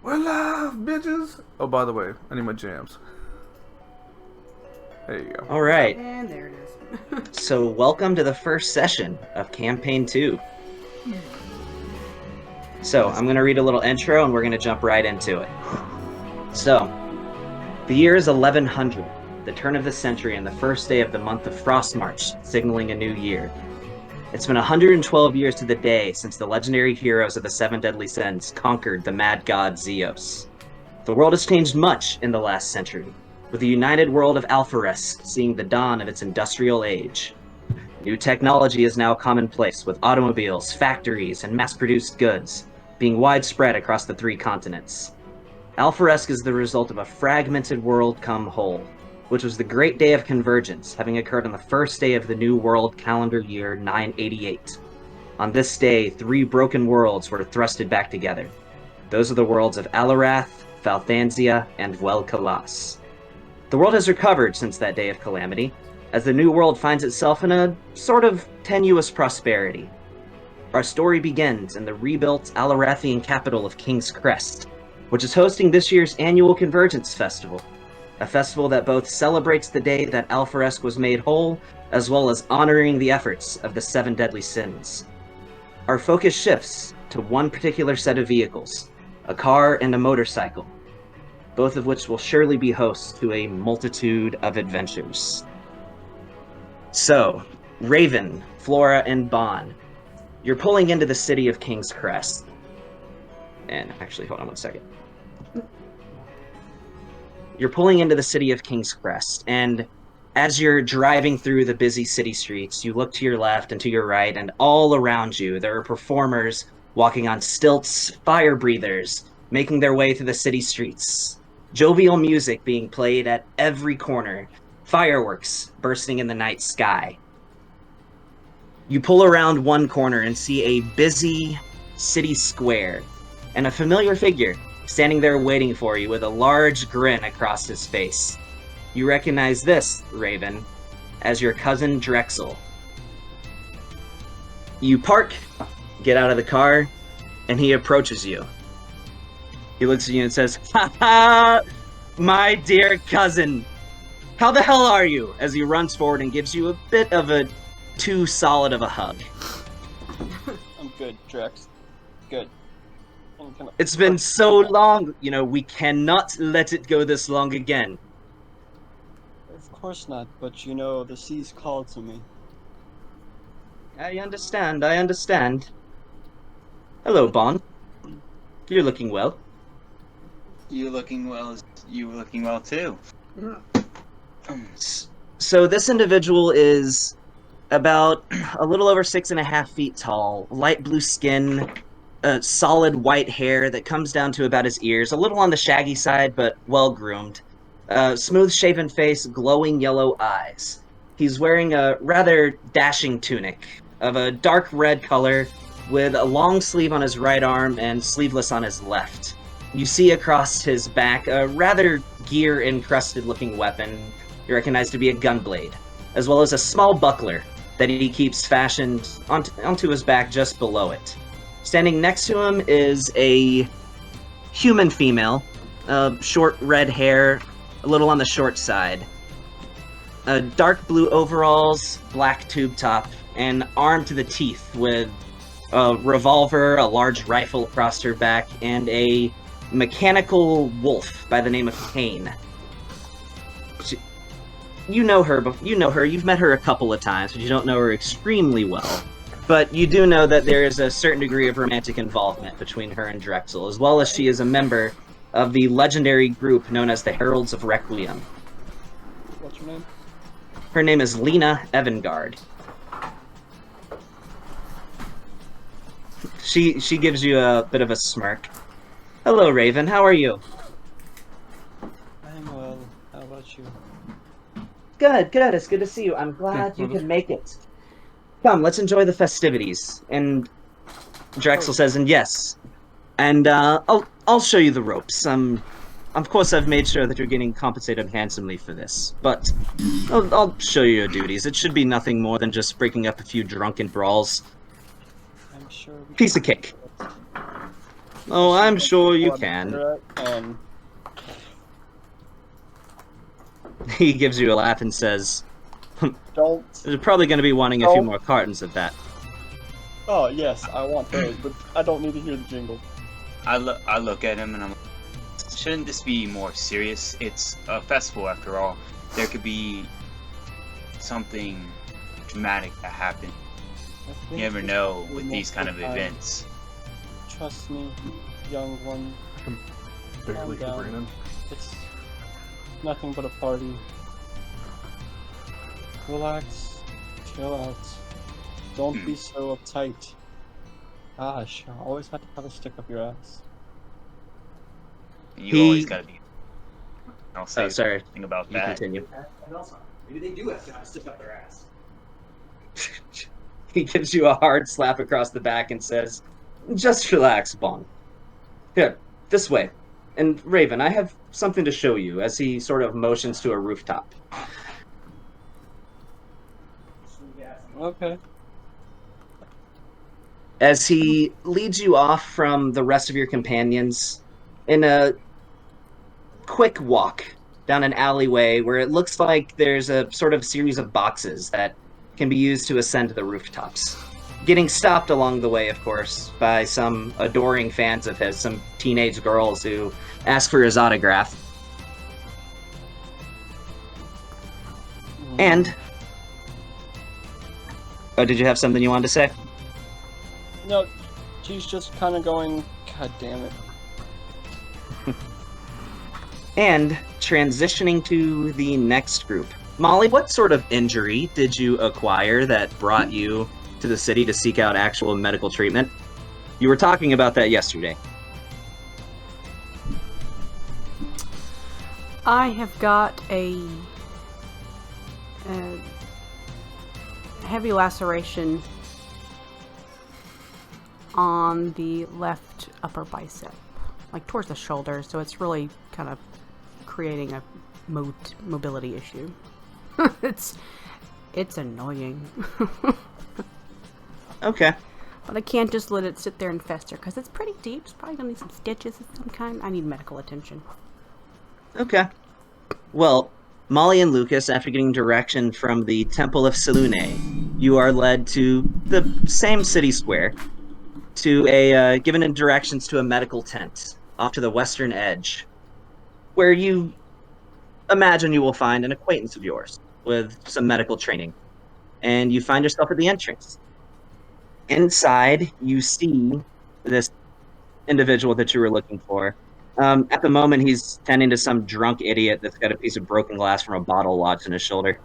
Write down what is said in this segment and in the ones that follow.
We're live, bitches! Oh, by the way, I need my jams. There you go. All right. And there it is. So, welcome to the first session of Campaign 2. So, I'm going to read a little intro and we're going to jump right into it. So, the year is 1100, the turn of the century and the first day of the month of Frost March, signaling a new year. It's been 112 years to the day since the legendary heroes of the Seven Deadly Sins conquered the mad god Zeos. The world has changed much in the last century, with the united world of Alphares seeing the dawn of its industrial age. New technology is now commonplace, with automobiles, factories, and mass-produced goods being widespread across the 3 continents. Alphares is the result of a fragmented world come whole, which was the Great Day of Convergence, having occurred on the first day of the new world calendar year 988. On this day, 3 broken worlds were thrusted back together. Those are the worlds of Alarath, Falthansia, and Vuel-Kalas. The world has recovered since that day of calamity, as the new world finds itself in a sort of tenuous prosperity. Our story begins in the rebuilt Alarathian capital of King's Crest, which is hosting this year's annual Convergence Festival, a festival that both celebrates the day that Alpharesk was made whole, as well as honoring the efforts of the 7 Deadly Sins. Our focus shifts to one particular set of vehicles, a car and a motorcycle, both of which will surely be hosts to a multitude of adventures. So, Raven, Flora, and Bon, you're pulling into the city of King's Crest. And actually, hold on one second. You're pulling into the city of King's Crest, and as you're driving through the busy city streets, you look to your left and to your right, and all around you, there are performers walking on stilts, fire breathers, making their way through the city streets. Jovial music being played at every corner, fireworks bursting in the night sky. You pull around one corner and see a busy city square, and a familiar figure standing there waiting for you with a large grin across his face. You recognize this, Raven, as your cousin Drexel. You park, get out of the car, and he approaches you. He looks at you and says, "Ha ha! My dear cousin! How the hell are you?" As he runs forward and gives you a bit of a too solid of a hug. I'm good, Drex. Good. It's been so long, we cannot let it go this long again. Of course not, but the seas called to me. I understand. Hello, Bon. You're looking well. You looking well too. So this individual is about a little over 6.5 feet tall, light blue skin, solid white hair that comes down to about his ears, a little on the shaggy side, but well-groomed. Smooth shaven face, glowing yellow eyes. He's wearing a rather dashing tunic of a dark red color with a long sleeve on his right arm and sleeveless on his left. You see across his back a rather gear-encrusted looking weapon you recognize to be a gunblade, as well as a small buckler that he keeps fashioned onto his back just below it. Standing next to him is a human female, short red hair, a little on the short side, dark blue overalls, black tube top, and armed to the teeth with a revolver, a large rifle across her back, and a mechanical wolf by the name of Kane. You know her, you've met her a couple of times, but you don't know her extremely well. But you do know that there is a certain degree of romantic involvement between her and Drexel, as well as she is a member of the legendary group known as the Heralds of Requiem. What's your name? Her name is Lena Evangard. She gives you a bit of a smirk. Hello, Raven. How are you? I'm well. How about you? Good. It's good to see you. I'm glad you could make it. Come, let's enjoy the festivities. And Drexel says, and yes. And I'll show you the ropes. Of course, I've made sure that you're getting compensated handsomely for this, but I'll show you your duties. It should be nothing more than just breaking up a few drunken brawls. I'm sure we Piece of cake. Oh, I'm sure you One can. cigarette, and He gives you a laugh and says, don't. "You're probably going to be wanting a few more cartons of that." Oh yes, I want those, but I don't need to hear the jingle. I look at him and I'm like, shouldn't this be more serious? It's a festival after all. There could be something dramatic that happen. I You think never this know is the with these most kind of time. events. Trust me, young one. Barely Calm down. Brandon. It's nothing but a party. Relax, chill out. Don't be so uptight. Gosh, I always have to have a stick up your ass. And you always He- gotta be. I'll say Oh, sorry. something about You that. continue. And also, maybe they do have to stick up their ass. He gives you a hard slap across the back and says, "Just relax, Bond. Here, this way. And Raven, I have something to show you," as he sort of motions to a rooftop. Okay. As he leads you off from the rest of your companions in a quick walk down an alleyway where it looks like there's a sort of series of boxes that can be used to ascend to the rooftops. Getting stopped along the way, of course, by some adoring fans of his, some teenage girls who ask for his autograph. And... Oh, did you have something you wanted to say? No, she's just kind of going, God damn it. And transitioning to the next group. Molly, what sort of injury did you acquire that brought you to the city to seek out actual medical treatment? You were talking about that yesterday. I have got a heavy laceration on the left upper bicep, like towards the shoulder, so it's really kind of creating a mobility issue. It's annoying. Okay. But I can't just let it sit there and fester, because it's pretty deep. It's probably gonna need some stitches of some kind. I need medical attention. Okay. Well, Molly and Lucas, after getting direction from the Temple of Selune, you are led to the same city square, to given in directions to a medical tent off to the western edge, where you imagine you will find an acquaintance of yours with some medical training. And you find yourself at the entrance. Inside, you see this individual that you were looking for. At the moment, he's tending to some drunk idiot that's got a piece of broken glass from a bottle lodged in his shoulder.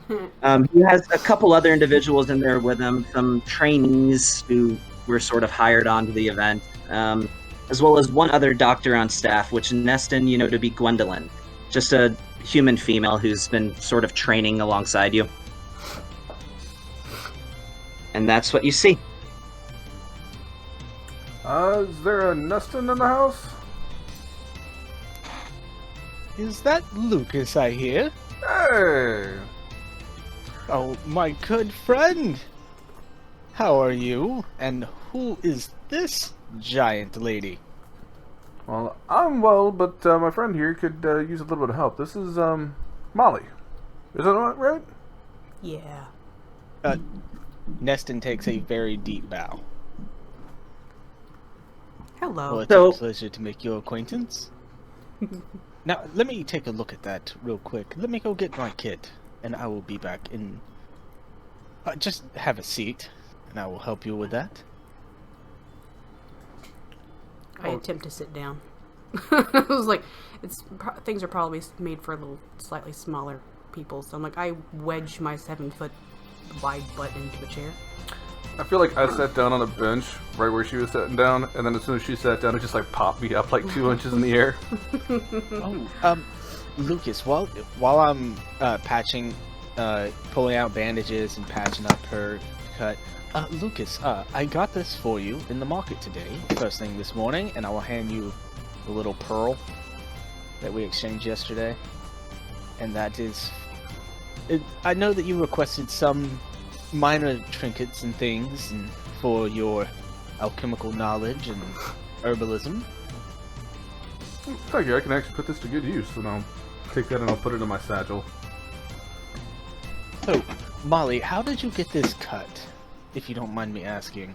He has a couple other individuals in there with him, some trainees who were sort of hired onto the event, as well as one other doctor on staff, which Neston, you know to be Gwendolyn, just a human female who's been sort of training alongside you. And that's what you see. Is there a Neston in the house? Is that Lucas I hear? Hey! Oh, my good friend! How are you? And who is this giant lady? Well, I'm well, but my friend here could use a little bit of help. This is, Molly. Is that right? Yeah. Neston takes a very deep bow. Hello. Well, it's a pleasure to make your acquaintance. Now, let me take a look at that real quick. Let me go get my kit, and I will be back in... just have a seat, and I will help you with that. I attempt to sit down. I was like, things are probably made for a little slightly smaller people, so I'm like, I wedge my 7-foot wide butt into a chair. I feel like I sat down on a bench right where she was sitting down, and then as soon as she sat down, it just like popped me up like 2 inches in the air. Lucas, while I'm patching, pulling out bandages and patching up her cut, Lucas, I got this for you in the market today, first thing this morning, and I will hand you the little pearl that we exchanged yesterday. And that is... I know that you requested some minor trinkets and things for your alchemical knowledge, and herbalism. Thank you. I can actually put this to good use, and I'll take that and I'll put it in my satchel. So, Molly, how did you get this cut, if you don't mind me asking?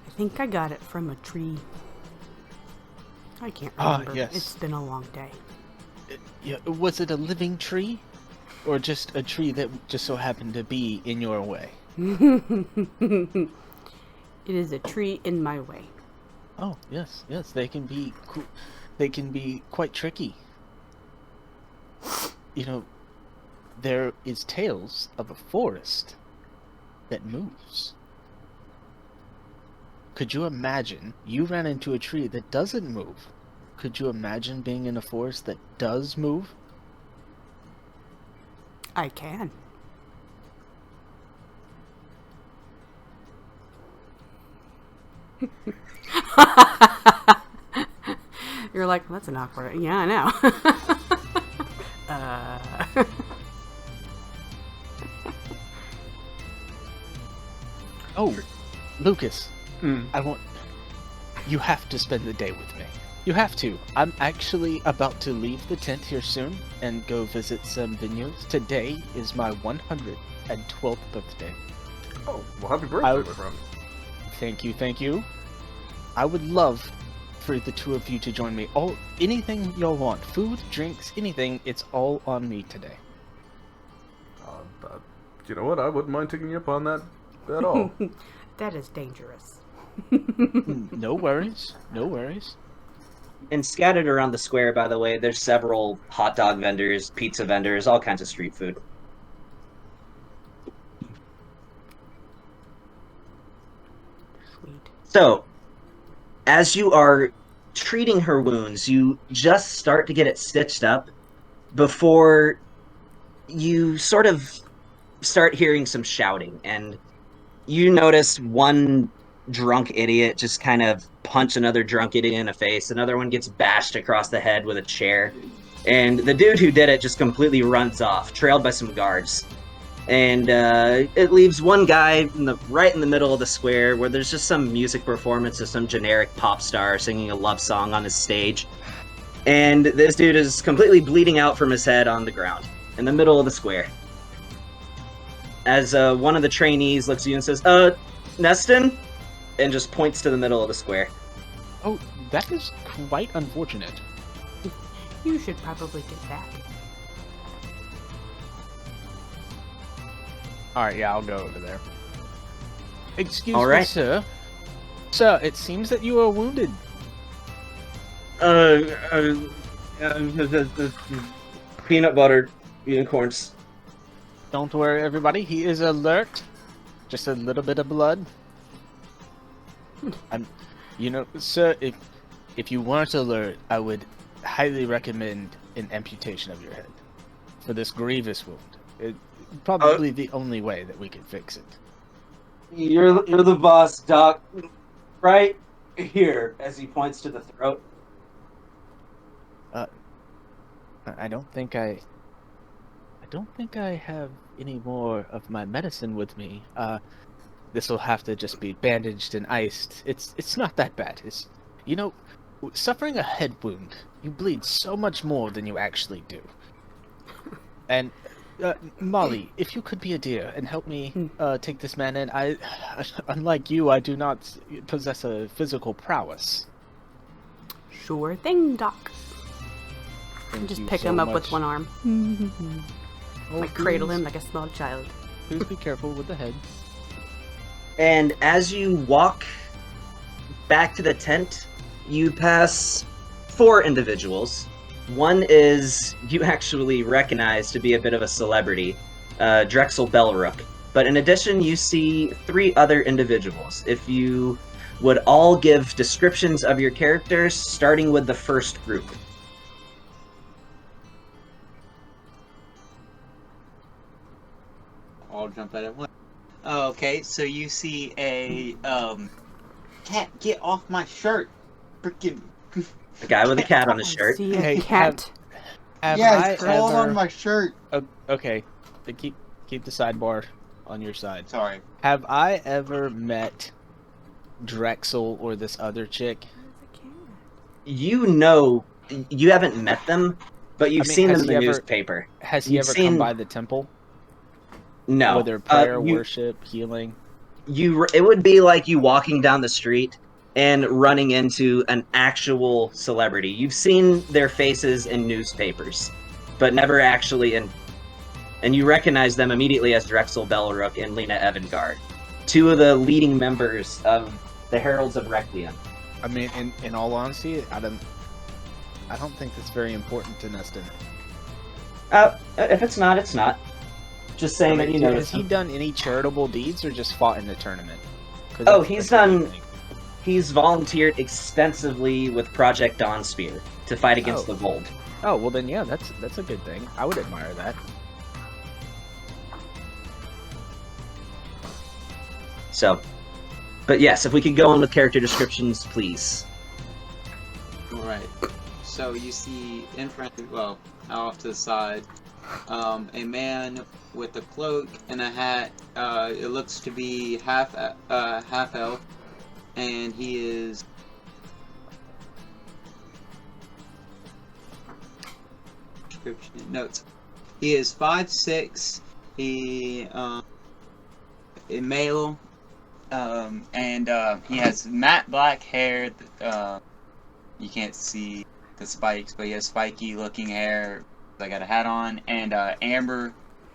I think I got it from a tree. I can't Ah, remember. yes. It's been a long day. Yeah, was it a living tree? Or just a tree that just so happened to be in your way? It is a tree in my way. Oh, yes, they can be they can be quite tricky. You know, there is tales of a forest that moves. Could you imagine you ran into a tree that doesn't move? Could you imagine being in a forest that does move? I can. You're like, that's an awkward. Yeah, I know. Oh, Lucas, I want... You have to spend the day with me. You have to. I'm actually about to leave the tent here soon and go visit some vineyards. Today is my 112th birthday. Oh, well, happy birthday, my friend. Thank you. I would love for the two of you to join me. Anything y'all want. Food, drinks, anything. It's all on me today. You know what? I wouldn't mind taking you up on that at all. That is dangerous. No worries. No worries. And scattered around the square, by the way, there's several hot dog vendors, pizza vendors, all kinds of street food. Sweet. So, as you are treating her wounds, you just start to get it stitched up before you sort of start hearing some shouting, and you notice one drunk idiot just kind of punch another drunk idiot in the face. Another one gets bashed across the head with a chair. And the dude who did it just completely runs off, trailed by some guards. And it leaves one guy right in the middle of the square where there's just some music performance of some generic pop star singing a love song on his stage. And this dude is completely bleeding out from his head on the ground in the middle of the square. As one of the trainees looks at you and says, Neston? And just points to the middle of the square. Oh, that is quite unfortunate. You should probably get back. Alright, yeah, I'll go over there. Excuse All me, right. sir. Sir, it seems that you are wounded. Peanut butter unicorns. Don't worry, everybody. He is alert. Just a little bit of blood. Sir, if you weren't alert, I would highly recommend an amputation of your head for this grievous wound. It's probably the only way that we can fix it. You're the boss, Doc. Right here, as he points to the throat. I don't think I have any more of my medicine with me. This will have to just be bandaged and iced. It's not that bad. Suffering a head wound, you bleed so much more than you actually do. And Molly, if you could be a dear and help me take this man in, unlike you, I do not possess a physical prowess. Sure thing, Doc. Thank Just you pick so him up much. with one arm. Like cradle him like a small child. Please be careful with the head. And as you walk back to the tent, you pass 4 individuals. One is you actually recognize to be a bit of a celebrity, Drexel Bellrook. But in addition, you see 3 other individuals. If you would all give descriptions of your characters, starting with the first group. I'll jump at it once. Okay, so you see a cat get off my shirt. Freaking The guy with the cat on his shirt. See a Hey, cat. Have yeah, I it's crawling ever... on my shirt. Okay, keep the sidebar on your side. Sorry. Have I ever met Drexel or this other chick? You know, you haven't met them, but you've seen them in the newspaper. Has he ever come by the temple? No. Whether prayer, worship, healing? It would be like you walking down the street and running into an actual celebrity. You've seen their faces in newspapers, but never actually in... And you recognize them immediately as Drexel Belrook and Lena Evangard, two of the leading members of the Heralds of Requiem. I mean, in all honesty, I don't think that's very important to Neston. If it's not, it's not. Just saying that you know. Has he done any charitable deeds or just fought in the tournament? Oh, he's volunteered extensively with Project Dawnspear to fight against the Vold. Oh, well then, yeah, that's a good thing. I would admire that. So, but yes, if we could go on with character descriptions, please. Alright. So you see in front, well, off to the side, a man with a cloak and a hat. It looks to be half elf, and he is description notes. He is 5'6". He a male. And he has matte black hair. You can't see the spikes, but he has spiky looking hair. I got a hat on, and amber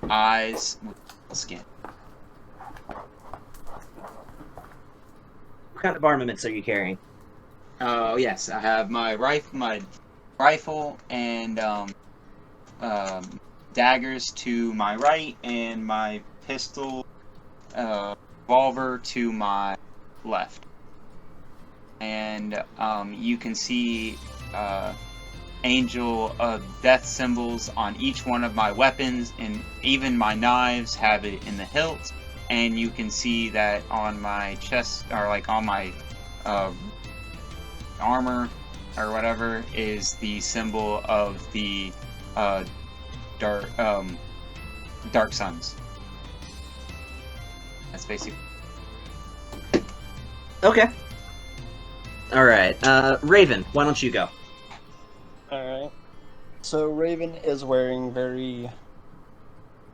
eyes with skin. What kind of armaments are you carrying? Oh yes, I have my rifle, and daggers to my right, and my pistol, revolver to my left. And you can see angel of death symbols on each one of my weapons, and even my knives have it in the hilt. And you can see that on my chest, or like on my armor or whatever, is the symbol of the dark suns. That's basically. Okay. Alright, Raven, why don't you go? Alright. So Raven is wearing very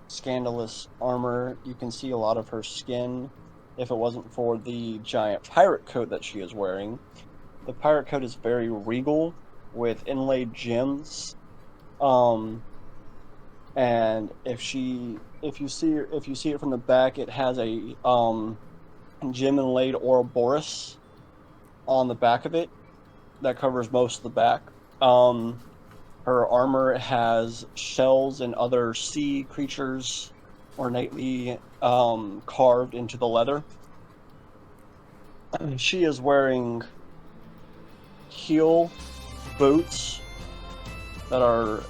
scandalous armor. You can see a lot of her skin if it wasn't for the giant pirate coat that she is wearing. The pirate coat is very regal with inlaid gems. And if you see it from the back, it has a gem inlaid Ouroboros on the back of it that covers most of the back. Her armor has shells and other sea creatures ornately carved into the leather. She is wearing heel boots that are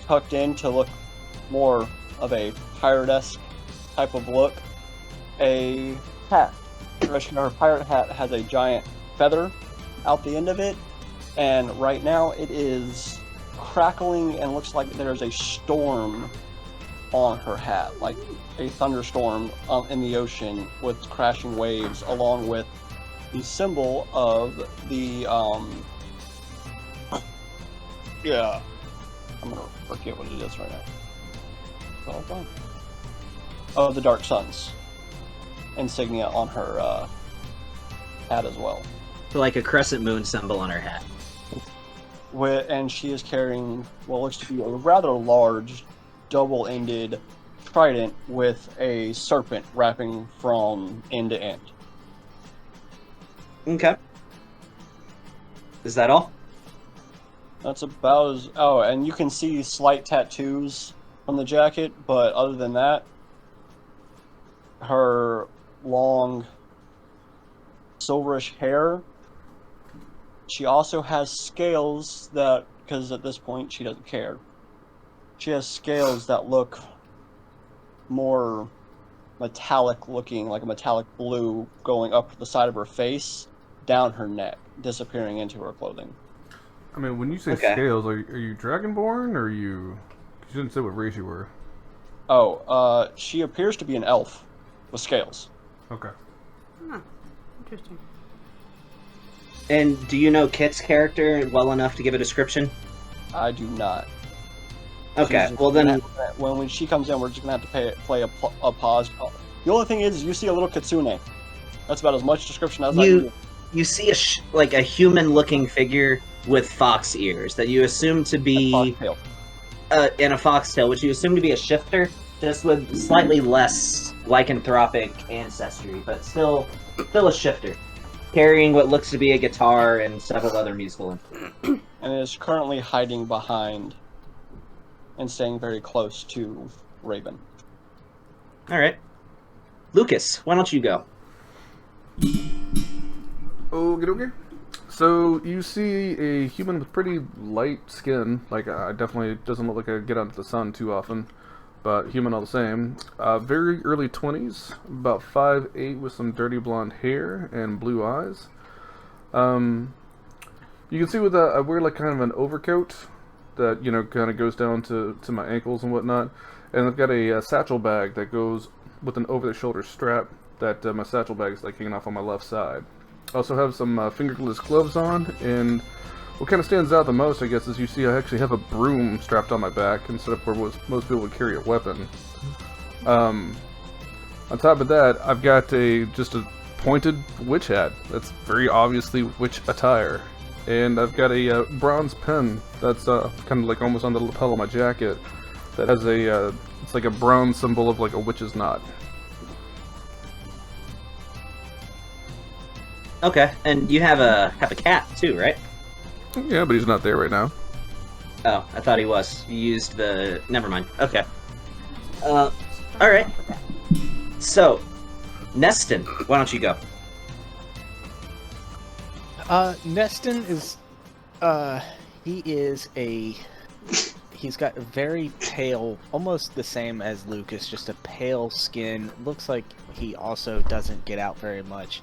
tucked in to look more of a pirate-esque type of look. A hat. Her pirate hat has a giant feather out the end of it, and right now it is crackling and looks like there's a storm on her hat, like a thunderstorm in the ocean with crashing waves, along with the symbol of the yeah, I'm gonna forget what it is right now. It's all gone. Oh, the Dark Suns insignia on her hat as well. So like a crescent moon symbol on her hat. And she is carrying what looks to be a rather large, double-ended trident with a serpent wrapping from end to end. Okay. Is that all? That's about as... Oh, and you can see slight tattoos on the jacket, but other than that, her long silverish hair. She also has scales that, because at this point she doesn't care. She has scales that look more metallic looking, like a metallic blue going up the side of her face, down her neck, disappearing into her clothing. I mean, when you say scales, are you Dragonborn, or are you... You didn't say what race you were. Oh, she appears to be an elf with scales. Okay. Huh. Interesting. And do you know Kit's character well enough to give a description? I do not. Okay, She's well just then, gonna have- when she comes in, we're just gonna have to play a pause. The only thing is, you see a little kitsune. That's about as much description as I can give. you see like a human-looking figure with fox ears that you assume to be Foxtail. in a foxtail, which you assume to be a shifter, just with slightly less lycanthropic ancestry, but still a shifter, carrying what looks to be a guitar and several other musical instruments. And is currently hiding behind and staying very close to Raven. All right, Lucas, why don't you go? Okay. So you see a human with pretty light skin. Like, definitely doesn't look like I get out into the sun too often, but human all the same. Very early 20s, about 5'8", with some dirty blonde hair and blue eyes. You can see with I wear like kind of an overcoat that kind of goes down to my ankles and whatnot, and I've got a satchel bag that goes with an over-the-shoulder strap. That my satchel bag is like hanging off on my left side. I also have some fingerless gloves on, and what kind of stands out the most, I guess, is you see I actually have a broom strapped on my back instead of where most people would carry a weapon. On top of that, I've got just a pointed witch hat. That's very obviously witch attire. And I've got a bronze pen that's kind of like almost on the lapel of my jacket that has it's like a bronze symbol of like a witch's knot. Okay, and you have a cat too, right? Yeah, but he's not there right now. Oh, I thought he was. You used the. Never mind. Okay. All right. So, Neston, why don't you go? Neston is, he's got a very pale, almost the same as Lucas, just a pale skin. Looks like he also doesn't get out very much.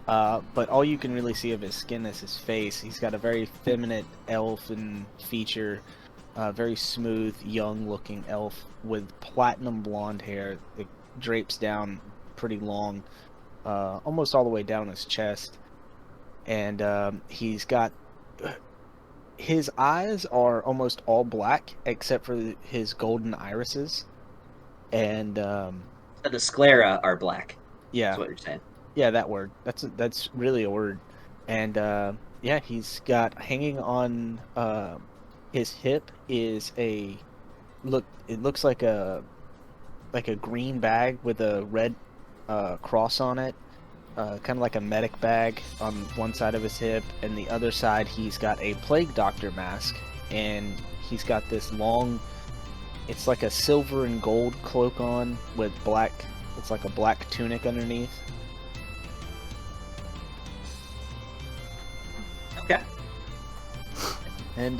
But all you can really see of his skin is his face. He's got a very feminine elfin feature, very smooth, young-looking elf with platinum blonde hair that drapes down pretty long, almost all the way down his chest. And he's got... His eyes are almost all black, except for his golden irises. And, The sclera are black. yeah. That's what you're saying. Yeah, that word. That's really a word. And yeah, he's got hanging on his hip is it looks like a green bag with a red cross on it. Kind of like a medic bag on one side of his hip, and the other side he's got a plague doctor mask, and he's got this long, it's like a silver and gold cloak on with black, it's like a black tunic underneath. Okay. And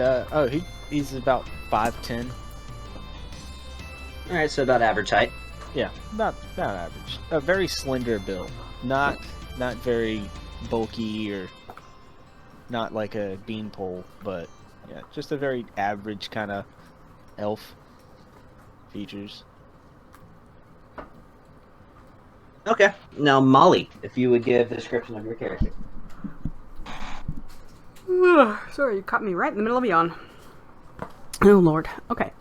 he's about 5'10". All right, so about average height. Yeah, not average. A very slender build. Not very bulky or not like a beanpole, but yeah, just a very average kind of elf features. Okay. Now, Molly, if you would give the description of your character. Sorry, you caught me right in the middle of a yawn. Oh lord. Okay.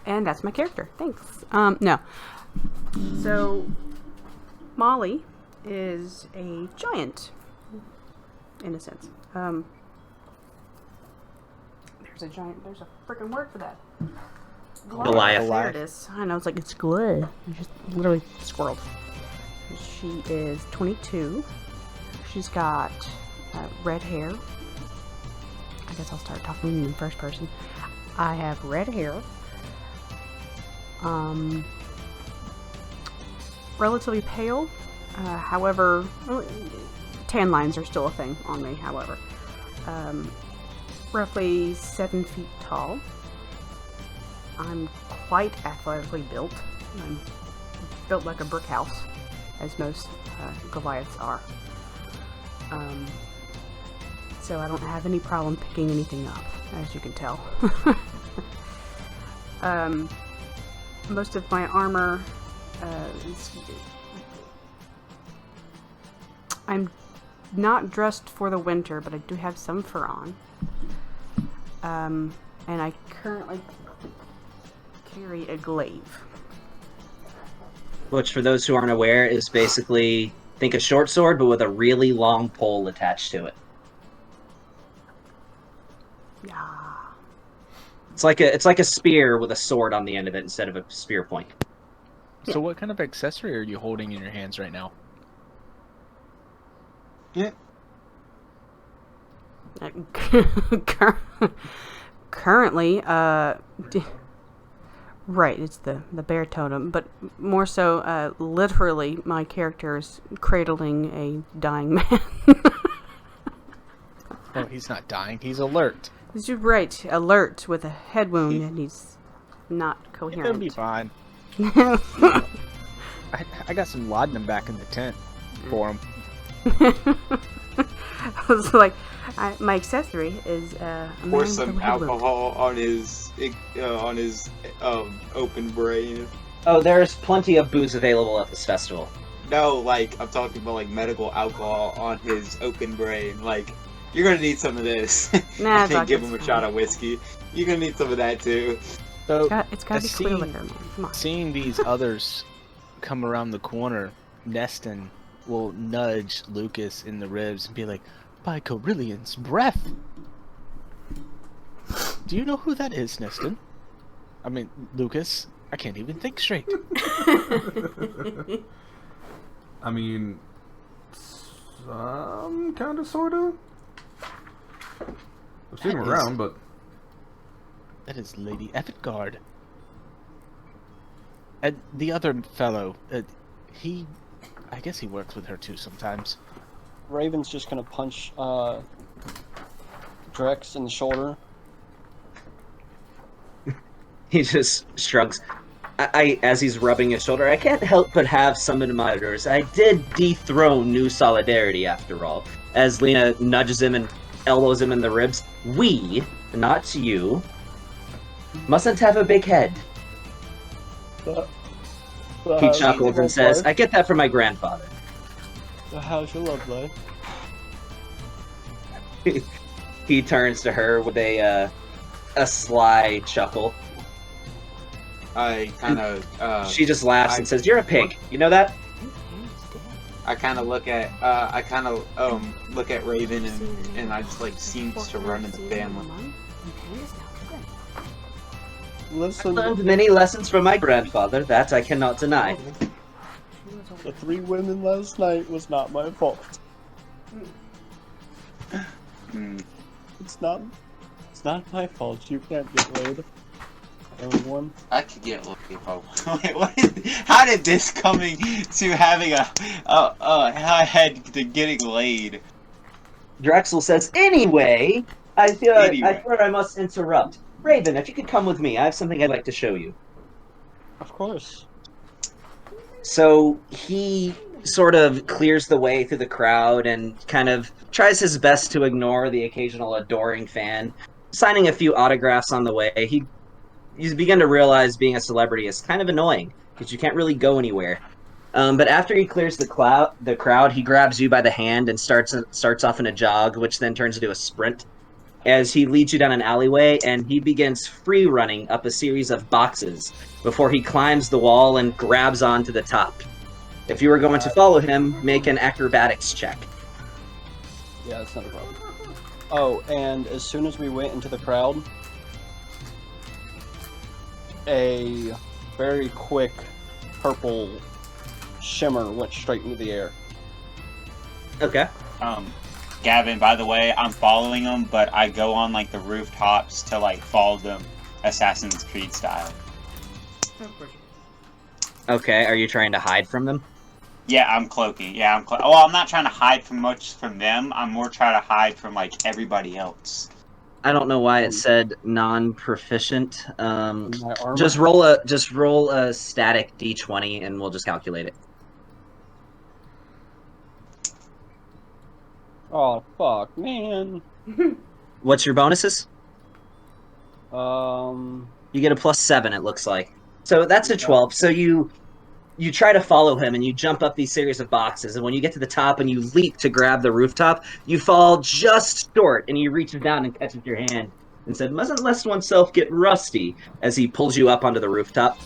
And that's my character. Thanks. No. So, Molly is a giant, in a sense. There's a freaking word for that. Goliath. There it is. I know, it's like, it's good. I just literally squirreled. She is 22. She's got red hair. I guess I'll start talking in first person. I have red hair. Relatively pale. However, tan lines are still a thing on me, however. Roughly 7 feet tall. I'm quite athletically built. I'm built like a brick house, as most Goliaths are. so I don't have any problem picking anything up, as you can tell. Most of my armor, I'm not dressed for the winter, but I do have some fur on. And I currently carry a glaive. Which, for those who aren't aware, is basically, think a short sword, but with a really long pole attached to it. Yeah. It's like a spear with a sword on the end of it instead of a spear point. So what kind of accessory are you holding in your hands right now? Yeah. Currently, right, it's the bear totem, but more so, literally, my character is cradling a dying man. Oh, he's not dying. He's alert. You're right, alert with a head wound, and he's not coherent. He'll be fine. I got some laudanum back in the tent for him. I was like, my accessory is a man Pour with a some head wound. alcohol on his open brain. Oh, there's plenty of booze available at this festival. No, like I'm talking about like medical alcohol on his open brain. Like you're gonna need some of this. Nah, I think give him a vodka's shot fine. of whiskey. You're gonna need some of that too. So, It's gotta be clear seeing- liquor, man. Come on. Seeing these others come around the corner, Neston will nudge Lucas in the ribs and be like, "By Corillion's breath! Do you know who that is, Neston? I mean, Lucas, I can't even think straight." I mean, some kind of, sort of. I've seen him That is- around, but That is Lady Evitgard. And the other fellow, I guess he works with her too sometimes. Raven's just gonna punch Drex in the shoulder. He just shrugs. As he's rubbing his shoulder, I can't help but have some admirers. I did dethrone New Solidarity, after all. As Lena nudges him and elbows him in the ribs. We, not you, mustn't have a big head. He chuckles and says, I get that from my grandfather. How's your love life? He turns to her with a sly chuckle. I kind of She just laughs and says, "You're a pig. You know that?" I kind of look at Raven and I just like seems to run in the family. Listen, Learned many lessons from my grandfather. That I cannot deny. the 3 women last night was not my fault. It's not my fault. You can't get laid. Everyone. I could get lucky if I wait, what is, how did this coming to having a head to getting laid? Drexel says, "Anyway, I feel Anyway. I must interrupt. Raven, if you could come with me, I have something I'd like to show you." Of course. So he sort of clears the way through the crowd and kind of tries his best to ignore the occasional adoring fan, signing a few autographs on the way. He's begun to realize being a celebrity is kind of annoying because you can't really go anywhere. But after he clears the crowd, he grabs you by the hand and starts off in a jog, which then turns into a sprint. As he leads you down an alleyway, and he begins free running up a series of boxes before he climbs the wall and grabs onto the top. If you were going to follow him, make an acrobatics check. Yeah, that's not a problem. Oh, and as soon as we went into the crowd, a very quick purple shimmer went straight into the air. Okay. Gavin, by the way, I'm following them, but I go on like the rooftops to like follow them Assassin's Creed style. Okay, are you trying to hide from them? Yeah, I'm cloaking. Yeah, well, I'm not trying to hide from much from them. I'm more trying to hide from like everybody else. I don't know why it said non-proficient. My armor. Just roll a static d20 and we'll just calculate it. Oh, fuck, man. What's your bonuses? Um, You get a +7, it looks like. So that's a 12. So you try to follow him and you jump up these series of boxes, and when you get to the top and you leap to grab the rooftop, you fall just short and he reaches down and catches your hand and said, "Mustn't let oneself get rusty," as he pulls you up onto the rooftop.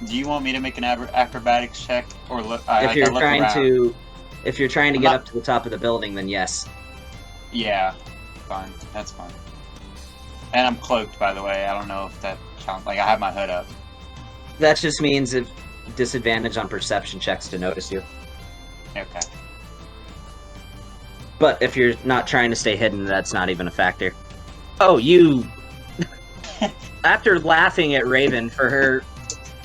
Do you want me to make an acrobatics check or look? If you're look trying around. to get up to the top of the building, then yes. Yeah, fine. That's fine. And I'm cloaked, by the way. I don't know if that counts. Like, I have my hood up. That just means a disadvantage on perception checks to notice you. Okay. But if you're not trying to stay hidden, that's not even a factor. Oh, you... After laughing at Raven for her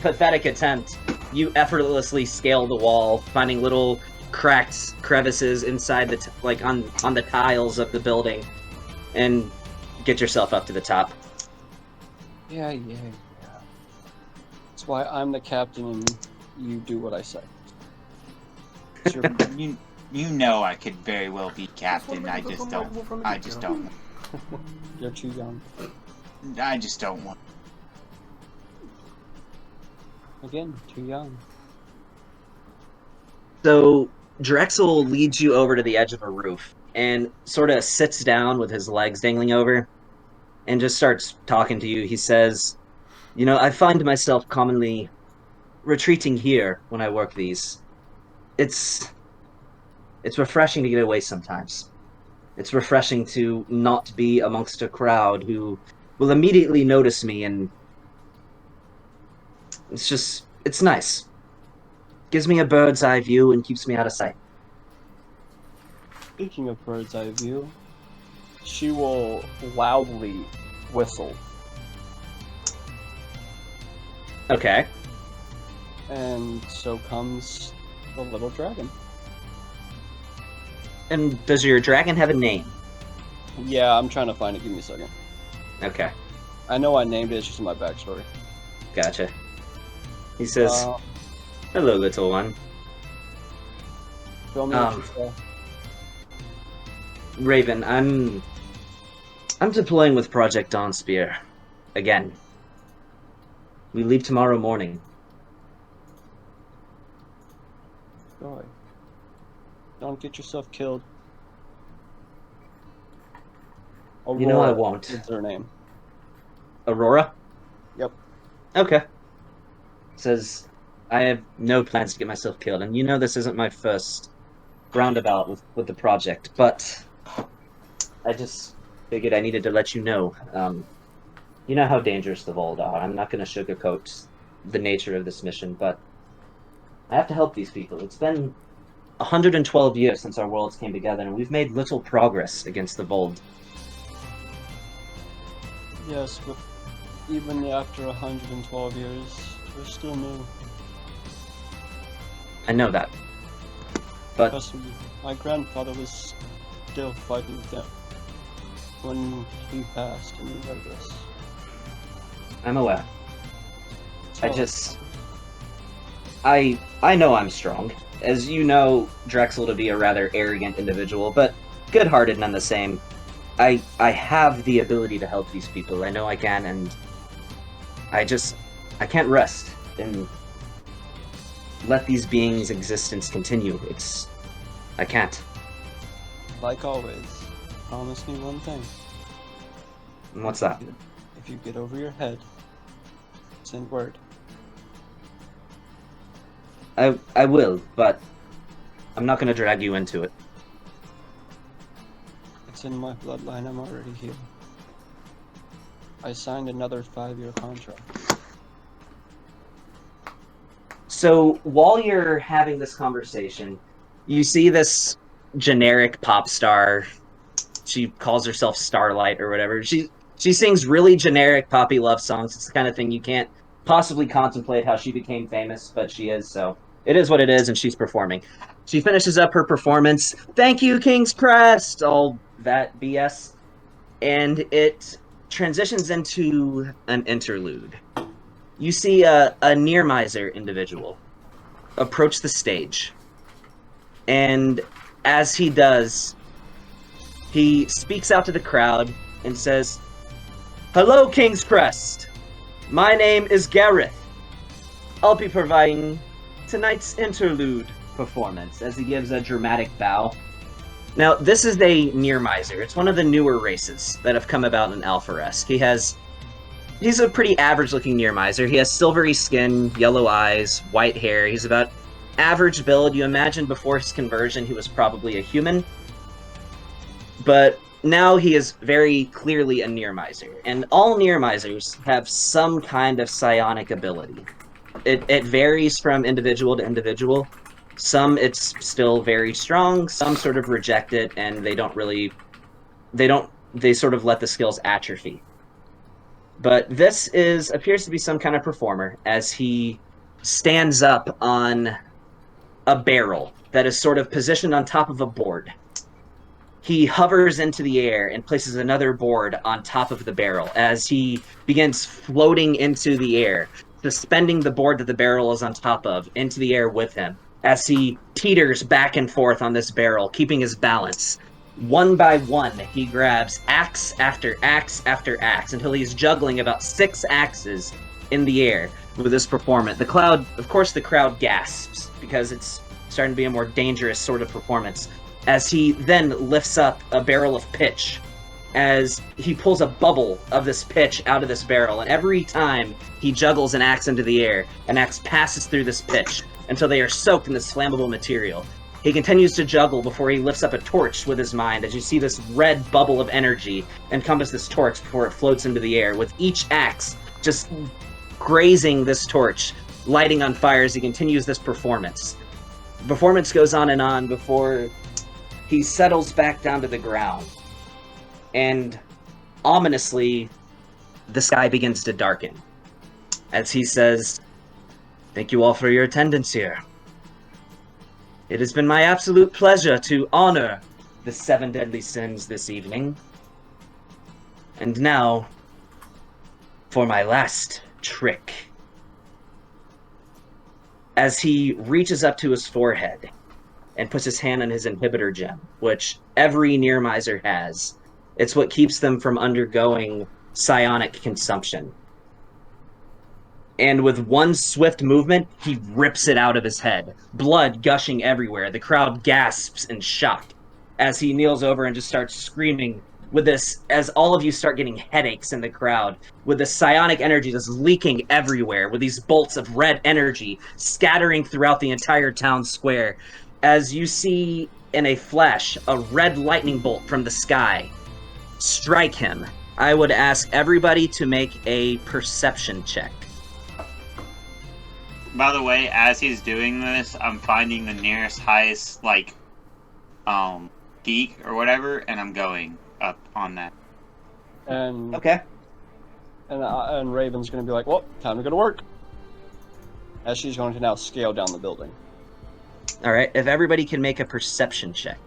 pathetic attempt, you effortlessly scale the wall, finding little cracked crevices inside the on the tiles of the building, and get yourself up to the top. yeah. That's why I'm the captain and you do what I say. It's your- You know I could very well be captain. I just don't. I just don't. You're too young. I just don't want. Again, too young. So Drexel leads you over to the edge of a roof and sort of sits down with his legs dangling over and just starts talking to you. He says, "You know, I find myself commonly retreating here when I work these. It's refreshing to get away sometimes. It's refreshing to not be amongst a crowd who will immediately notice me, and it's nice. Gives me a bird's eye view and keeps me out of sight." Speaking of bird's eye view, she will loudly whistle. Okay. And so comes the little dragon. And does your dragon have a name? Yeah, I'm trying to find it. Give me a second. Okay, I know I named it. It's just in my backstory. gotcha. He says, Uh, "Hello, little one. Fill me with yourself. Raven, I'm deploying with Project Dawnspear. Again. We leave tomorrow morning." Boy, don't get yourself killed. You know I Aurora won't. is her name. Aurora? Yep. Okay. Says, "I have no plans to get myself killed, and you know this isn't my first roundabout with the project, but I just figured I needed to let you know. You know how dangerous the Vold are. I'm not going to sugarcoat the nature of this mission, but I have to help these people. It's been 112 years since our worlds came together, and we've made little progress against the Vold. Yes, but even after 112 years, we're still new. I know that. But Trust me, my grandfather was still fighting them when he passed in Vegas. I'm aware. So, I know I'm strong. As you know, Drexel to be a rather arrogant individual, but good-hearted none the same. I have the ability to help these people. I know I can, and I can't rest and let these beings' existence continue. I can't. like always, promise me one thing. And what's that? If you get over your head, send word. I will, but I'm not going to drag you into it. It's in my bloodline, I'm already here. I signed another 5-year contract. So while you're having this conversation, you see this generic pop star. She calls herself Starlight or whatever. She sings really generic poppy love songs. It's the kind of thing you can't possibly contemplate how she became famous, but she is, so it is what it is, and she's performing. She finishes up her performance. "Thank you, King's Crest!" All that BS. And it transitions into an interlude. You see a Nearmizer individual approach the stage. And as he does, he speaks out to the crowd and says, "Hello, King's Crest. My name is Gareth. I'll be providing tonight's interlude performance," as he gives a dramatic bow. Now, this is a Nearmizer. It's one of the newer races that have come about in Alpharesk. He's a pretty average-looking Nearmizer. He has silvery skin, yellow eyes, white hair. He's about average build. You imagine before his conversion he was probably a human. But now he is very clearly a Nearmizer. And all Nearmizers have some kind of psionic ability. It varies from individual to individual. Some it's still very strong, some sort of reject it, and they sort of let the skills atrophy. But this appears to be some kind of performer, as he stands up on a barrel that is sort of positioned on top of a board. He hovers into the air and places another board on top of the barrel as he begins floating into the air, suspending the board that the barrel is on top of into the air with him, as he teeters back and forth on this barrel, keeping his balance. One by one, he grabs axe after axe after axe until he's juggling about 6 axes in the air with this performance. The crowd gasps because it's starting to be a more dangerous sort of performance, as he then lifts up a barrel of pitch, as he pulls a bubble of this pitch out of this barrel, and every time he juggles an axe into the air, an axe passes through this pitch until they are soaked in this flammable material. He continues to juggle before he lifts up a torch with his mind, as you see this red bubble of energy encompass this torch before it floats into the air, with each axe just grazing this torch, lighting on fire as he continues this performance. The performance goes on and on before he settles back down to the ground. And ominously, the sky begins to darken as he says, "Thank you all for your attendance here. It has been my absolute pleasure to honor the 7 deadly sins this evening. And now, for my last trick." As he reaches up to his forehead and puts his hand on his inhibitor gem, which every Nearmizer has. It's what keeps them from undergoing psionic consumption. And with one swift movement, he rips it out of his head, blood gushing everywhere. The crowd gasps in shock as he kneels over and just starts screaming with this, as all of you start getting headaches in the crowd, with the psionic energy just leaking everywhere, with these bolts of red energy scattering throughout the entire town square. As you see in a flash, a red lightning bolt from the sky strike him. I would ask everybody to make a perception check. By the way, as he's doing this, I'm finding the nearest highest, peak or whatever, and I'm going up on that. And Okay. And Raven's going to be like, "Well, time to go to work," as she's going to now scale down the building. All right. If everybody can make a perception check.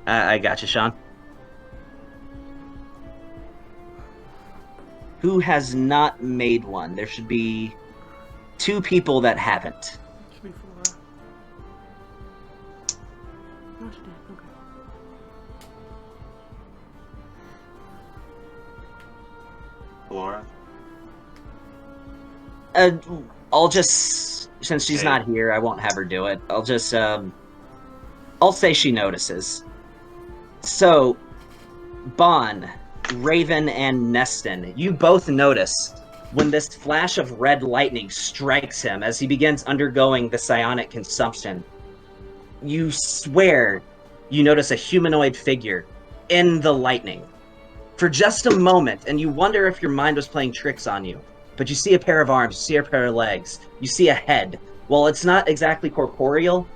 I got you, Sean. Who has not made one? There should be 2 people that haven't. Should be 4. No, she did. Okay. Laura? I'll just, since she's not here, I won't have her do it. I'll just, I'll say she notices. So, Bon, Raven, and Neston, you both notice when this flash of red lightning strikes him as he begins undergoing the psionic consumption. You swear you notice a humanoid figure in the lightning. For just a moment, and you wonder if your mind was playing tricks on you. But you see a pair of arms, you see a pair of legs, you see a head. While it's not exactly corporeal,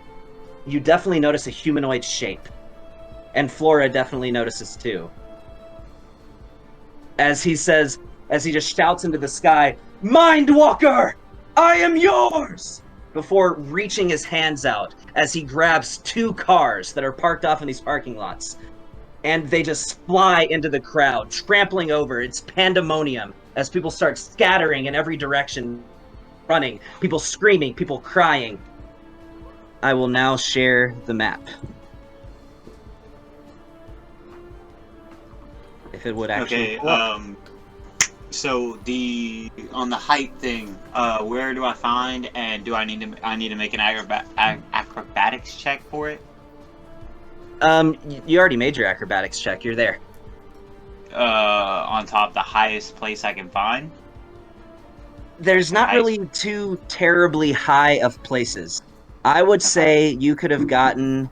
you definitely notice a humanoid shape. And Flora definitely notices too. As he says, as he just shouts into the sky, "Mindwalker, I am yours!" Before reaching his hands out as he grabs 2 cars that are parked off in these parking lots. and they just fly into the crowd, trampling over. It's pandemonium as people start scattering in every direction, running, people screaming, people crying. I will now share the map. If it would actually. Okay. So on the height thing, where do I find, and do I need to make an acrobatics check for it? You already made your acrobatics check. You're there. On top, the highest place I can find. There's not really too terribly high of places. I would say you could have gotten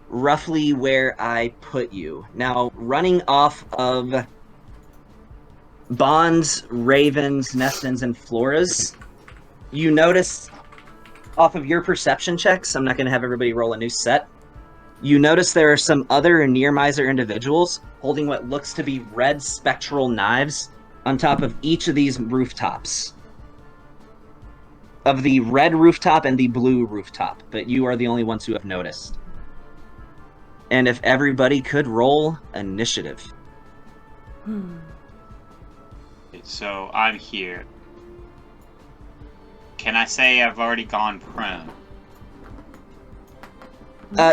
roughly where I put you. Now, running off of Bonds, Ravens, Nestins, and Floras, you notice off of your perception checks, I'm not going to have everybody roll a new set, you notice there are some other Nearmizer individuals holding what looks to be red spectral knives on top of each of these rooftops. Of the red rooftop and the blue rooftop, but you are the only ones who have noticed. And if everybody could roll initiative. So I'm here. Can I say I've already gone prone?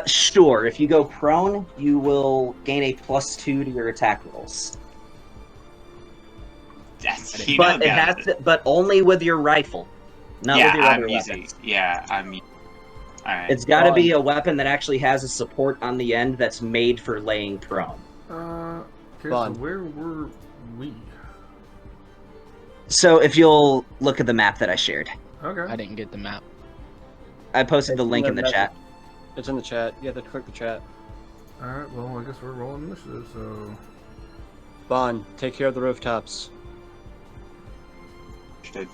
Sure. If you go prone, you will gain a +2 to your attack rolls. But it has to, but only with your rifle, not with your other weapons. I'm. Alright. It's got to be a weapon that actually has a support on the end that's made for laying prone. Okay, so where were we? So if you'll look at the map that I shared. Okay. I didn't get the map. I posted the link in the chat. It's in the chat. You have to click the chat. Alright, well, I guess we're rolling initiative, so... Bond, take care of the rooftops. Understood.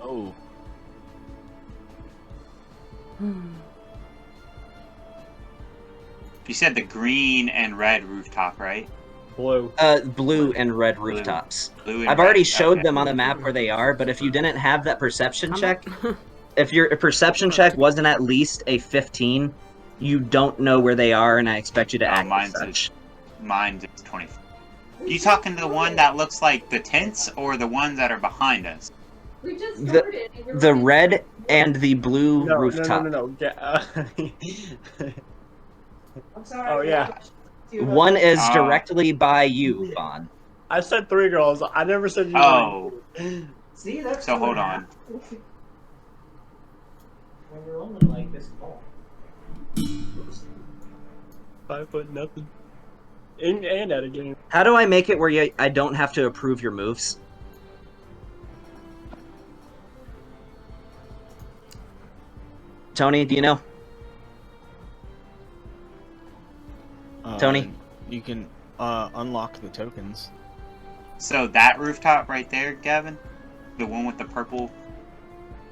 Oh. You said the green and red rooftop, right? Blue. Blue and red rooftops. Blue and I've red, already showed okay. them on the map where they are, but if you didn't have that perception check, if your perception check wasn't at least a 15, you don't know where they are, and I expect you to act as such. Mine's 24. You talking to the one that looks like the tents, or the ones that are behind us? We just started. The red and the blue rooftop. No. Yeah. I'm sorry. Oh, yeah. One is directly by you, Vaughn. I said 3 girls. I never said you. Oh. See, that's so hold on. When you're only like this tall. 5 foot nothing. And at a game. How do I make it where I don't have to approve your moves? Tony, do you know? Tony? You can unlock the tokens. So that rooftop right there, Gavin? The one with the purple?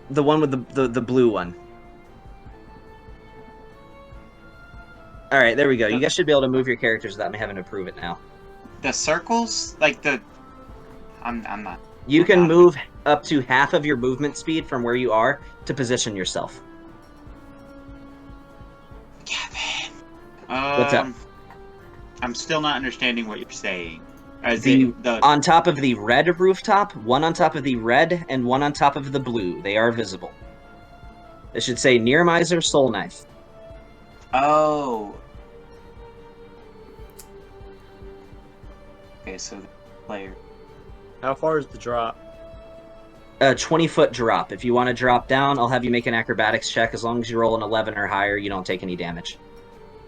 The one with the blue one. Alright, there we go. You guys should be able to move your characters without me having to approve it now. The circles? Like the... I'm not... You can move up to half of your movement speed from where you are to position yourself. Gavin! What's up? I'm still not understanding what you're saying. On top of the red rooftop, one on top of the red, and one on top of the blue. They are visible. It should say Nearmizer Soul Knife. Oh. Okay, so the player. How far is the drop? A 20-foot drop. If you want to drop down, I'll have you make an acrobatics check. As long as you roll an 11 or higher, you don't take any damage.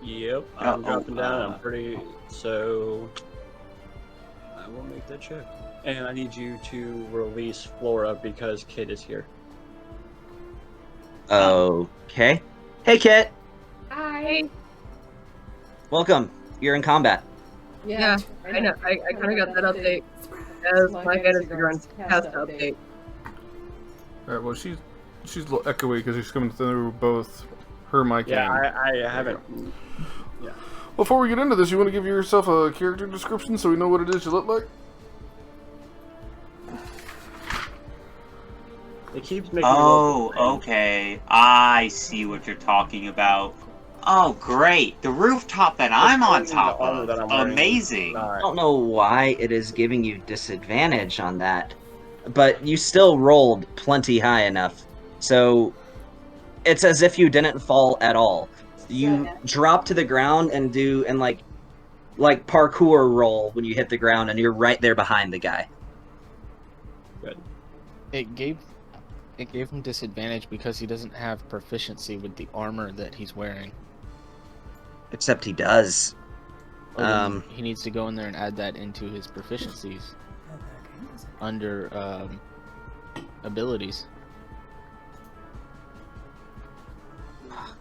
Yep, I'm dropping down. I'm pretty... So... I will make that check. And I need you to release Flora because Kit is here. Okay. Hey, Kit! Hi. Welcome. You're in combat. Yeah, I know. I kind of got that update as my fantasy runs past the update. Alright, well, she's a little echoey because she's coming through both her mic and... I haven't... Yeah. Before we get into this, you want to give yourself a character description so we know what it is you look like? It keeps making okay. I see what you're talking about. Oh, great! The rooftop that I'm on top the armor of. that I'm wearing is Amazing. I not- don't know why it is giving you disadvantage on that, but you still rolled plenty high enough. So it's as if you didn't fall at all. You drop to the ground and like parkour roll when you hit the ground, and you're right there behind the guy. It gave him disadvantage because he doesn't have proficiency with the armor that he's wearing. Except he does. Well, then he needs to go in there and add that into his proficiencies under abilities.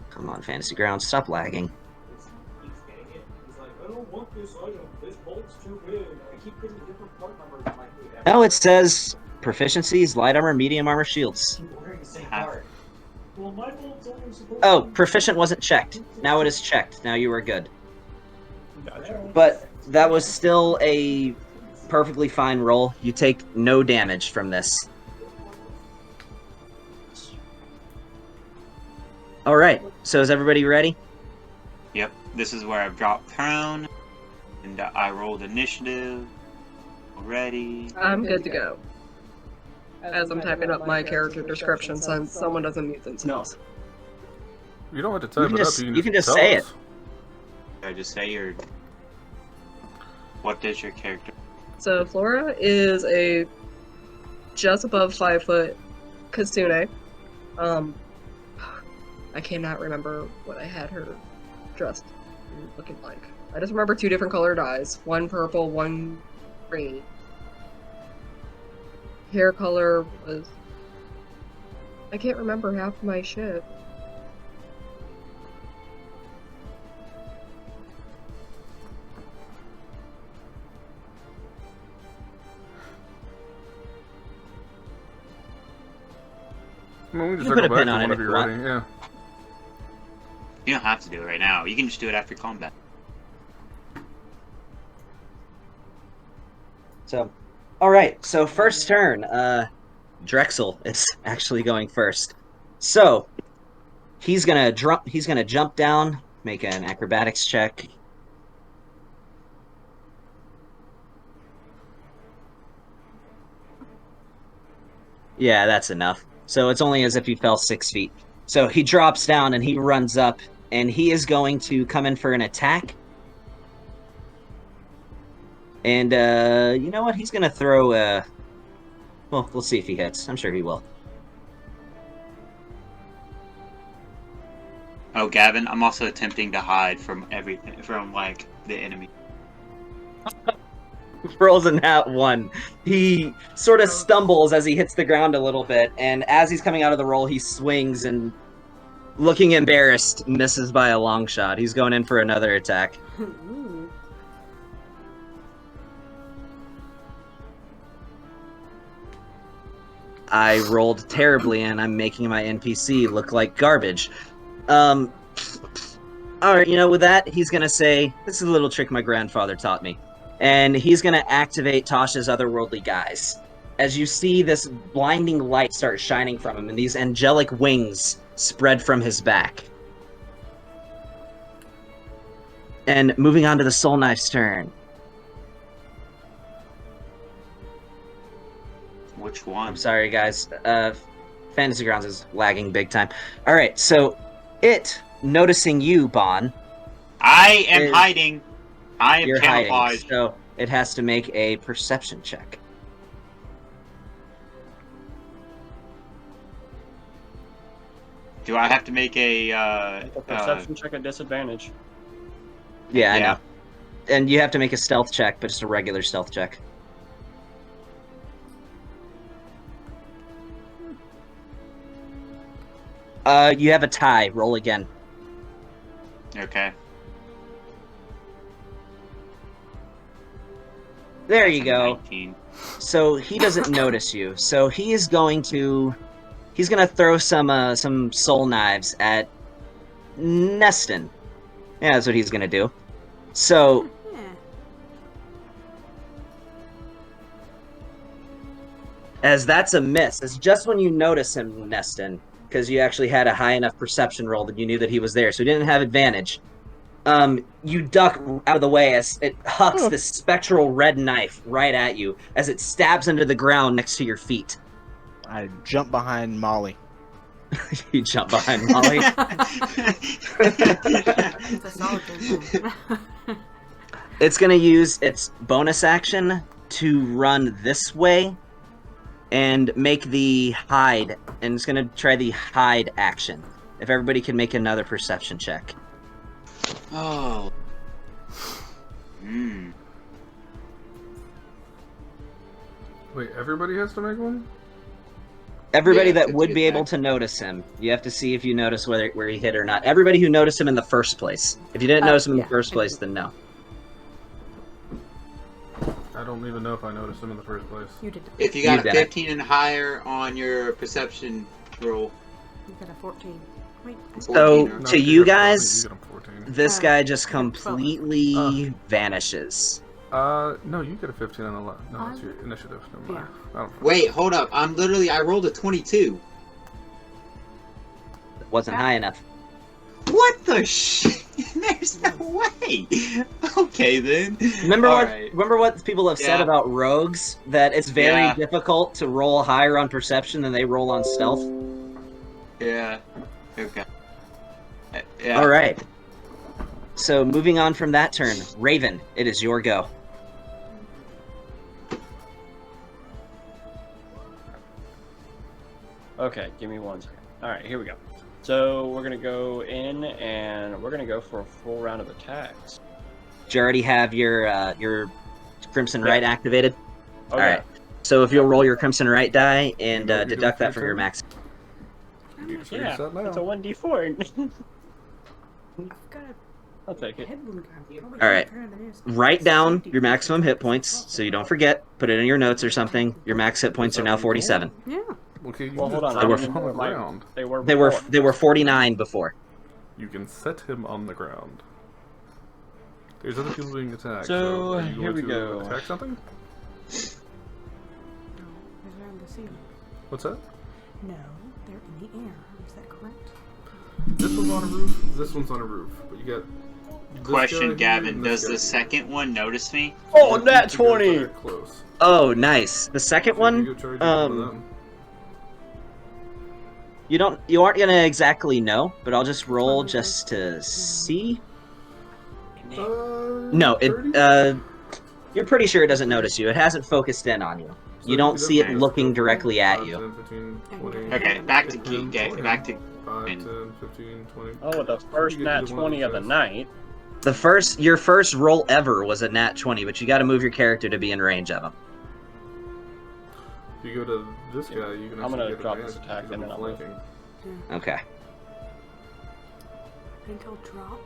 Come on, Fantasy Grounds, stop lagging. He's getting it. He's like, I don't want this item. This bolt's too big. I keep getting different part numbers. I'm like, dude, No, it says proficiencies, light armor, medium armor, shields. keep ordering the same part. Well, my bolt's only supposed Oh, to be- proficient wasn't checked. Now it is checked. Now you are good. Gotcha. But that was still a perfectly fine roll. You take no damage from this. Alright, so is everybody ready? Yep, this is where I've dropped prone, and I rolled initiative already. I'm good to go. As I'm typing up my character description, since someone doesn't mute themselves. You don't have to type can it up. just- You can you can just tell say us. Did I just say your... What is your character? So Flora is a just above 5 foot Kitsune. I cannot remember what I had her dressed looking like. I just remember 2 different colored eyes. One purple, one green. Hair color was... I can't remember half my shit. I mean, we can You just can put circle a pin back on to it whenever if you're you ready. Yeah. You don't have to do it right now. You can just do it after combat. So, alright, so first turn, Drexel is actually going first. So, he's gonna jump down, make an acrobatics check. Yeah, that's enough. So it's only as if he fell 6 feet. So he drops down and he runs up, and he is going to come in for an attack. And, you know what? He's gonna throw, well, we'll see if he hits. I'm sure he will. Oh, Gavin, I'm also attempting to hide from like, the enemy. Rolls a nat 1. He sort of stumbles as he hits the ground a little bit, and as he's coming out of the roll, he swings and, looking embarrassed, misses by a long shot. He's going in for another attack. Ooh. I rolled terribly, and I'm making my NPC look like garbage. Alright, you know, with that, he's gonna say, this is a little trick my grandfather taught me. And he's gonna activate Tasha's otherworldly guise. As you see this blinding light start shining from him, and these angelic wings spread from his back. And moving on to the Soul Knife's turn. Which one? I'm sorry, guys. Fantasy Grounds is lagging big time. Alright, so it, noticing you, Bon, I am is- hiding. I am you're hiding, camouflaged. so it has to make a perception check. Do I have to make a, A perception check at disadvantage. Yeah, I Yeah. know. And you have to make a stealth check, but just a regular stealth check. You have a tie. Roll again. Okay. There you go. 19. So he doesn't notice you. So he's gonna throw some soul knives at Neston. Yeah, that's what he's gonna do. So Yeah. as that's a miss, it's just when you notice him, Neston, because you actually had a high enough perception roll that you knew that he was there, so he didn't have advantage. You duck out of the way as it hucks this spectral red knife right at you as it stabs into the ground next to your feet. I jump behind Molly. You jump behind Molly. It's a solid thing. It's going to use its bonus action to run this way and make the hide, and it's going to try the hide action. If everybody can make another perception check. Oh. Wait, everybody has to make one? Everybody Yeah, that it's would good be able back. to notice him. You have to see if you notice where he hit or not. Everybody who noticed him in the first place. If you didn't notice him in yeah, the first I place, did. then no. I don't even know if I noticed him in the first place. You did. If you got You a did it. 15 and higher on your perception roll, You got a 14. Wait. So, 14 or- No, to you you got 14, guys, you got him 14. this Oh, guy just I got 12. completely vanishes. No, you get a 15 on the left. No, that's your initiative. Never mind. I don't Wait, hold up. I rolled a 22. It wasn't high enough. What the shit? There's no way. Okay then. Remember All what? right. Remember what people have said Yeah. about rogues? That it's very Yeah. difficult to roll higher on perception than they roll on stealth. Yeah. Okay. Yeah. All right. So moving on from that turn, Raven, it is your go. Okay, give me 1 second. Alright, here we go. So we're gonna go in and we're gonna go for a full round of attacks. Do you already have your Crimson Right activated? Okay. All right. So if you'll roll your Crimson Right die and You know what you're deduct doing that for from your your turn? max. You can figure Yeah, this out now. it's a 1d4. I've got a I'll take it. head wound guy. Probably All right. better than this. Write down your maximum hit points so you don't forget. Put it in your notes or something. Your max hit points are now 47. Yeah. Okay, you Well, can hold on. set They were- him on the my- ground. They were. They were before. 49 before. You can set him on the ground. There's other people being attacked. So, are you here going we to go. attack something? No, it's around the ceiling. What's that? No, they're in the air. Is that correct? This one's on a roof. This one's on a roof. But you got. this guy Question, here Gavin. and Does this the guy second one notice me? Oh, here. nat You can go 20! that Close. Oh, nice. The second So you one, go charge one of them. you aren't gonna exactly know, but I'll just roll just to see. No, 30? you're pretty sure it doesn't notice you. It hasn't focused in on you. So You don't he see it doesn't looking notice. directly at 5, you. 10, 15, 20. Okay, back to Him, back to. 5, 10, 15, 20. Oh, the first You get nat either one 20 of the those. night. Your first roll ever was a nat 20, but you got to move your character to be in range of him. If you go to this guy, you can I'm actually gonna get drop advantage this attack because and I'm then I'll flanking. Okay. I think I'll drop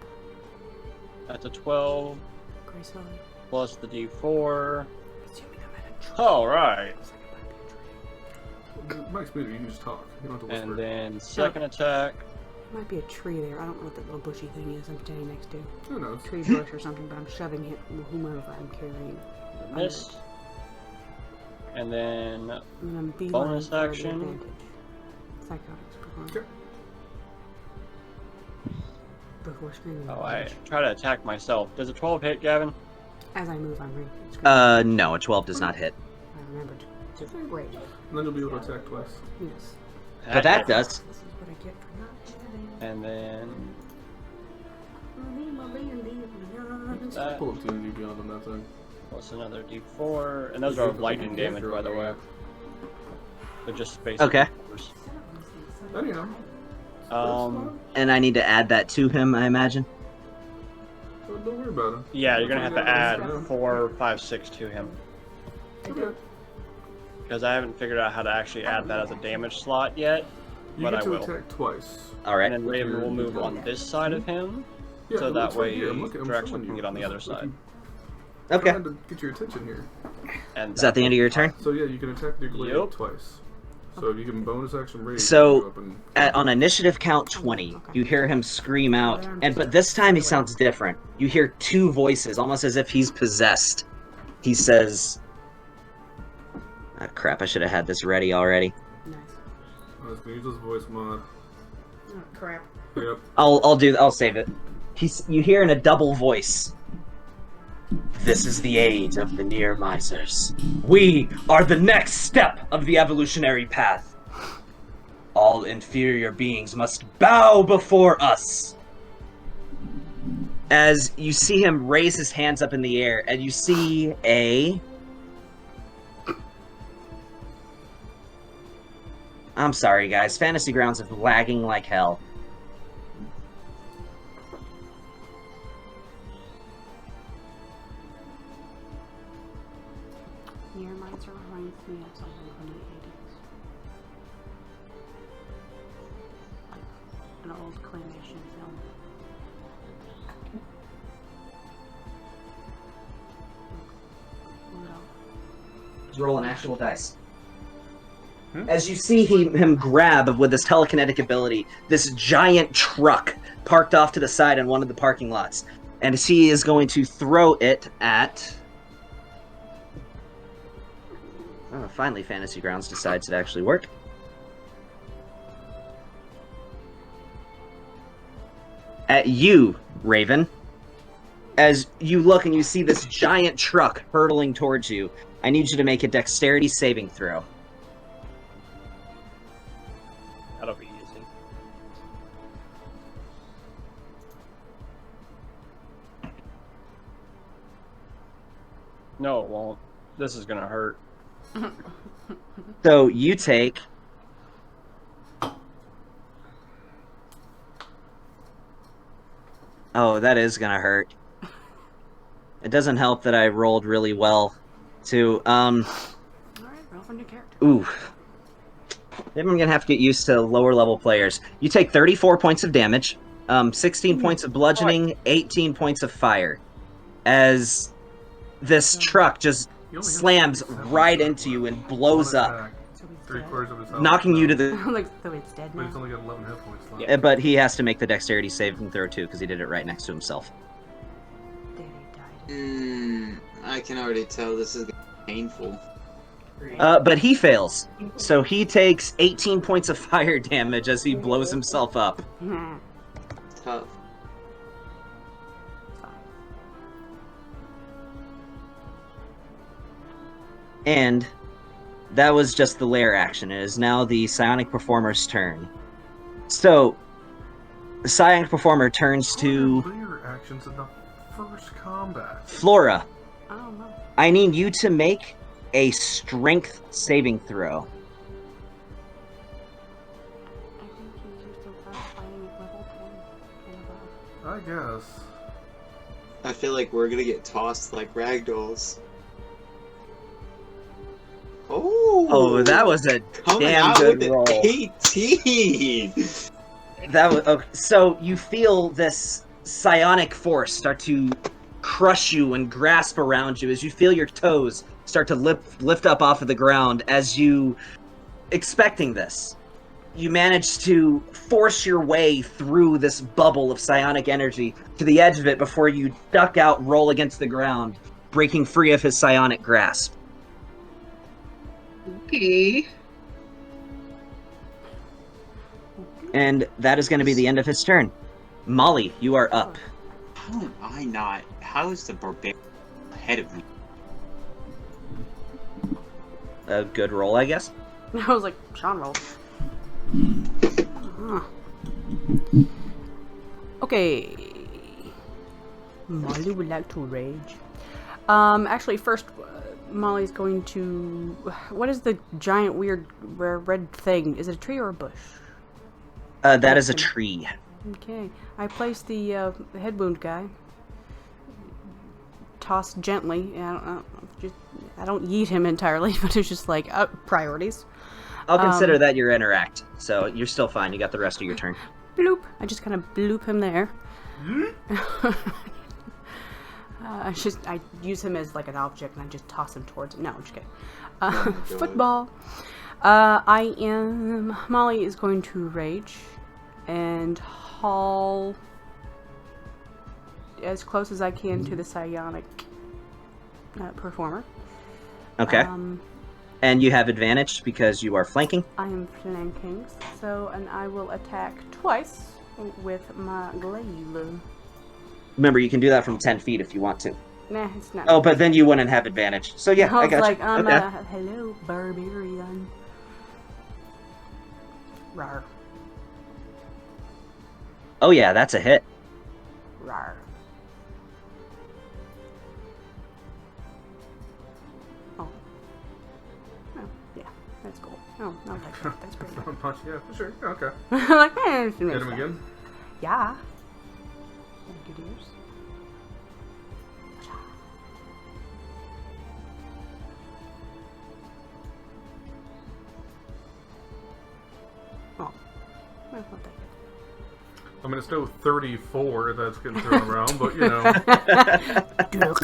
That's a 12 gracefully. plus the d4. Assuming I'm at a tree. Alright. Mike's muted, you can just talk. You don't have to whisper. And then second attack. There might be a tree there. I don't know what that little bushy thing is I'm standing next to. Who knows? Tree bush or something, but I'm shoving it whomever I'm carrying. Miss. And then And I'm beeline Bonus for the action. advantage. Psychotics performed. Okay. Before screaming. oh, I try to attack myself. Does a 12 hit, Gavin? As I move, I'm screaming. No, a 12 does not hit. I remembered. Great. And then you'll be able to attack twice. Yes. But that hits. does. This is what I get for not chatting. And then that Pull up 2 beyond on that thing. plus another d4. And those are lightning damage, by the way. They're just basic Okay. numbers. Anyhow. And I need to add that to him, I imagine. So don't worry about him. Yeah, you're gonna have to add Yeah. 4, 5, 6 to him. Okay. Because I haven't figured out how to actually add that as a damage slot yet. You But get I to will. attack twice. Alright. And then Raven will move on this side of him. Yeah, So no, that it's right way here. I'm looking- I'm Drexel showing can you. get on the other Look, side. I'm Okay. trying to get your attention here. And Is that the end of your turn? So yeah, you can attack your blade Yep. twice. So you can bonus action raise. So, go up and- On initiative count 20, you hear him scream out, but this time he sounds different. You hear 2 voices, almost as if he's possessed. He says, "Ah, crap, I should have had this ready already." Nice. I was gonna use this voice mod. Oh, crap. Yep. I'll save it. You hear in a double voice. This is the age of the Nearmizers. We are the next step of the evolutionary path. All inferior beings must bow before us. As you see him raise his hands up in the air, and you see I'm sorry, guys. Fantasy Grounds is lagging like hell. Nearmizer reminds me of something from the 80s. Like an old claymation film. Let's roll an actual dice. As you see him grab with his telekinetic ability this giant truck parked off to the side in one of the parking lots, and as he is going to throw it at. Oh, finally, Fantasy Grounds decides to actually work. At you, Raven. As you look and you see this giant truck hurtling towards you, I need you to make a dexterity saving throw. That'll be easy. No, it won't. This is gonna hurt. So you take. Oh, that is gonna hurt. It doesn't help that I rolled really well, too. Alright, roll for new character. Ooh. Maybe I'm gonna have to get used to lower level players. You take 34 points of damage, 16 points of bludgeoning, 18 points of fire. As this truck just slams right into you and blows up, So he's Three-quarters of his health. knocking you to the. dead. Like, so it's dead But now. he's only got 11 hit points left. But he has to make the dexterity saving throw too, because he did it right next to himself. There he died. I can already tell this is gonna be painful. But he fails. So he takes 18 points of fire damage as he blows himself up. Tough. And that was just the lair action. It is now the Psionic Performer's turn. So, the Psionic Performer turns to Player actions in the first combat. Flora. I don't know. I need you to make a strength saving throw. I think he's used to fighting at level 10 and above. I guess. I feel like we're gonna get tossed like ragdolls. Oh, that was a Coming damn out good with roll. an 18. That was okay. So you feel this psionic force start to crush you and grasp around you as you feel your toes start to lift up off of the ground as you expecting this. You manage to force your way through this bubble of psionic energy to the edge of it before you duck out, roll against the ground, breaking free of his psionic grasp. Okay. And that is going to be the end of his turn. Molly, you are up. How am I not? How is the barbarian ahead of me? A good roll, I guess. I was like, Sean rolled. Huh. Okay. Molly would like to rage. Actually, first, Molly's going to. What is the giant, weird, red thing? Is it a tree or a bush? That is a tree. Okay. I place the head wound guy. Toss gently. I don't yeet him entirely, but it's just like priorities. I'll consider that your interact, so you're still fine. You got the rest of your turn. Bloop. I just kind of bloop him there. I use him as like an object and I just toss him towards him. No, I'm just kidding. Football. Molly is going to rage and haul as close as I can to the psionic performer. Okay. And you have advantage because you are flanking. I am flanking, and I will attack twice with my glaive. Remember, you can do that from 10 feet if you want to. Nah, it's not. Oh, but then you wouldn't have advantage. So yeah, I was got like, you. I'm Okay. hello, barbarian. Rar. Oh yeah, that's a hit. Rar. Oh. Oh, yeah, that's cool. Oh, I like that. That's pretty good. Punch, yeah, for sure. Yeah, okay. I'm like, it's Hit him again. Yeah. Good ears. Oh. Well, not that I mean, it's still 34 that's getting thrown around, but you know. good.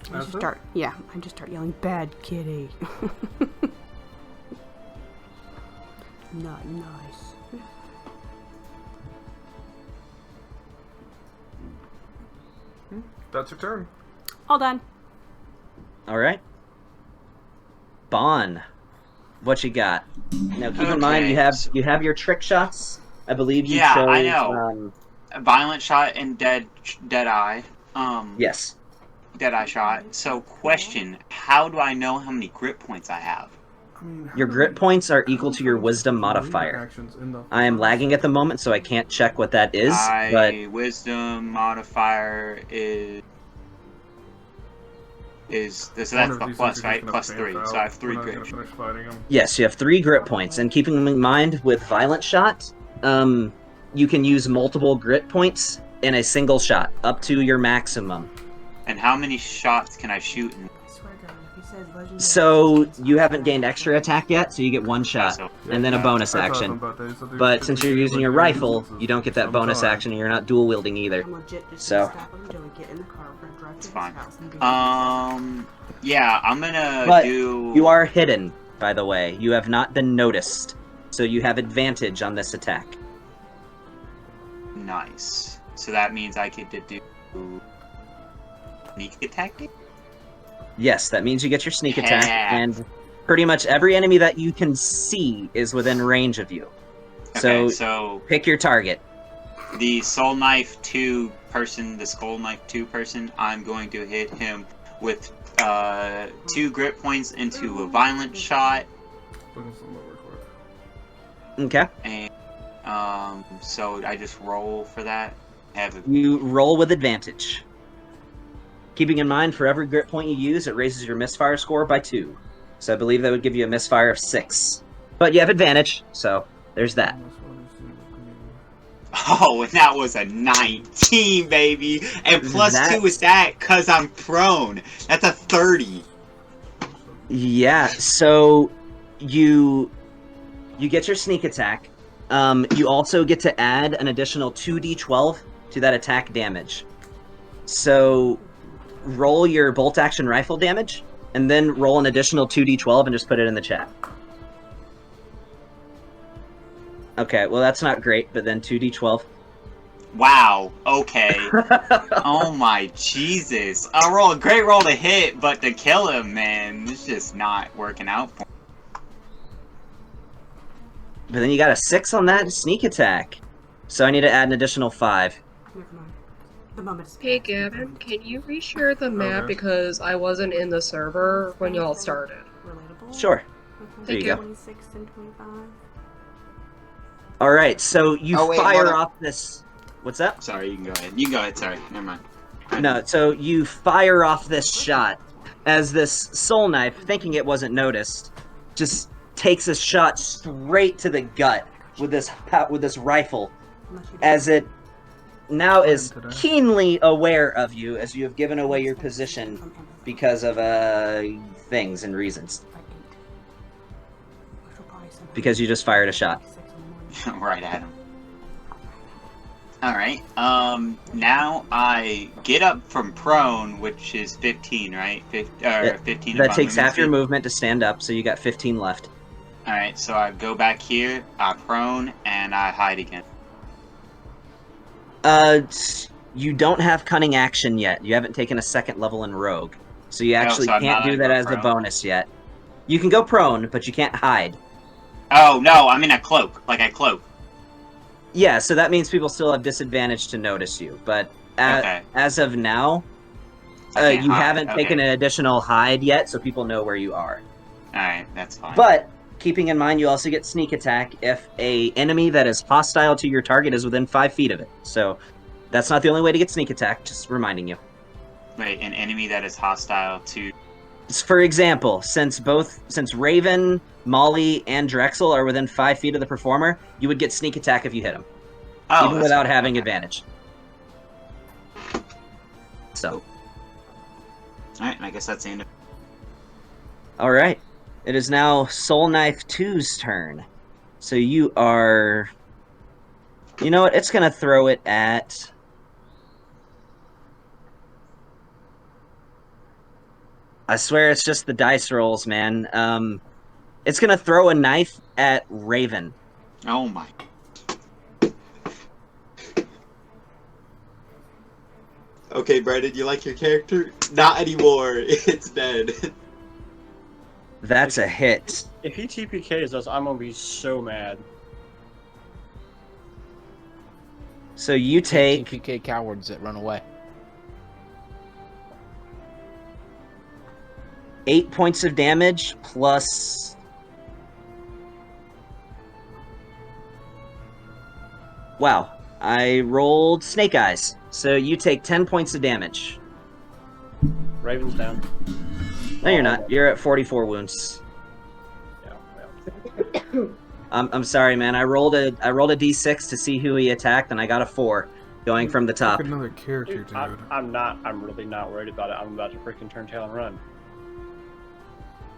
I just start, I just start yelling, "Bad kitty!" Not nice. That's your turn. All done. All right. Bon, what you got? Now keep in mind you have your trick shots. I believe you chose. I know. A violent shot and dead eye. Yes. Dead eye shot. So question: how do I know how many grit points I have? I mean, Your grit points are equal to your wisdom modifier. I am lagging at the moment, so I can't check what that is. But Wisdom modifier is so that's the plus, right? Plus 3. So I have 3 grit. yes, you have 3 grit points. And keeping in mind with violent shot, you can use multiple grit points in a single shot, up to your maximum. And how many shots can I shoot? So you haven't gained extra attack yet, so you get 1 shot, and then a bonus action. But since you're using your rifle, you don't get that bonus action, and you're not dual wielding either. So it's fine. Yeah, I'm gonna but do. You are hidden, by the way. You have not been noticed, so you have advantage on this attack. Nice. So that means I could do sneak attack. Yes, that means you get your sneak attack, and pretty much every enemy that you can see is within range of you. Okay, so pick your target. The Soul Knife 2 person, the Skull Knife 2 person, I'm going to hit him with 2 grit points into a violent shot. Okay. And so I just roll for that. You roll with advantage. Keeping in mind, for every grit point you use, it raises your misfire score by 2. So I believe that would give you a misfire of 6. But you have advantage, so there's that. Oh, and that was a 19, baby! And plus 2 is that, because I'm prone. That's a 30. Yeah, so you get your sneak attack. You also get to add an additional 2d12 to that attack damage. So roll your bolt action rifle damage, and then roll an additional 2d12 and just put it in the chat. Okay, well that's not great, but then 2d12. Wow, okay. Oh my Jesus. I roll a great roll to hit, but to kill him, man, it's just not working out for me. But then you got a 6 on that sneak attack. So I need to add an additional 5. Hey Gavin, can you reshare the map because I wasn't in the server when y'all started? Sure. There Thank you you. go. 26 and 25. Alright, so you Oh, wait, fire hold on. off this... What's up? Sorry, you can go ahead. You can go ahead, sorry. Never mind. No, so you fire off this shot as this soul knife, thinking it wasn't noticed, just takes a shot straight to the gut with this rifle, as it now is keenly aware of you, as you have given away your position because of things and reasons. Because you just fired a shot. Right at him. Alright, now I get up from prone, which is 15, right? 15 That takes half your movement to stand up, so you got 15 left. Alright, so I go back here, I prone, and I hide again. You don't have cunning action yet. You haven't taken a second level in rogue. So you actually so I'm can't not do gonna that go as a prone. bonus yet. You can go prone, but you can't hide. Oh, no, I'm in a cloak. Like I cloak. Yeah, so that means people still have disadvantage to notice you. But Okay. as of now, I can't you hide. haven't taken an additional hide yet, so people know where you are. Alright, that's fine. But keeping in mind, you also get sneak attack if a enemy that is hostile to your target is within 5 feet of it. So that's not the only way to get sneak attack, just reminding you. Wait, an enemy that is hostile to... For example, since Raven, Molly, and Drexel are within 5 feet of the performer, you would get sneak attack if you hit them. Oh, even that's without fine. having Okay. advantage. So. Alright, I guess that's the end of... Alright. It is now Soul Knife 2's turn. So you are... You know what? It's going to throw it at... I swear it's just the dice rolls, man. It's going to throw a knife at Raven. Oh my... Okay, Brandon, you like your character? Not anymore. It's dead. That's a hit. If he TPKs us, I'm gonna be so mad. So you take... TPK cowards that run away. 8 points of damage plus... Wow. I rolled Snake Eyes. So you take 10 points of damage. Raven's down. No, you're not. You're at 44 wounds. Yeah. I'm sorry, man. I rolled a d6 to see who he attacked, and I got a 4, going from the top. Fuck another character, Dude, dude. I'm really not worried about it. I'm about to freaking turn tail and run.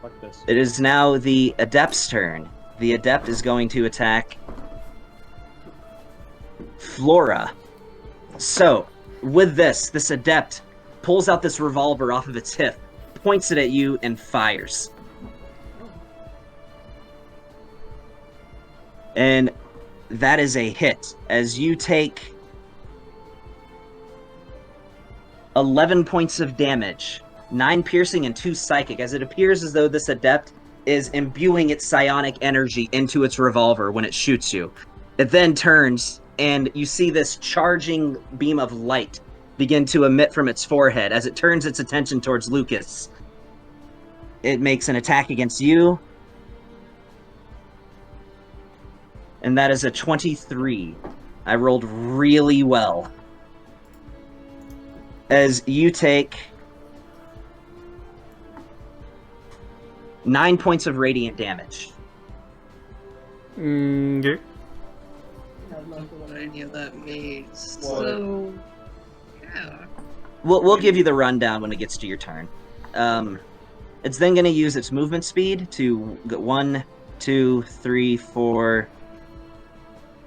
Fuck this. It is now the Adept's turn. The Adept is going to attack Flora. So, with this Adept pulls out this revolver off of its hip, points it at you, and fires. And that is a hit, as you take 11 points of damage, 9 piercing and 2 psychic, as it appears as though this Adept is imbuing its psionic energy into its revolver when it shoots you. It then turns, and you see this charging beam of light begin to emit from its forehead. As it turns its attention towards Lucas, it makes an attack against you. And that is a 23. I rolled really well. As you take 9 points of radiant damage. Okay. I don't know what any of that means. So, yeah. We'll give you the rundown when it gets to your turn. It's then going to use its movement speed to go 1, 2, 3, 4,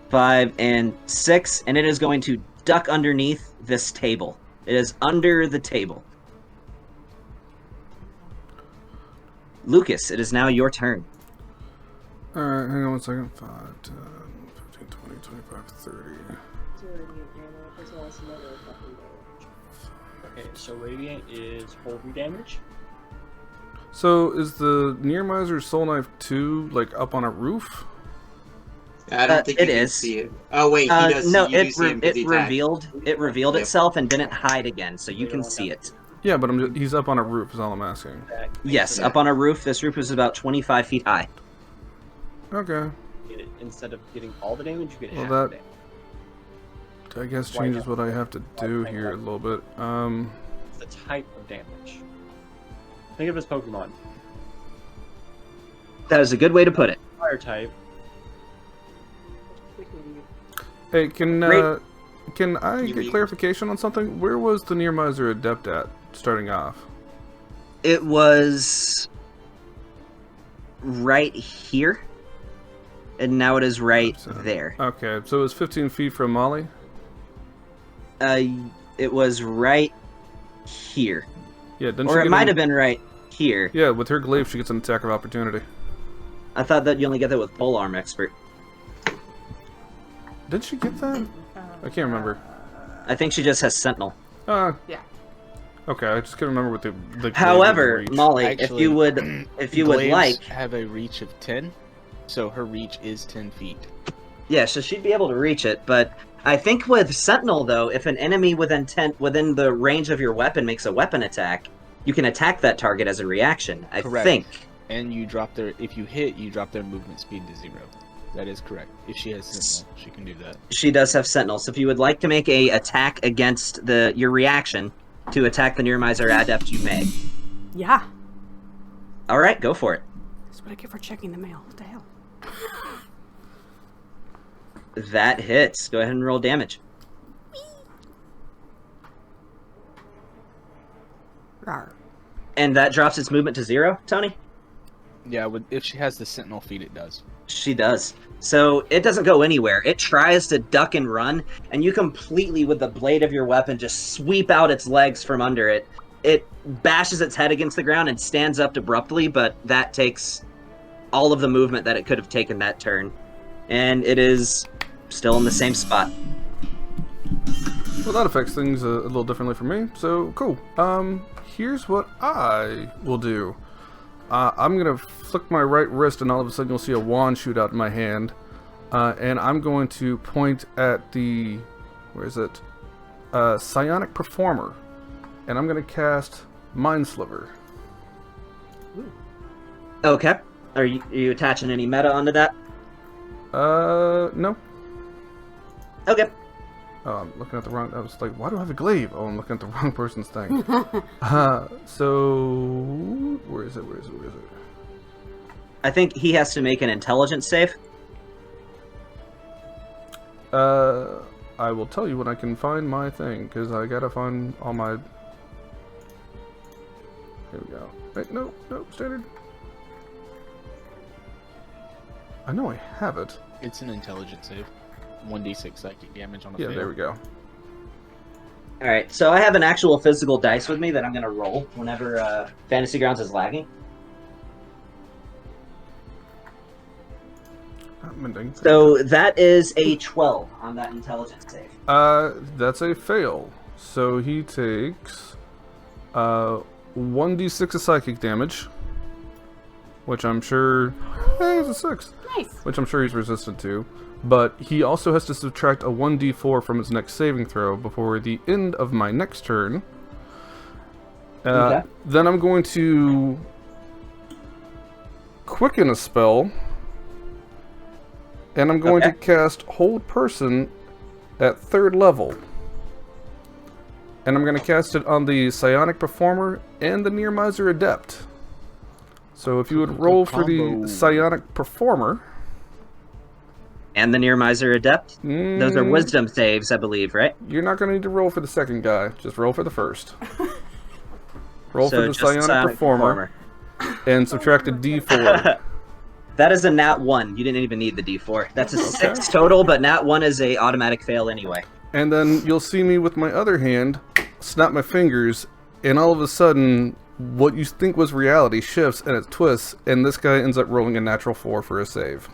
5, and 6, and it is going to duck underneath this table. It is under the table. Lucas, it is now your turn. Alright, hang on one second. 5, 10, 15, 20, 25, 30. Okay, so Radiant is holy damage. So, is the Nearmizer Soul Knife 2, like, up on a roof? I don't think it you can is. see it. Oh wait, he does. No, you do it see him 'cause he attacked. revealed Yep. itself and didn't hide again, so you can see it. Yeah, but he's up on a roof is all I'm asking. Yes, Yeah. up on a roof. This roof is about 25 feet high. Okay. Instead of getting all the damage, you get Well, half that- the damage. I guess changes what I have to do here a little bit. It's the type of damage. Think of it as Pokemon. That is a good way to put it. Fire type. Hey, can I You get read- clarification on something? Where was the Nearmizer Adept at starting off? It was right here, and now it is right there. Okay, so it was 15 feet from Molly? It was right here. Yeah, didn't Or she it get might an- have been right here. Yeah, with her glaive she gets an attack of opportunity. I thought that you only get that with Polearm Expert. Did she get that? I can't remember. I think she just has Sentinel. Yeah. Okay, I just couldn't remember what the However, reach. Molly, Actually, if you would glaives like, have a reach of 10, so her reach is 10 feet. yeah, so she'd be able to reach it. But I think with Sentinel, though, if an enemy within the range of your weapon makes a weapon attack, you can attack that target as a reaction. I Correct. think. And you drop their, if you hit, you drop their movement speed to 0. That is correct. If she has Sentinel, she can do that. She does have Sentinel, so if you would like to make a attack against your reaction to attack the Nearmizer Adept, you may. Yeah. All right, go for it. That's what I get for checking the mail. What the hell? That hits. Go ahead and roll damage. Rawr. And that drops its movement to 0, Tony? Yeah, if she has the Sentinel feat, it does. She does. So it doesn't go anywhere. It tries to duck and run, and you completely, with the blade of your weapon, just sweep out its legs from under it. It bashes its head against the ground and stands up abruptly, but that takes all of the movement that it could have taken that turn. And it is still in the same spot. Well, that affects things a little differently for me, so cool. Here's what I will do. I'm gonna flick my right wrist, and all of a sudden you'll see a wand shoot out in my hand, and I'm going to point at the, where is it? Psionic Performer, and I'm gonna cast Mind Sliver. Okay. Are you attaching any meta onto that? No. Okay. Oh, I'm looking at the wrong. I was like, why do I have a glaive? Oh, I'm looking at the wrong person's thing. So where is it? Where is it? Where is it? I think he has to make an intelligence save. I will tell you when I can find my thing, because I gotta find all my. Here we go. Wait, no, standard. I know I have it. It's an intelligence save. 1d6 psychic damage on a Yeah, fail. there we go. Alright, so I have an actual physical dice with me that I'm going to roll whenever Fantasy Grounds is lagging. Not mending. So that is a 12 on that intelligence save. That's a fail. So he takes 1d6 of psychic damage, which I'm sure. Hey, it's a 6. Nice. Which I'm sure he's resistant to. But he also has to subtract a 1d4 from his next saving throw before the end of my next turn. Okay. Then I'm going to quicken a spell, and I'm going to cast Hold Person at 3rd level. And I'm going to cast it on the Psionic Performer and the Nearmizer Adept. So if you would roll for the Psionic Performer... And the Nearmizer Adept? Those are wisdom saves, I believe, right? You're not going to need to roll for the second guy. Just roll for the first. Roll So for the just Psionic Performer and subtract a d4. That is a nat 1. You didn't even need the d4. That's a 6 total, but nat 1 is a automatic fail anyway. And then you'll see me with my other hand snap my fingers, and all of a sudden, what you think was reality shifts and it twists, and this guy ends up rolling a natural 4 for a save.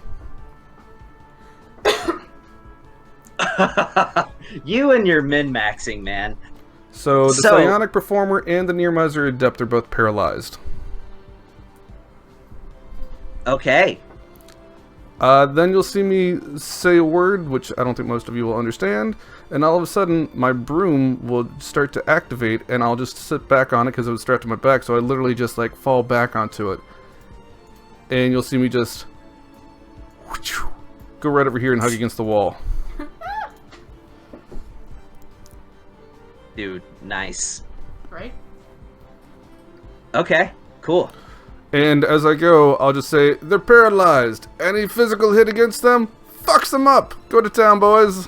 You and your min-maxing, man. So the Psionic Performer and the Nearmizer Adept are both paralyzed. Okay. Then you'll see me say a word, which I don't think most of you will understand, and all of a sudden my broom will start to activate, and I'll just sit back on it because it was strapped to my back, so I literally just like fall back onto it. And you'll see me just go right over here and hug against the wall. Dude, nice. Right? Okay, cool. And as I go, I'll just say, they're paralyzed. Any physical hit against them, fucks them up. Go to town, boys.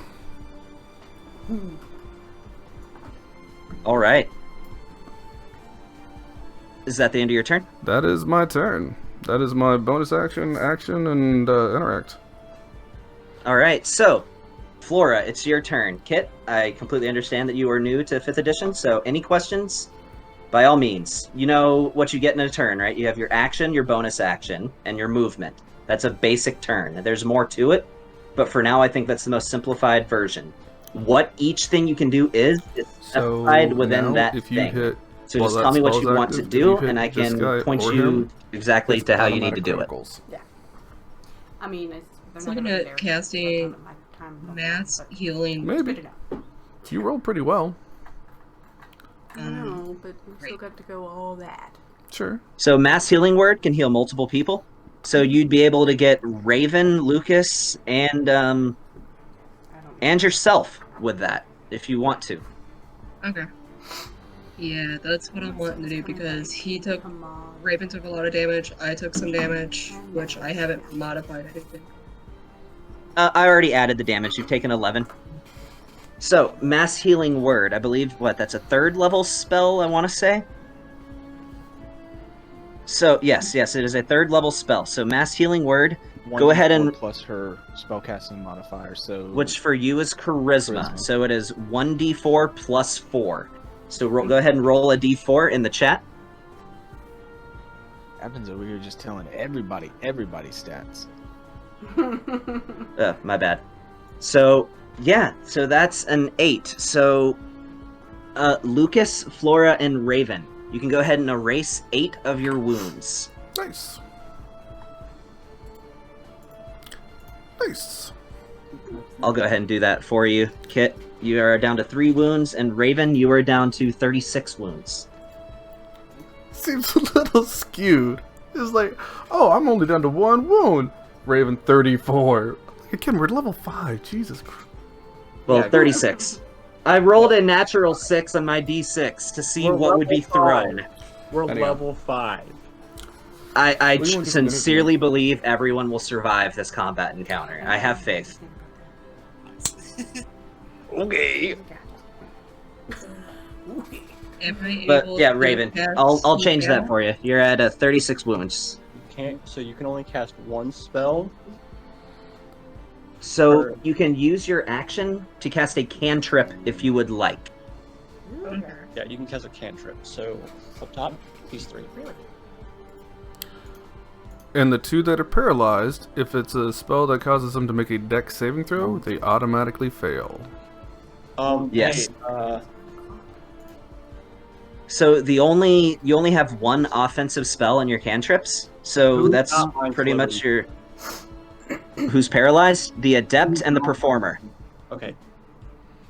Alright. Is that the end of your turn? That is my turn. That is my bonus action, and interact. Alright, so, Flora, it's your turn. Kit, I completely understand that you are new to 5th edition, so any questions? By all means. You know what you get in a turn, right? You have your action, your bonus action, and your movement. That's a basic turn. There's more to it, but for now I think that's the most simplified version. What each thing you can do is So specified within now, that if you thing. hit, So while just that tell me what spell's you want to active, if do, you hit and I this can guy point or you him, exactly it's to how you need automatic to do it. criticals. I mean, it's, they're So not I'm gonna be gonna there casting by the time my time goes mass on, but healing. it's Maybe. good to know. You rolled pretty well. I know, but we still got to go all that. Sure. So mass healing word can heal multiple people. So you'd be able to get Raven, Lucas, and yourself with that if you want to. Okay. Yeah, that's what I'm wanting to do because Raven took a lot of damage. I took some damage, which I haven't modified anything. I already added the damage. You've taken 11. So mass healing word, I believe. What? That's a 3rd level spell. I want to say. So yes, it is a 3rd level spell. So mass healing word. Go ahead 1d4 and plus her spellcasting modifier. So which for you is charisma. So it is 1d4 plus 4. So go ahead and roll a d4 in the chat. Happens over here just telling everybody's stats. My bad. So yeah, so that's an 8. So Lucas, Flora, and Raven, you can go ahead and erase 8 of your wounds. Nice. Nice. I'll go ahead and do that for you, Kit. You are down to 3 wounds, and Raven, you are down to 36 wounds. Seems a little skewed. It's like, oh, I'm only down to 1 wound. Raven, 34. Again, we're level 5. Jesus Christ. Well, Yeah, 36. I rolled a natural 6 on my d6 to see We're what would be level thrown. We're Anyhow. level 5. I What do you want to do for sincerely believe everyone will survive this combat encounter. I have faith. Okay. Am I But able yeah, to Raven, cast I'll change that spell? for you. You're at 36 wounds. So you can only cast one spell. So Or- you can use your action to cast a cantrip if you would like. Okay. Yeah, you can cast a cantrip. So up top, these 3. Really? And the 2 that are paralyzed, if it's a spell that causes them to make a dex saving throw, they automatically fail. Yes. Hey, So you only have 1 offensive spell in your cantrips. So Who's that's not mind pretty flipping? much your who's paralyzed, the adept and the performer. okay.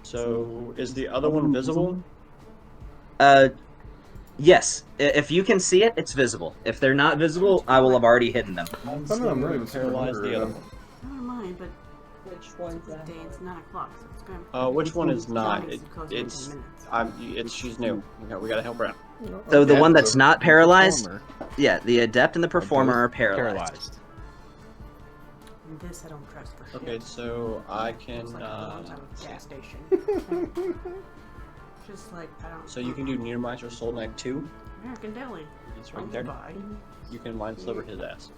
So is the other one visible? Yes. If you can see it, it's visible. If they're not visible, I will have already hidden them. I'm not even Paralyzed the other one. I don't mind, but Which one's it's that? day, it's 9 o'clock, so it's gonna... Which one is not? Zombies close in It's 10 minutes. she's new. We gotta help her out. So the Yeah, one that's the not paralyzed, performer yeah, the adept and the performer are both paralyzed. And this I don't trust for shit. Okay, so I can. It's like a long-time gas station. Just like, I don't... So you can do Nearmizers Soul Knife 2. American Deli. It's right there. Bye. You can mind sliver his ass.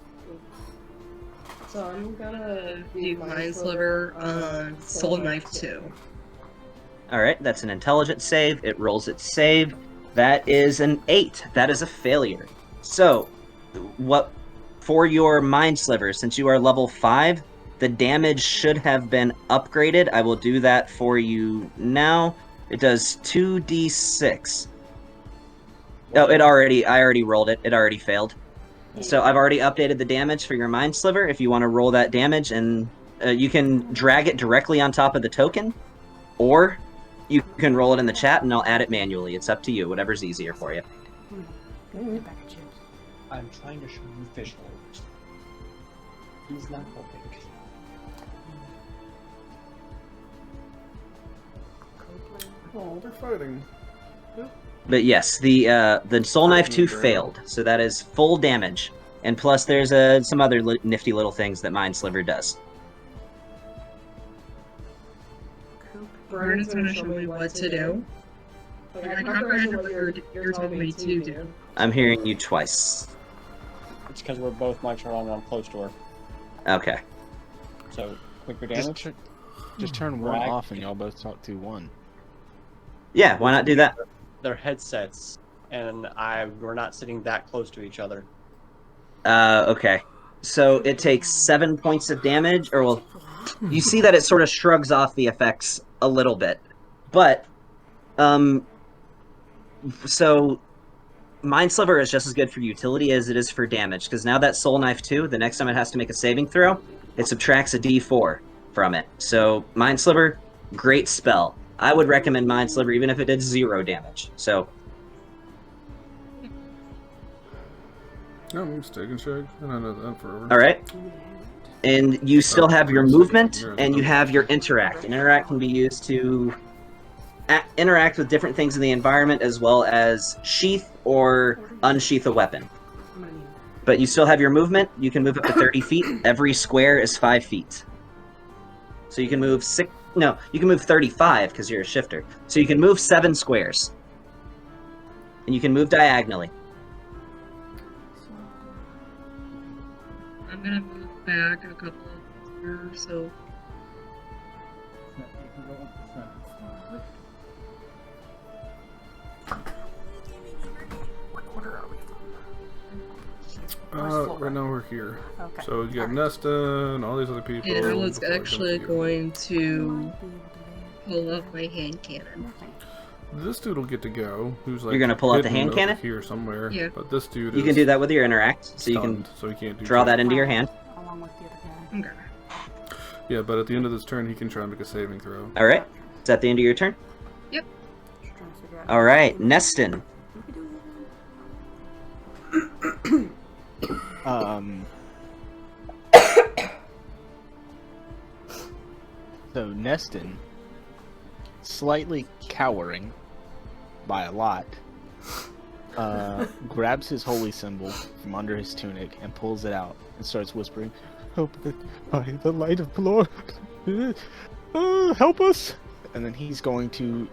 So I'm gonna do Mind Sliver on Soul Knife 2. Alright, that's an intelligence save. It rolls its save. That is an 8. That is a failure. So, what for your Mind Sliver, since you are level 5, the damage should have been upgraded. I will do that for you now. It does 2d6. Oh, I already rolled it. It already failed. So I've already updated the damage for your Mind Sliver. If you want to roll that damage, and you can drag it directly on top of the token, or you can roll it in the chat, and I'll add it manually. It's up to you. Whatever's easier for you. Get back at chips. I'm trying to show you fish holes. He's not helping. Oh, they're fighting. But yes, the Soul Knife 2 failed, so that is full damage. And plus, there's some other nifty little things that Mind Sliver does. Brian is gonna show me what to do. I comprehend what you're telling me to do. I'm hearing you twice. It's because we're both mics are on and I'm close to her. Okay. So, quicker Just, damage. just turn one Drag. off and y'all both talk to one. Yeah, why not do that? They're headsets, and we're not sitting that close to each other. Okay. So it takes 7 points of damage, or well, you see that it sort of shrugs off the effects a little bit. But, so Mind Sliver is just as good for utility as it is for damage, because now that Soul Knife 2, the next time it has to make a saving throw, it subtracts a d4 from it. So Mind Sliver, great spell. I would recommend Mind Sliver even if it did 0 damage. So No, I'm just taking shake. I don't know that forever. Alright. And you still have your movement, and you have your interact. And interact can be used to interact with different things in the environment, as well as sheath or unsheath a weapon. But you still have your movement. You can move up to 30 feet. Every square is 5 feet. So you can move you can move 35 because you're a shifter. So you can move 7 squares. And you can move diagonally. I'm gonna move back a couple of squares, so Right now we're here. Okay. So you got Nesta and all these other people. and I was before I come actually to you. going to pull up my hand cannon. This dude will get to go. Who's like You're gonna pull out the hidden hand over cannon? here somewhere. Yeah. But this dude You is can do that with your interact, so you can stunned, so he can't do draw that jack. into your hand. Along with the other cannon. Okay. Yeah, but at the end of this turn, he can try and make a saving throw. Alright. Is that the end of your turn? Yep. Just trying to figure out- Alright, Neston. What we doing? So Neston, slightly cowering by a lot, grabs his holy symbol from under his tunic and pulls it out and starts whispering, "Help it by the light of the Lord, help us!" And then he's going to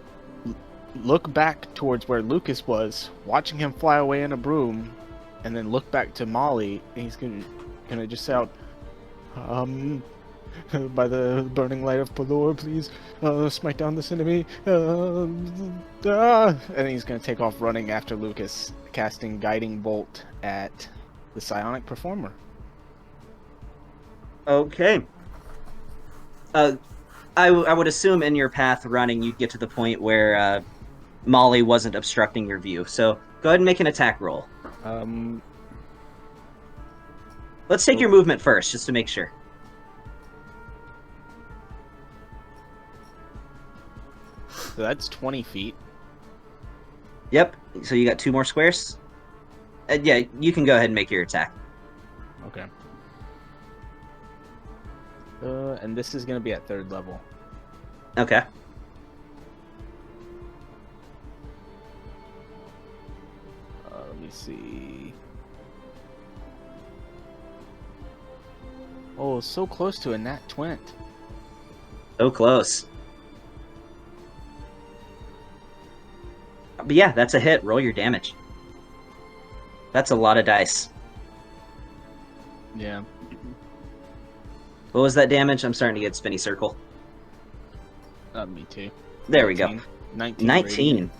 look back towards where Lucas was, watching him fly away in a broom, and then look back to Molly, and he's gonna just shout, "By the burning light of Pelor, please, smite down this enemy." And he's gonna take off running after Lucas, casting Guiding Bolt at the Psionic Performer. Okay. I would assume in your path running, you'd get to the point where Molly wasn't obstructing your view. So go ahead and make an attack roll. Let's take your movement first, just to make sure. So that's 20 feet. Yep. So you got 2 more squares? Yeah, you can go ahead and make your attack. Okay. And this is gonna be at 3rd level. Okay. Let me see. Oh, so close to a nat 20. So close. But yeah, that's a hit. Roll your damage. That's a lot of dice. Yeah. What was that damage? I'm starting to get spinny circle. Me too. There we go. 19. 19. radiant.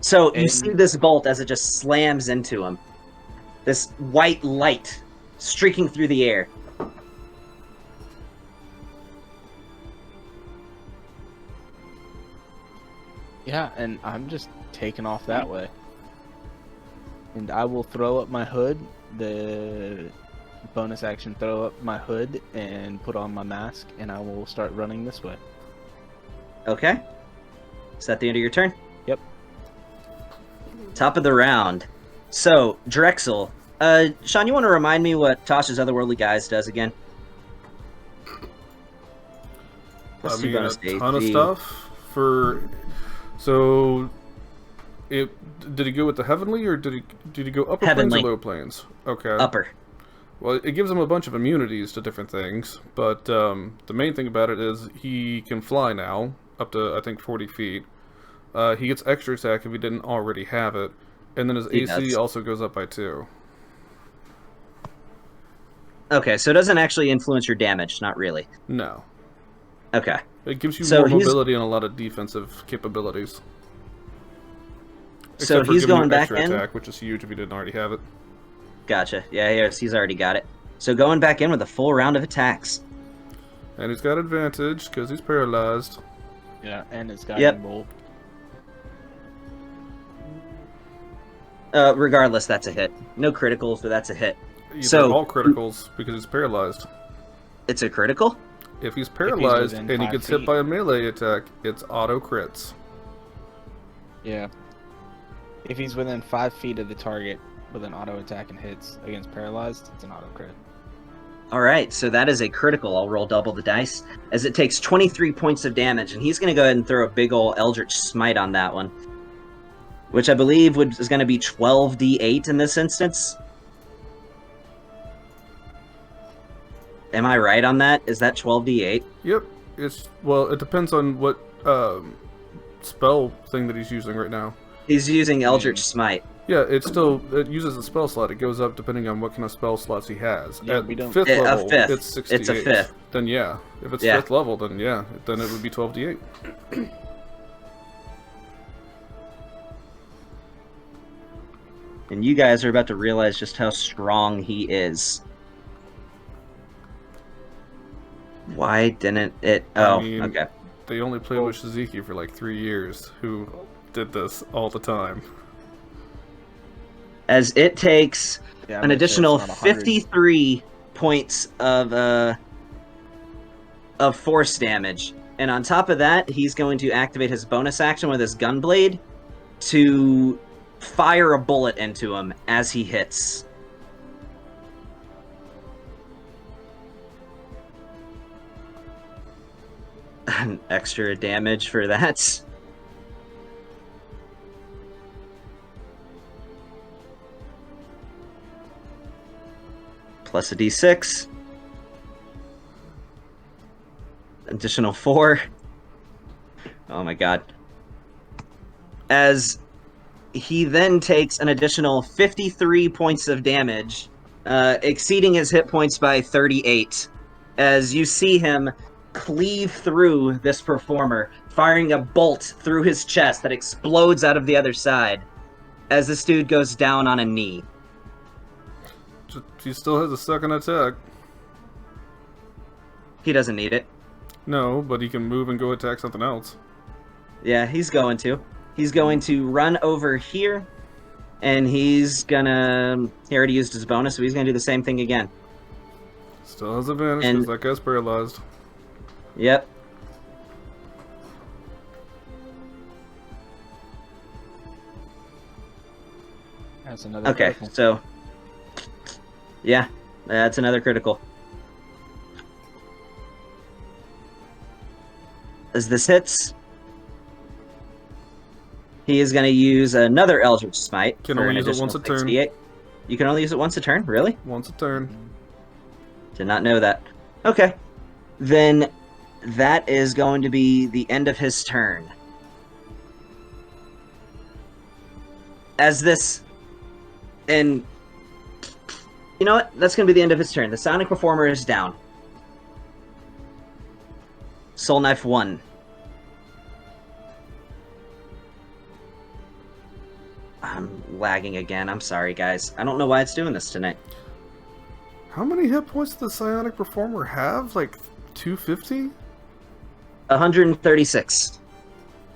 So you And- see this bolt as it just slams into him. This white light streaking through the air. Yeah, and I'm just taking off that way. And I will throw up my hood, the bonus action throw up my hood and put on my mask, and I will start running this way. Okay. Is that the end of your turn? Yep. Top of the round. So, Drexel. Sean, you want to remind me what Tasha's Otherworldly Guise does again? I Two mean, a bonus to ton of AC. stuff for. So, did he go with the heavenly, or did he go upper Heavenly. planes or low planes? Okay. Upper. Well, it gives him a bunch of immunities to different things, but the main thing about it is he can fly now, up to, I think, 40 feet. He gets extra attack if he didn't already have it, and then his He AC does. also goes up by 2. Okay, so it doesn't actually influence your damage, not really. No. Okay. It gives you So more he's- mobility and a lot of defensive capabilities. So Except for he's giving you going back extra in? attack, which is huge if you didn't already have it. Gotcha. Yeah, he's already got it. So going back in with a full round of attacks. And he's got advantage because he's paralyzed. Yeah, and it's got Yep. bolt. Regardless, that's a hit. No criticals, but that's a hit. They're So- all criticals because he's paralyzed. It's a critical? If he's paralyzed within and he 5 gets hit feet. by a melee attack, it's auto crits. Yeah. If he's within 5 feet of the target with an auto attack and hits against paralyzed, it's an auto crit. Alright, so that is a critical. I'll roll double the dice. As it takes 23 points of damage, and he's going to go ahead and throw a big ol' Eldritch Smite on that one. Which I believe is going to be 12d8 in this instance. Am I right on that? Is that 12d8? Yep. It depends on what spell thing that he's using right now. He's using Eldritch Smite. Yeah, it uses a spell slot. It goes up depending on what kind of spell slots he has. Yeah, At we don't- 5th A level, fifth. it's 68. It's a fifth. Then yeah. If it's Yeah. 5th level, then yeah. Then it would be 12d8. And you guys are about to realize just how strong he is. Why didn't it... Oh, I mean, okay. They only played with Shiziki for like 3 years, who did this all the time. As it takes Yeah, I'm an gonna say additional it's around 100. 53 points of force damage. And on top of that, he's going to activate his bonus action with his gunblade to fire a bullet into him as he hits. Extra damage for that. Plus a d6. Additional 4. Oh my god. As he then takes an additional 53 points of damage, exceeding his hit points by 38. As you see him cleave through this performer, firing a bolt through his chest that explodes out of the other side, as this dude goes down on a knee. He still has a second attack. He doesn't need it. No, but he can move and go attack something else. Yeah, he's going to. He's going to run over here, and he's gonna... He already used his bonus, so he's gonna do the same thing again. Still has advantage And- because that guy's paralyzed. Yep. That's another Okay, critical. so... Yeah, that's another critical. As this hits, he is going to use another Eldritch Smite. Can for only an use it once a additional turn. 68. You can only use it once a turn? Really? Once a turn. Did not know that. Okay. Then that is going to be the end of his turn. As this... And... You know what? That's going to be the end of his turn. The Sonic Performer is down. Soul Knife 1. I'm lagging again. I'm sorry, guys. I don't know why it's doing this tonight. How many hit points does the Psionic Performer have? Like 250? 136.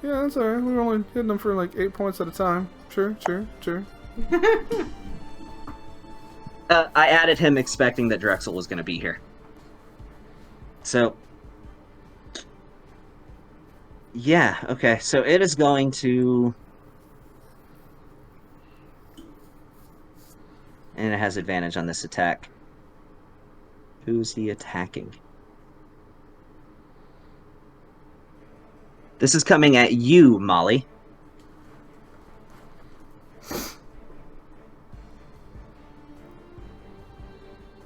Yeah, that's alright. We're only hitting them for like 8 points at a time. Sure. I added him expecting that Drexel was going to be here. So... Yeah, okay. So it is going to... And it has advantage on this attack. Who's he attacking? This is coming at you, Molly.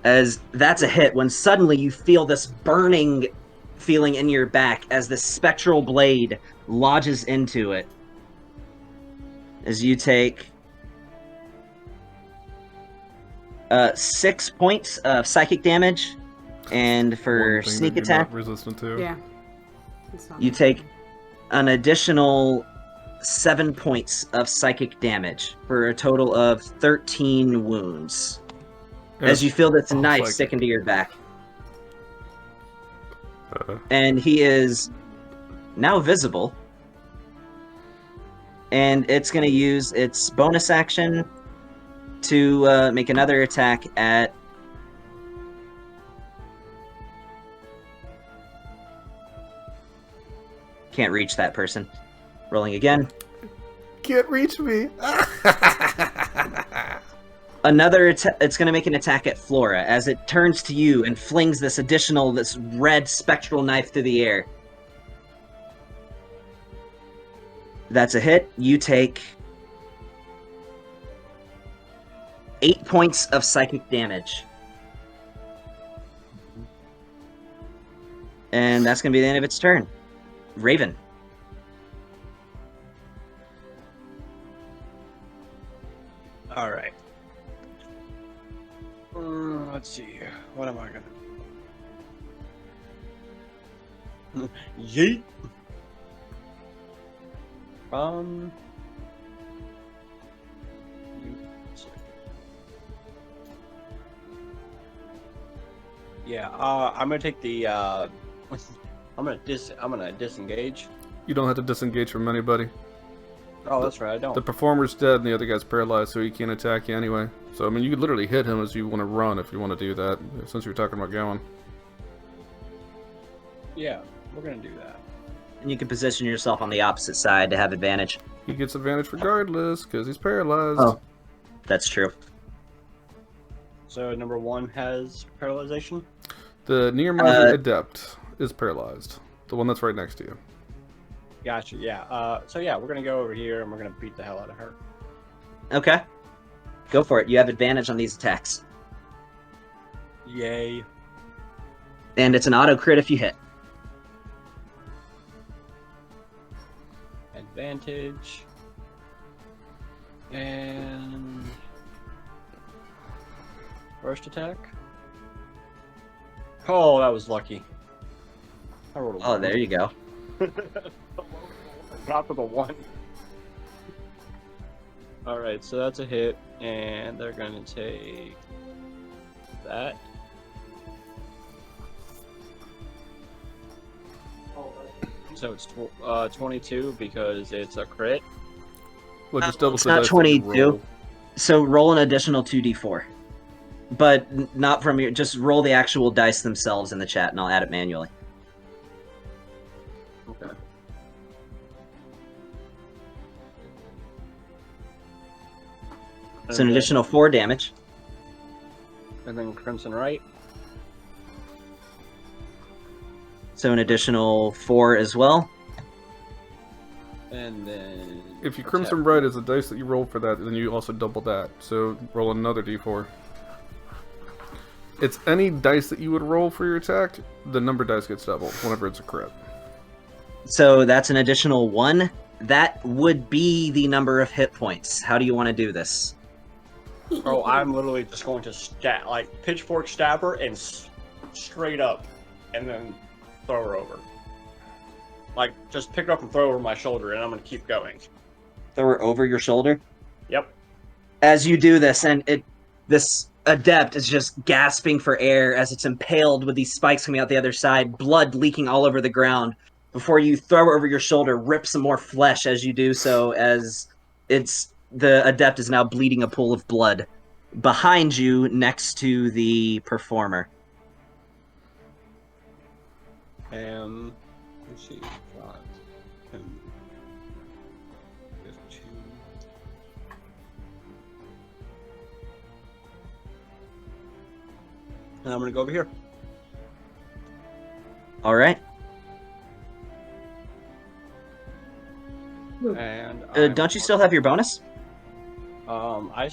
As that's a hit, when suddenly you feel this burning feeling in your back as the spectral blade lodges into it. As you take 6 points of psychic damage, and for One thing sneak that you're not attack, resistant to. Yeah. It's not you take an additional 7 points of psychic damage for a total of 13 wounds. As you feel this Oh, knife psychic. stick into your back. and he is now visible. And it's going to use its bonus action to make another attack at... Can't reach that person. Rolling again. Can't reach me. It's going to make an attack at Flora as it turns to you and flings this red spectral knife through the air. That's a hit. You take 8 points of psychic damage. And that's going to be the end of its turn. Raven. All right. Let's see here. What am I gonna? Yeet. Yeah. I'm gonna take the. I'm gonna disengage. You don't have to disengage from anybody. Oh, that's right. I don't. The performer's dead and the other guy's paralyzed, so he can't attack you anyway. So, I mean, you could literally hit him as you want to run if you want to do that, since you're talking about going. Yeah, we're gonna do that. And you can position yourself on the opposite side to have advantage. He gets advantage regardless, because he's paralyzed. Oh, that's true. So number 1 has paralyzation. The Nearmizer Adept is paralyzed. The one that's right next to you. Gotcha. Yeah. So yeah, we're gonna go over here and we're gonna beat the hell out of her. Okay. Go for it. You have advantage on these attacks. Yay. And it's an auto crit if you hit. Advantage. And first attack. Oh, that was lucky. I rolled a Oh, one. there you go. Drop of a 1. Alright, so that's a hit, and they're gonna take that. So it's 22 because it's a crit. Well, just double It's not 22. So roll an additional 2d4. But not from your... Just roll the actual dice themselves in the chat, and I'll add it manually. Okay. So an additional 4 damage. And then Crimson Right. So an additional 4 as well. And then... If you Crimson Right is the dice that you roll for that, then you also double that. So roll another d4. It's any dice that you would roll for your attack, the number dice gets doubled whenever it's a crit. So that's an additional 1. That would be the number of hit points. How do you want to do this? Oh, I'm literally just going to pitchfork stab her and straight up, and then throw her over. Like, just pick her up and throw her over my shoulder, and I'm going to keep going. Throw her over your shoulder? Yep. As you do this, and this adept is just gasping for air as it's impaled with these spikes coming out the other side, blood leaking all over the ground. Before you throw her over your shoulder, rip some more flesh as you do so, as the adept is now bleeding a pool of blood. Behind you, next to the performer. Let's see, 5, 10, 15. And I'm gonna go over here. All right. And don't you still have your bonus? I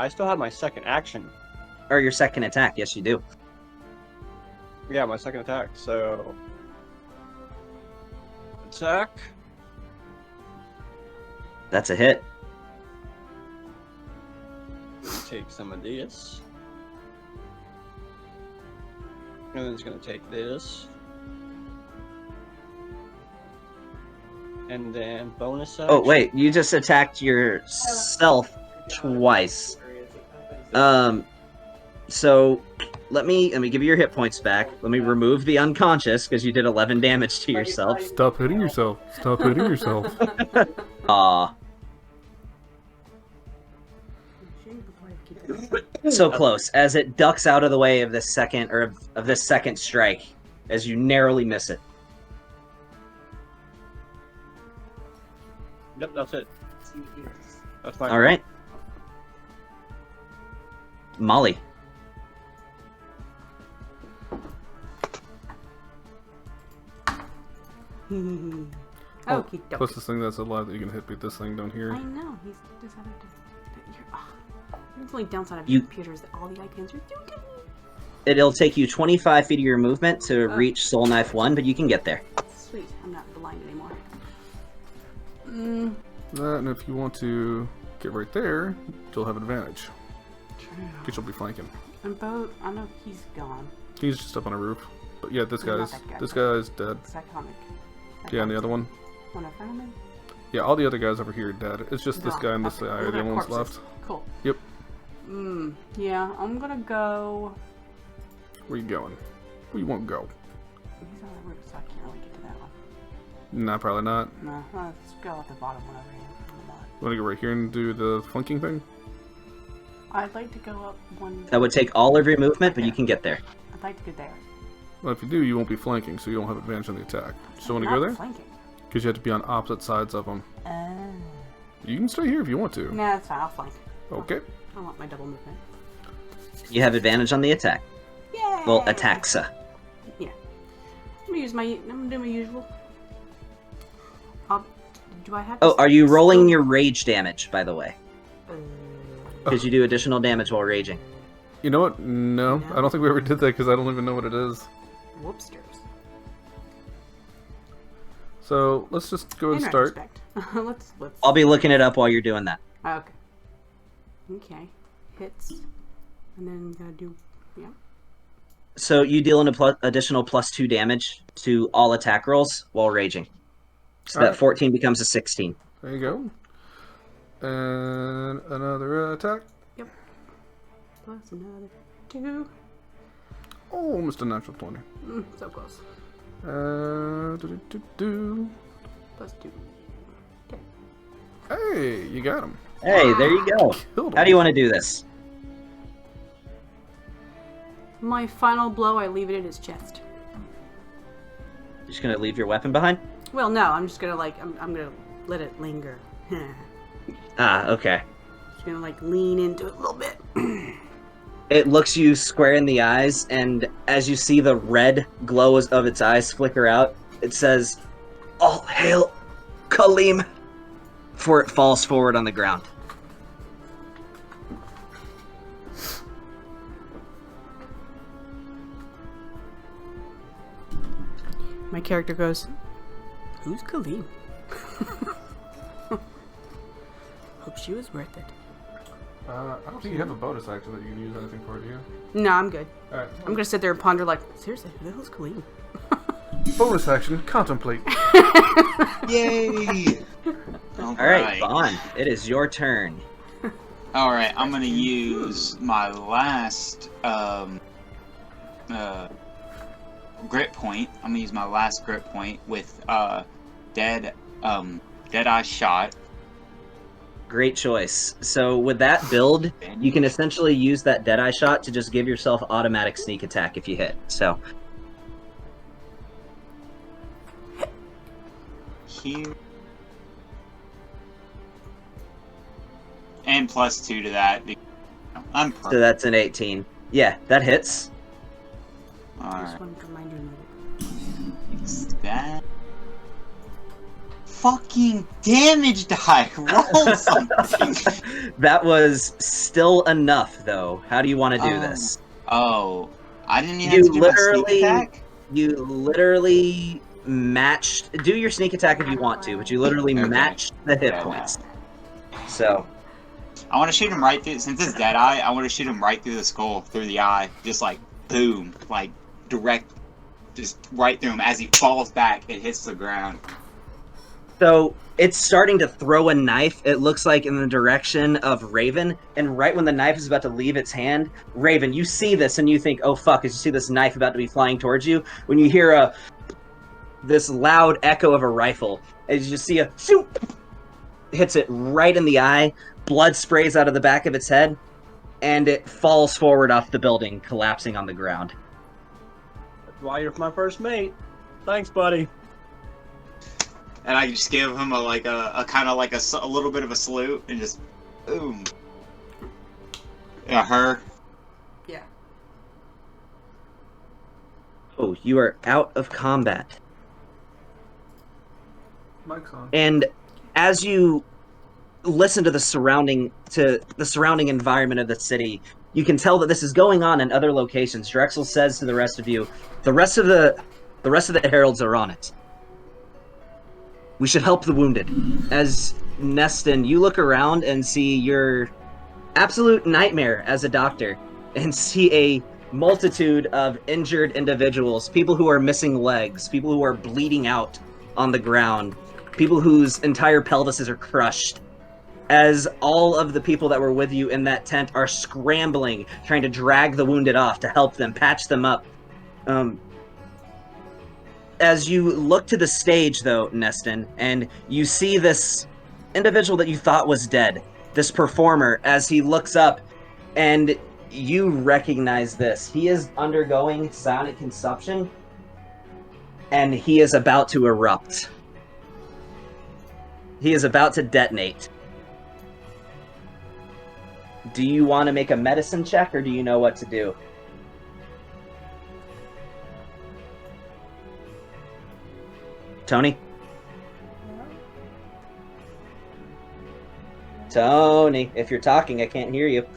still have my second action. Or your second attack? Yes, you do. Yeah, my second attack. So attack. That's a hit. Take some of this. And then it's gonna take this. And then bonus action. Oh, wait. You just attacked yourself twice. So let me give you your hit points back. Let me remove the unconscious because you did 11 damage to yourself. Stop hitting yourself. Stop hitting yourself. Aw. So close as it ducks out of the way of this second of this second strike as you narrowly miss it. Yep, that's it. That's my All right. Molly. Okie dokie. Plus this thing that's alive that you can hit with this thing down here. I know, he's decided to. The only downside of You- your computer is that all the icons are too tiny. It'll take you 25 feet of your movement to reach Soul Knife 1, but you can get there. Sweet, I'm not blind anymore. That, and if you want to get right there, you'll have advantage. True. Because you'll be flanking. And Bo, I know he's gone. He's just up on a roof. But yeah, this Not guy's that guy. this guy's dead. Psychomic. Yeah, and the other one. One in front of me? Yeah, all the other guys over here are dead. It's just this No, guy and this okay. guy are Look the at only ones corpses. left. Cool. Yep. Yeah, I'm gonna go. Where you going? Where you want to go? He's on the roof, so I can't really get to that one. Nah, probably not. No, let's go at the bottom one over here. I'm not. You want to go right here and do the flanking thing? I'd like to go up one. That would take all of your movement, but you can get there. I'd like to get there. Well, if you do, you won't be flanking, so you don't have advantage on the attack. So want to Not go there? Flanking. Because you have to be on opposite sides of them. Oh. You can stay here if you want to. Nah, that's fine. I'll flank. Okay. I want my double movement. You have advantage on the attack. Yay! Well, attacks. Yeah. I'm gonna do my usual. Do I have? Oh, are you rolling your rage damage, by the way? Because you do additional damage while raging. You know what? No, I don't think we ever did that because I don't even know what it is. Whoopsters. So let's just go and In start. retrospect. let's. I'll be looking it up while you're doing that. Okay. Okay. Hits, and then gotta do. Yeah. So you deal an additional +2 damage to all attack rolls while raging. So that Alright. 14 becomes a 16. There you go. And another attack. Plus another 2. Oh, almost a natural 20. So close. Plus 2. Okay. Hey, you got him. Hey, there you go. Killed him. How do you want to do this? My final blow, I leave it in his chest. Just gonna leave your weapon behind? Well, no, I'm just gonna I'm gonna let it linger. Ah, okay. Just gonna lean into it a little bit. It looks you square in the eyes, and as you see the red glow of its eyes flicker out, it says, "All hail, Kaleem!" before it falls forward on the ground. My character goes, "Who's Kaleem?" Hope she was worth it. I don't think you have a bonus action that you can use anything for, do you? No, I'm good. Alright. I'm gonna sit there and ponder seriously, who the hell's Kaleem? Bonus action, contemplate. Yay! Alright, Bond, it is your turn. Alright, I'm gonna use my last grit point. I'm gonna use my last grit point with Deadeye Shot. Great choice. So with that build, you can essentially use that Deadeye shot to just give yourself automatic sneak attack if you hit. So Here. And +2 to that. I'm perfect. so that's an 18. Yeah, that hits. I Alright. just wanted to remind you of It's that. Fucking damage die! Roll something! That was still enough, though. How do you want to do Oh. this? Oh. I didn't even have to do my sneak attack? You literally matched. Do your sneak attack if you want to, but you literally Okay. matched the hit Yeah, points. So I want to shoot him right through, since it's Deadeye, I want to shoot him right through the skull, through the eye. Just boom. Direct, just right through him. As he falls back, it hits the ground. So it's starting to throw a knife, it looks like, in the direction of Raven. And right when the knife is about to leave its hand, Raven, you see this and you think, oh fuck, as you see this knife about to be flying towards you, when you hear this loud echo of a rifle, as you just see a shoot, hits it right in the eye, blood sprays out of the back of its head, and it falls forward off the building, collapsing on the ground. That's why you're my first mate. Thanks, buddy. And I just give him a kind of like a little bit of a salute and just boom. Yeah, her. Yeah. Oh, you are out of combat. Mike's on. And as you listen to the surrounding environment of the city, you can tell that this is going on in other locations. Drexel says to the rest of you, the rest of the heralds are on it. We should help the wounded. As Neston, you look around and see your absolute nightmare as a doctor, and see a multitude of injured individuals, people who are missing legs, people who are bleeding out on the ground, people whose entire pelvises are crushed, as all of the people that were with you in that tent are scrambling, trying to drag the wounded off to help them, patch them up. As you look to the stage, though, Neston, and you see this individual that you thought was dead, this performer, as he looks up, and you recognize this. He is undergoing sonic consumption, and he is about to erupt. He is about to detonate. Do you want to make a medicine check, or do you know what to do? Tony? Tony, if you're talking, I can't hear you.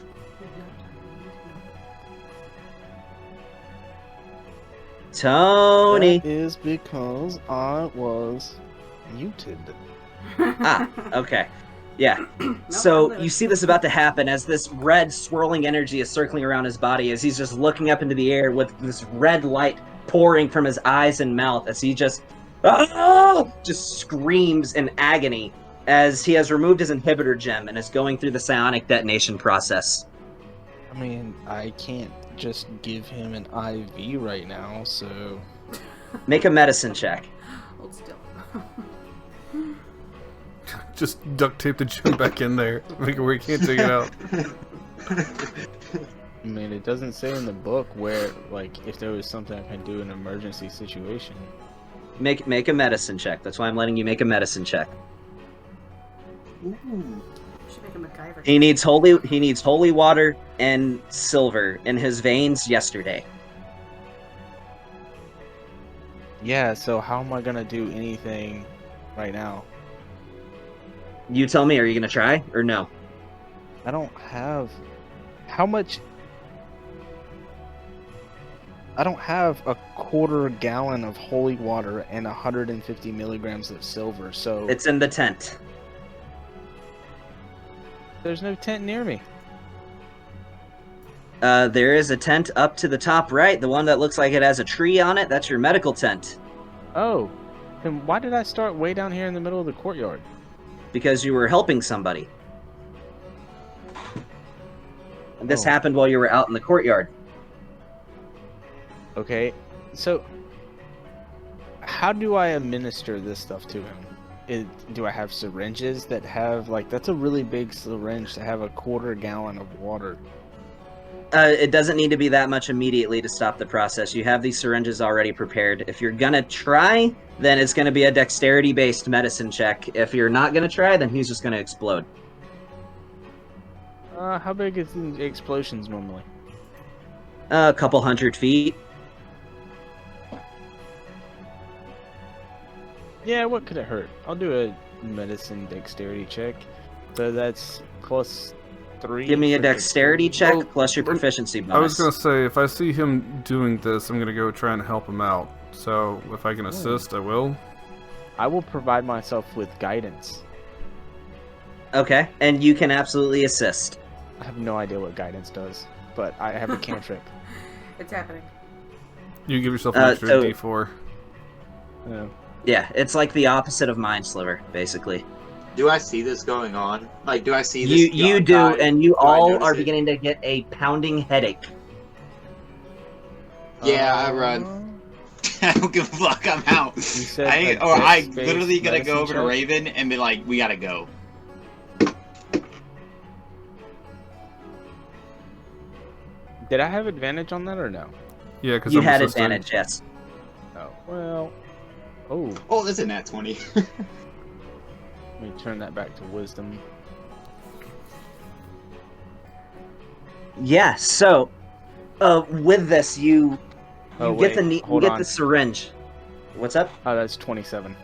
Tony! That is because I was muted. Ah, okay. Yeah. So you see this about to happen as this red swirling energy is circling around his body as he's just looking up into the air with this red light pouring from his eyes and mouth as he just screams in agony as he has removed his inhibitor gem and is going through the psionic detonation process. I mean, I can't just give him an IV right now, so... Make a medicine check. Hold still. Just duct tape the gem back in there. Make it where you can't take it out. I mean, it doesn't say in the book where, like, if there was something I could do in an emergency situation. Make a medicine check. That's why I'm letting you make a medicine check. Ooh. Should make a MacGyver. He needs holy water and silver in his veins yesterday. Yeah, so how am I gonna do anything right now? You tell me, are you gonna try or no? I don't have... How much... I don't have a quarter gallon of holy water and 150 milligrams of silver, so... It's in the tent. There's no tent near me. There is a tent up to the top right, the one that looks like it has a tree on it. That's your medical tent. Oh, then why did I start way down here in the middle of the courtyard? Because you were helping somebody. And this Oh. happened while you were out in the courtyard. Okay, so how do I administer this stuff to him? Do I have syringes that have, like, that's a really big syringe to have a quarter gallon of water. It doesn't need to be that much immediately to stop the process. You have these syringes already prepared. If you're gonna try, then it's gonna be a dexterity-based medicine check. If you're not gonna try, then he's just gonna explode. How big is the explosions normally? A couple 100 feet. Yeah, what could it hurt? I'll do a medicine dexterity check. So that's plus 3. Give me a for dexterity check Well, plus your proficiency bonus. I was gonna say, if I see him doing this, I'm gonna go try and help him out. So if I can assist, I will. I will provide myself with guidance. Okay, and you can absolutely assist. I have no idea what guidance does, but I have a cantrip. It's happening. You give yourself an extra so- D4. Yeah. Yeah, it's like the opposite of Mind Sliver, basically. Do I see this going on? Like, do I see this? You do, guy? and you Do I all notice are it? beginning to get a pounding headache. Yeah, I run. I don't give a fuck. I'm out. said I dex-based literally gotta go medicine over to check? Raven and be like, we gotta go. Did I have advantage on that or no? Yeah, because You had advantage, yes. Oh, well. Oh, Oh, that's a nat 20. let me turn that back to wisdom. Yeah. So, with this, you Oh, get wait, you hold get on. the syringe. What's up? Oh, that's 27.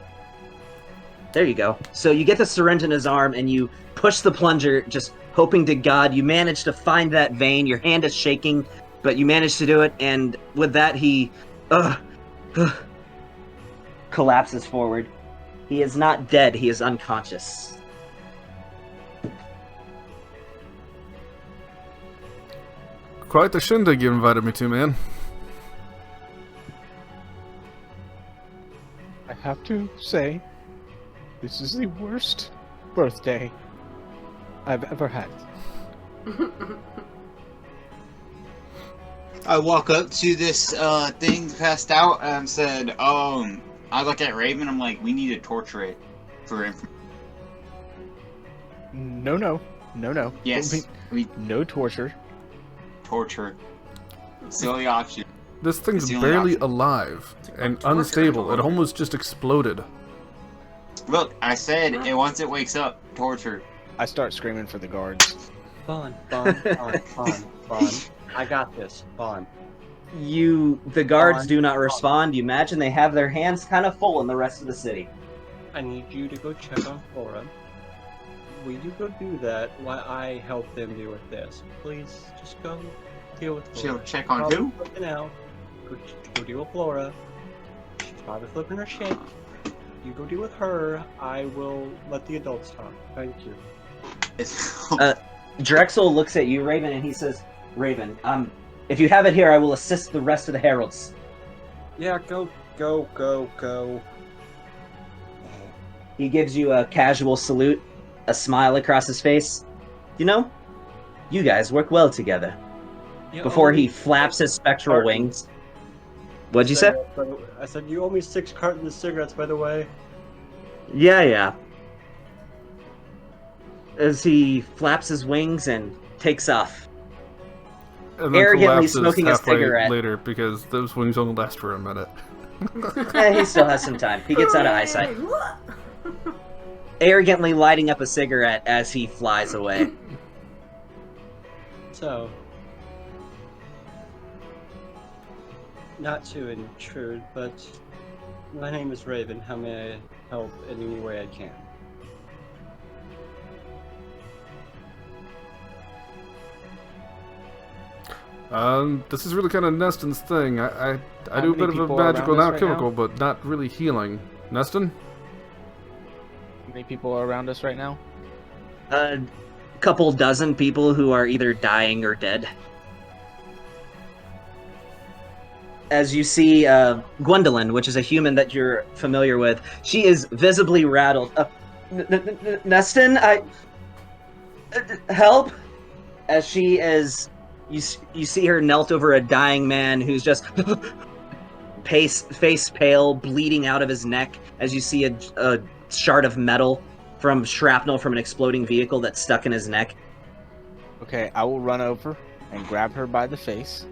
There you go. So you get the syringe in his arm, and you push the plunger, just hoping to God you manage to find that vein. Your hand is shaking, but you manage to do it, and with that, he collapses forward. He is not dead. He is unconscious. Quite the shindig you invited me to, man. I have to say, this is the worst birthday I've ever had. I walk up to this thing passed out and said, I look at Raven, I'm like, we need to torture it for information. No. Yes, we No torture. torture. Silly option. This thing's It's the only barely option. alive and torture unstable. It dog. almost just exploded. Look, I said, and once it wakes up, torture. I start screaming for the guards. Fun. I got this. Fun. The guards On. do not respond. You imagine they have their hands kind of full in the rest of the city. I need you to go check on Flora. Will you go do that while I help them deal with this? Please, just go deal with Flora. She'll check on Probably who? flipping out. Go deal with Flora. She's probably flipping her shit. You go deal with her. I will let the adults talk. Thank you. Drexel looks at you, Raven, and he says, Raven, if you have it here, I will assist the rest of the heralds. Yeah, go. He gives you a casual salute, a smile across his face. You know, you guys work well together. You Before owe me he flaps his spectral cartons. wings. What'd you say? I said you owe me 6 cartons of cigarettes, by the way. Yeah. As he flaps his wings and takes off. And then Arrogantly collapses smoking a halfway cigarette. later because those wings only last for a minute. He still has some time. He gets out of eyesight. Arrogantly lighting up a cigarette as he flies away. So, not to intrude, but my name is Raven. How may I help in any way I can? This is really kind of Neston's thing. I How do a many bit of a people are magical and around us right alchemical, now? but not really healing. Neston? How many people are around us right now? A couple dozen people who are either dying or dead. As you see, Gwendolyn, which is a human that you're familiar with, she is visibly rattled. Neston, help! As she is, you see her knelt over a dying man who's just face pale, bleeding out of his neck. As you see a shard of metal from shrapnel from an exploding vehicle that's stuck in his neck. Okay, I will run over and grab her by the face.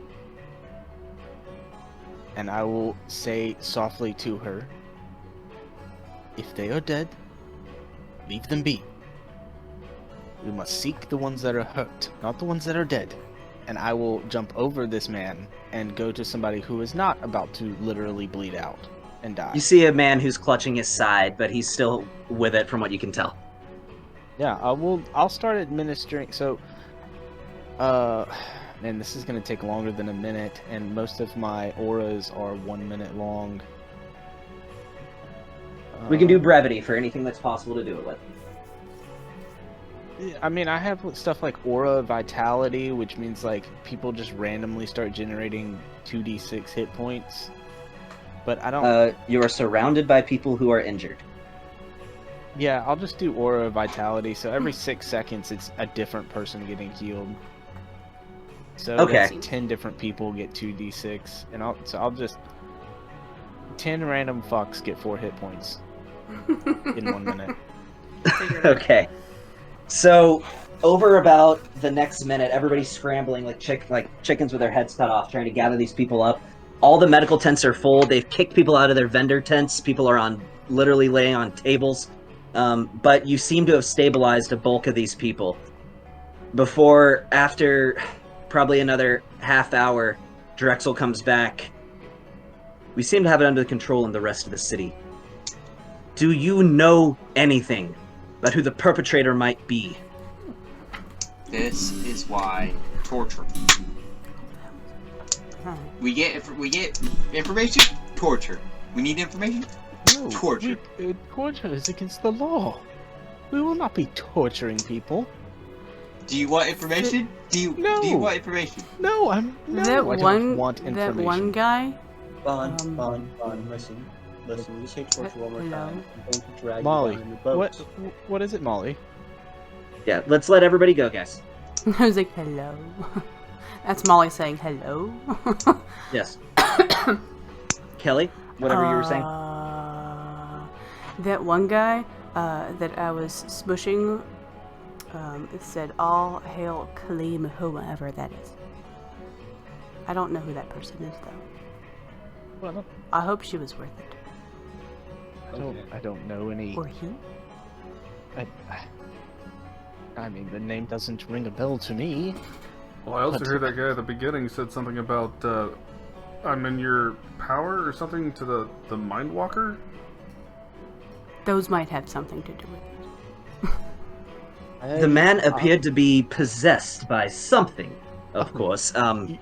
And I will say softly to her, if they are dead, leave them be. We must seek the ones that are hurt, not the ones that are dead. And I will jump over this man and go to somebody who is not about to literally bleed out and die. You see a man who's clutching his side, but he's still with it from what you can tell. Yeah, I'll start administering. So, man, this is gonna take longer than a minute, and most of my auras are 1 minute long. We can do brevity for anything that's possible to do it with. I mean, I have stuff like aura vitality, which means like people just randomly start generating 2d6 hit points. But I don't. You are surrounded by people who are injured. Yeah, I'll just do Aura of Vitality. So every 6 seconds, it's a different person getting healed. So Okay. that's 10 different people get 2d6, and I'll just 10 random fucks get 4 hit points in 1 minute. Okay. So over about the next minute, everybody's scrambling like chickens with their heads cut off, trying to gather these people up. All the medical tents are full. They've kicked people out of their vendor tents. People are literally laying on tables. But you seem to have stabilized a bulk of these people. After probably another half hour, Drexel comes back. We seem to have it under control in the rest of the city. Do you know anything about who the perpetrator might be? This is why torture. We get information. Torture. We need information. No, Torture. Torture is against the law. We will not be torturing people. Do you want information? Do you want information? No, I don't want information. That one guy. Fun. Listen. You say torture one more time. I'm going to drag Molly, you down in the boat. what is it, Molly? Yeah, let's let everybody go, guys. I was like, hello. That's Molly saying hello. Yes. Kelly, whatever you were saying. That one guy that I was smushing, it said, all hail Kaleem, whoever that is. I don't know who that person is, though. Well, I hope she was worth it. I don't know any. Or he? I mean, the name doesn't ring a bell to me. Well, I also heard that guy at the beginning said something about, I'm in your power or something to the Mind Walker? Those might have something to do with it. The man appeared to be possessed by something, of course.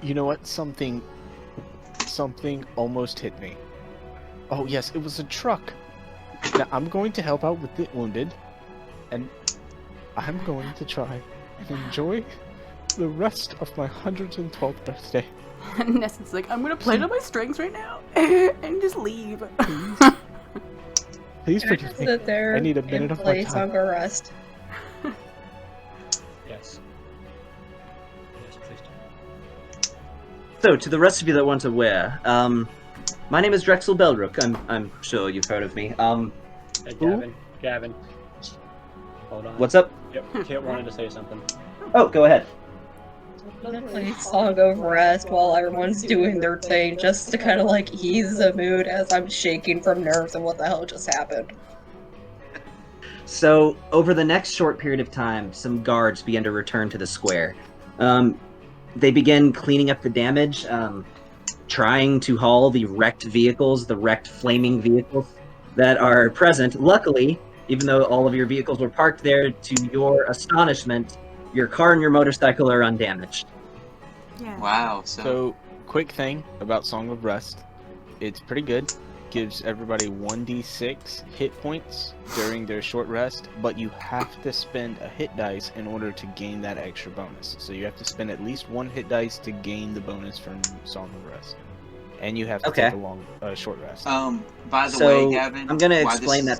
You know what? Something almost hit me. Oh, yes, it was a truck. Now, I'm going to help out with the wounded, and I'm going to try and enjoy the rest of my 112th birthday. And Ness's like, I'm gonna play it on my strings right now and just leave. Please forgive me. Sit there I need a minute of my time. Song Rest. Yes. Yes, please do. So, to the rest of you that weren't aware, my name is Drexel Belrook. I'm sure you've heard of me. Hey, Gavin. Hold on. What's up? Yep, Kit wanted to say something. Oh, go ahead. Play Song of Rest while everyone's doing their thing, just to kind of like ease the mood as I'm shaking from nerves and what the hell just happened. So, over the next short period of time, some guards begin to return to the square. They begin cleaning up the damage, trying to haul the wrecked vehicles, the wrecked flaming vehicles that are present. Luckily, even though all of your vehicles were parked there, to your astonishment, your car and your motorcycle are undamaged. Yeah. Wow. So, quick thing about Song of Rest. It's pretty good. Gives everybody 1d6 hit points during their short rest, but you have to spend a hit dice in order to gain that extra bonus. So you have to spend at least 1 hit dice to gain the bonus from Song of Rest. And you have to take a short rest. By the way, Gavin, I'm gonna explain that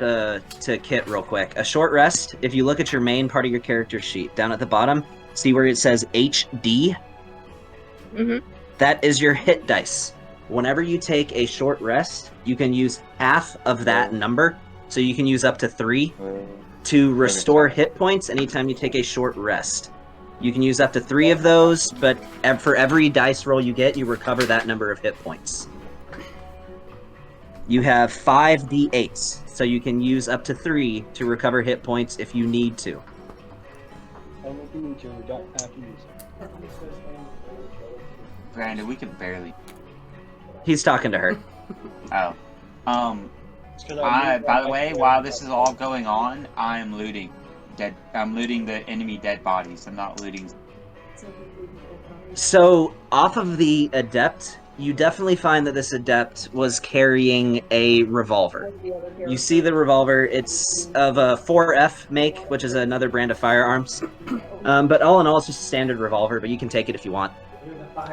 to Kit real quick. A short rest, if you look at your main part of your character sheet, down at the bottom, see where it says HD? Mm-hmm. That is your hit dice. Whenever you take a short rest, you can use half of that number, so you can use up to 3 to restore hit points anytime you take a short rest. You can use up to 3 of those, but for every dice roll you get, you recover that number of hit points. You have 5 d8s, so you can use up to 3 to recover hit points if you need to. Only if you need to, we don't have to use it. Brandon, we can barely. He's talking to her. Oh. By the way, while this is all going on, I am looting. I'm looting the enemy dead bodies. I'm not looting. So, off of the adept, you definitely find that this adept was carrying a revolver. You see the revolver, it's of a 4F make, which is another brand of firearms. But all in all, it's just a standard revolver, but you can take it if you want.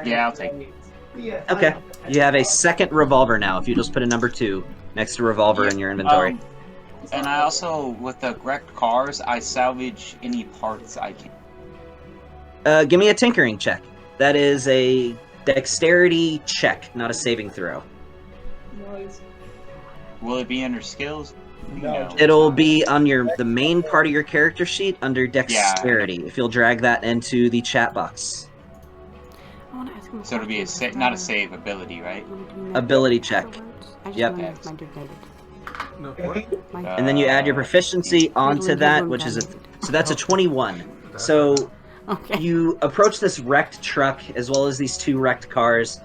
Yeah, I'll take it. Yeah. Okay. You have a second revolver now. If you just put a number 2 next to revolver in your inventory. And I also, with the wrecked cars, I salvage any parts I can. Give me a tinkering check. That is a dexterity check, not a saving throw. Nice. Will it be under skills? No. It'll be on the main part of your character sheet under dexterity. If you'll drag that into the chat box. I want to ask him. So it'll be not a save ability, right? Ability check. I just Yep. wonder if my dude made it. No, what? My- And then you add your proficiency onto that, which is so that's a 21. So Okay. you approach this wrecked truck as well as these 2 wrecked cars.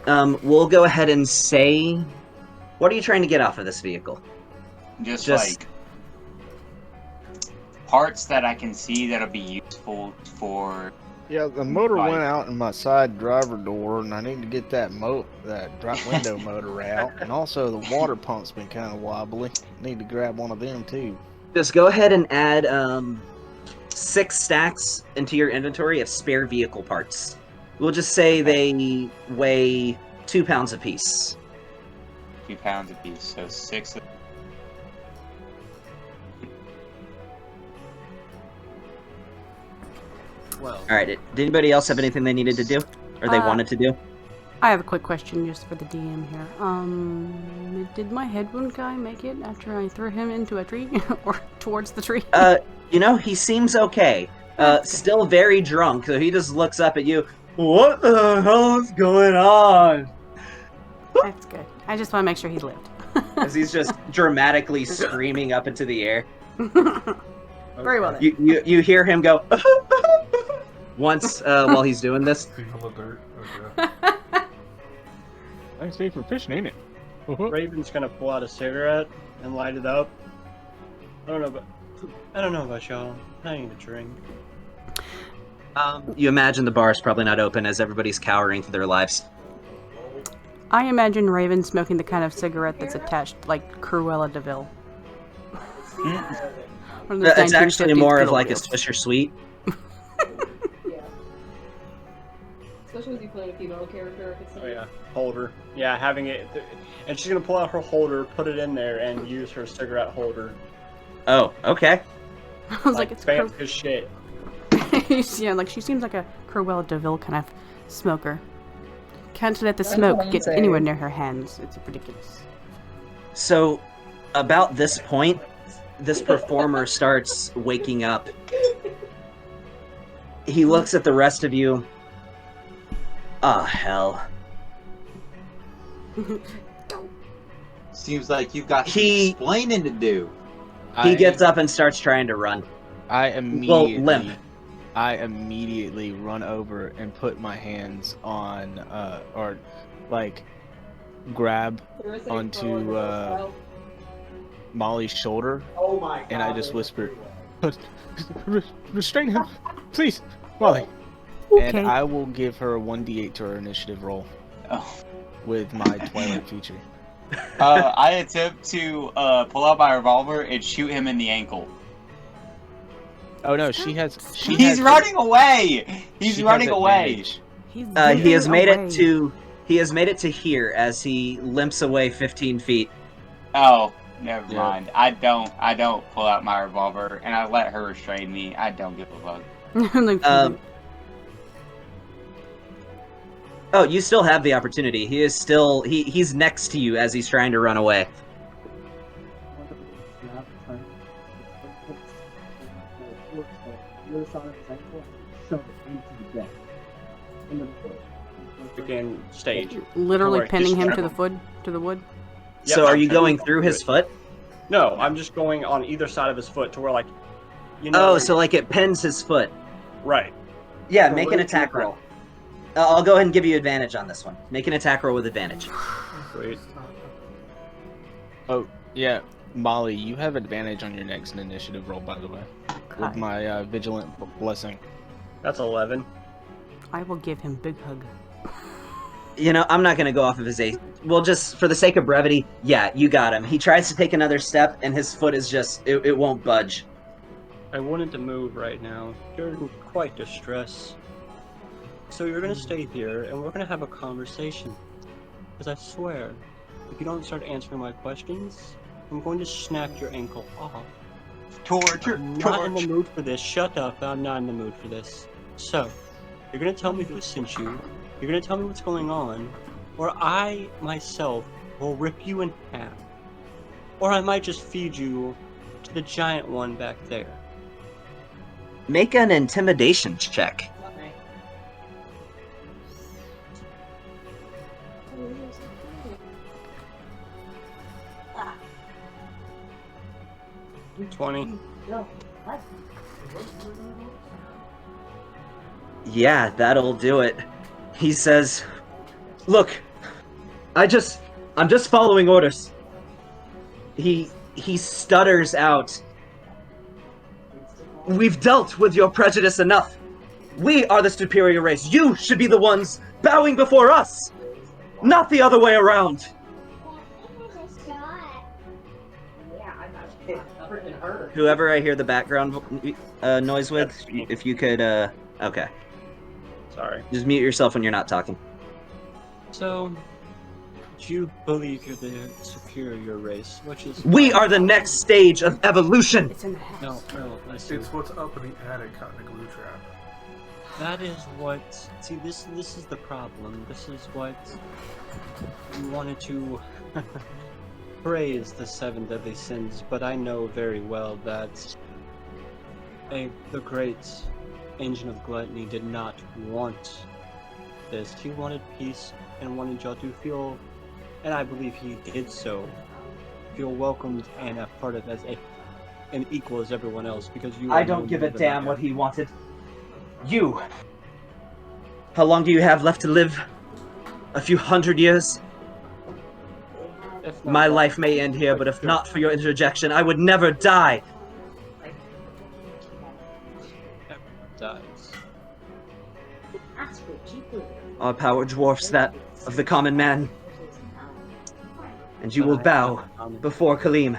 We'll go ahead and say, what are you trying to get off of this vehicle? Just Just- like parts that I can see that'll be useful for. Yeah, the motor Right. went out in my side driver door, and I need to get that drop window motor out. And also, the water pump's been kind of wobbly. Need to grab one of them too. Just go ahead and add 6 stacks into your inventory of spare vehicle parts. We'll just say they weigh 2 pounds apiece. 2 pounds apiece, so 6 of. Well, All right. Did anybody else have anything they needed to do, or they wanted to do? I have a quick question just for the DM here. Did my head wound guy make it after I threw him into a tree or towards the tree? He seems okay. Still very drunk, so he just looks up at you. What the hell is going on? That's good. I just want to make sure he lived. As he's just dramatically screaming up into the air. Very well then. You hear him go once while he's doing this. People of dirt. Okay. Thanks, Dave, for fishing, ain't it? Raven's gonna pull out a cigarette and light it up. I don't know about y'all. I need a drink. You imagine the bar's probably not open as everybody's cowering for their lives. I imagine Raven smoking the kind of cigarette that's attached like Cruella de Vil. One of those It's actually 1950s more of Fiddle like a Bills. Swisher Sweet. Yeah. Especially if you play a female character. If it's Oh yeah, holder. Yeah, having it, and she's gonna pull out her holder, put it in there, and use her cigarette holder. Oh, okay. I was like, it's fancy as shit. yeah, like she seems like a Cruella de Vil kind of smoker. Can't let the That's smoke what I'm get saying. anywhere near her hands. It's ridiculous. So, about this point, this performer starts waking up. He looks at the rest of you. Ah, hell. Seems like you've got some He- explaining to do. He gets up and starts trying to run. I immediately, limp. I immediately run over and put my hands on, or like, grab onto Molly's shoulder, Oh my god. and I just whisper, "Restrain him, please, Molly." Okay. And I will give her a 1d8 to her initiative roll Oh. with my Twilight feature. I attempt to pull out my revolver and shoot him in the ankle. Oh no, she has. He's running away. He's she running has away. advantage. He's He has made away. it to. He has made it to here as he limps away 15 feet. Oh, never Yeah. mind. I don't pull out my revolver and I let her restrain me. I don't give a fuck. Like, Oh, you still have the opportunity. He is still. He's next to you as he's trying to run away. Again, stage. literally Alright, pinning him just to the wood. Yep, So, are I'm you trying going to through do his it. foot? No, I'm just going on either side of his foot to where, like, you know. Oh, so like it pins his foot. Right. Yeah, So make what an is your attack threat? roll. I'll go ahead and give you advantage on this one. Make an attack roll with advantage. Sweet. Oh yeah, Molly, you have advantage on your next initiative roll, by the way, with my vigilant blessing. That's 11. I will give him big hug. You know, I'm not going to go off of his AC. Well, just for the sake of brevity, yeah, you got him. He tries to take another step, and his foot is just, it won't budge. I wanted to move right now. You're in quite distress. So you're gonna stay here, and we're gonna have a conversation. Because I swear, if you don't start answering my questions, I'm going to snap your ankle off. Torture, I'm not in the mood for this. Shut up. I'm not in the mood for this. So, you're gonna tell me who sent you. You're gonna tell me what's going on, or I myself will rip you in half. Or I might just feed you to the giant one back there. Make an intimidation check. Ah. 20. Yeah, that'll do it. He says, "Look, I'm just following orders." He stutters out. "We've dealt with your prejudice enough. We are the superior race. You should be the ones bowing before us, not the other way around." Whoever I hear the background noise with, That's me. if you could, okay. Sorry. Just mute yourself when you're not talking. So, you believe you're the superior race, which is... We are the next stage of evolution! It's in the house. No, listen. It's what's up in the attic caught in a glue trap. That is what... See, this is the problem. This is what... You wanted to... praise the 7 deadly sins, but I know very well that... the great engine of gluttony did not want this. He wanted peace and wanted y'all to feel... And I believe he did so. Feel welcomed and a part of as an equal as everyone else, because you... I don't give a damn what he wanted. You! How long do you have left to live? A few hundred years? My life may end here, but if not for your interjection, I would never die! Dies. Our power dwarfs that of the common man, and you will bow before Kaleem.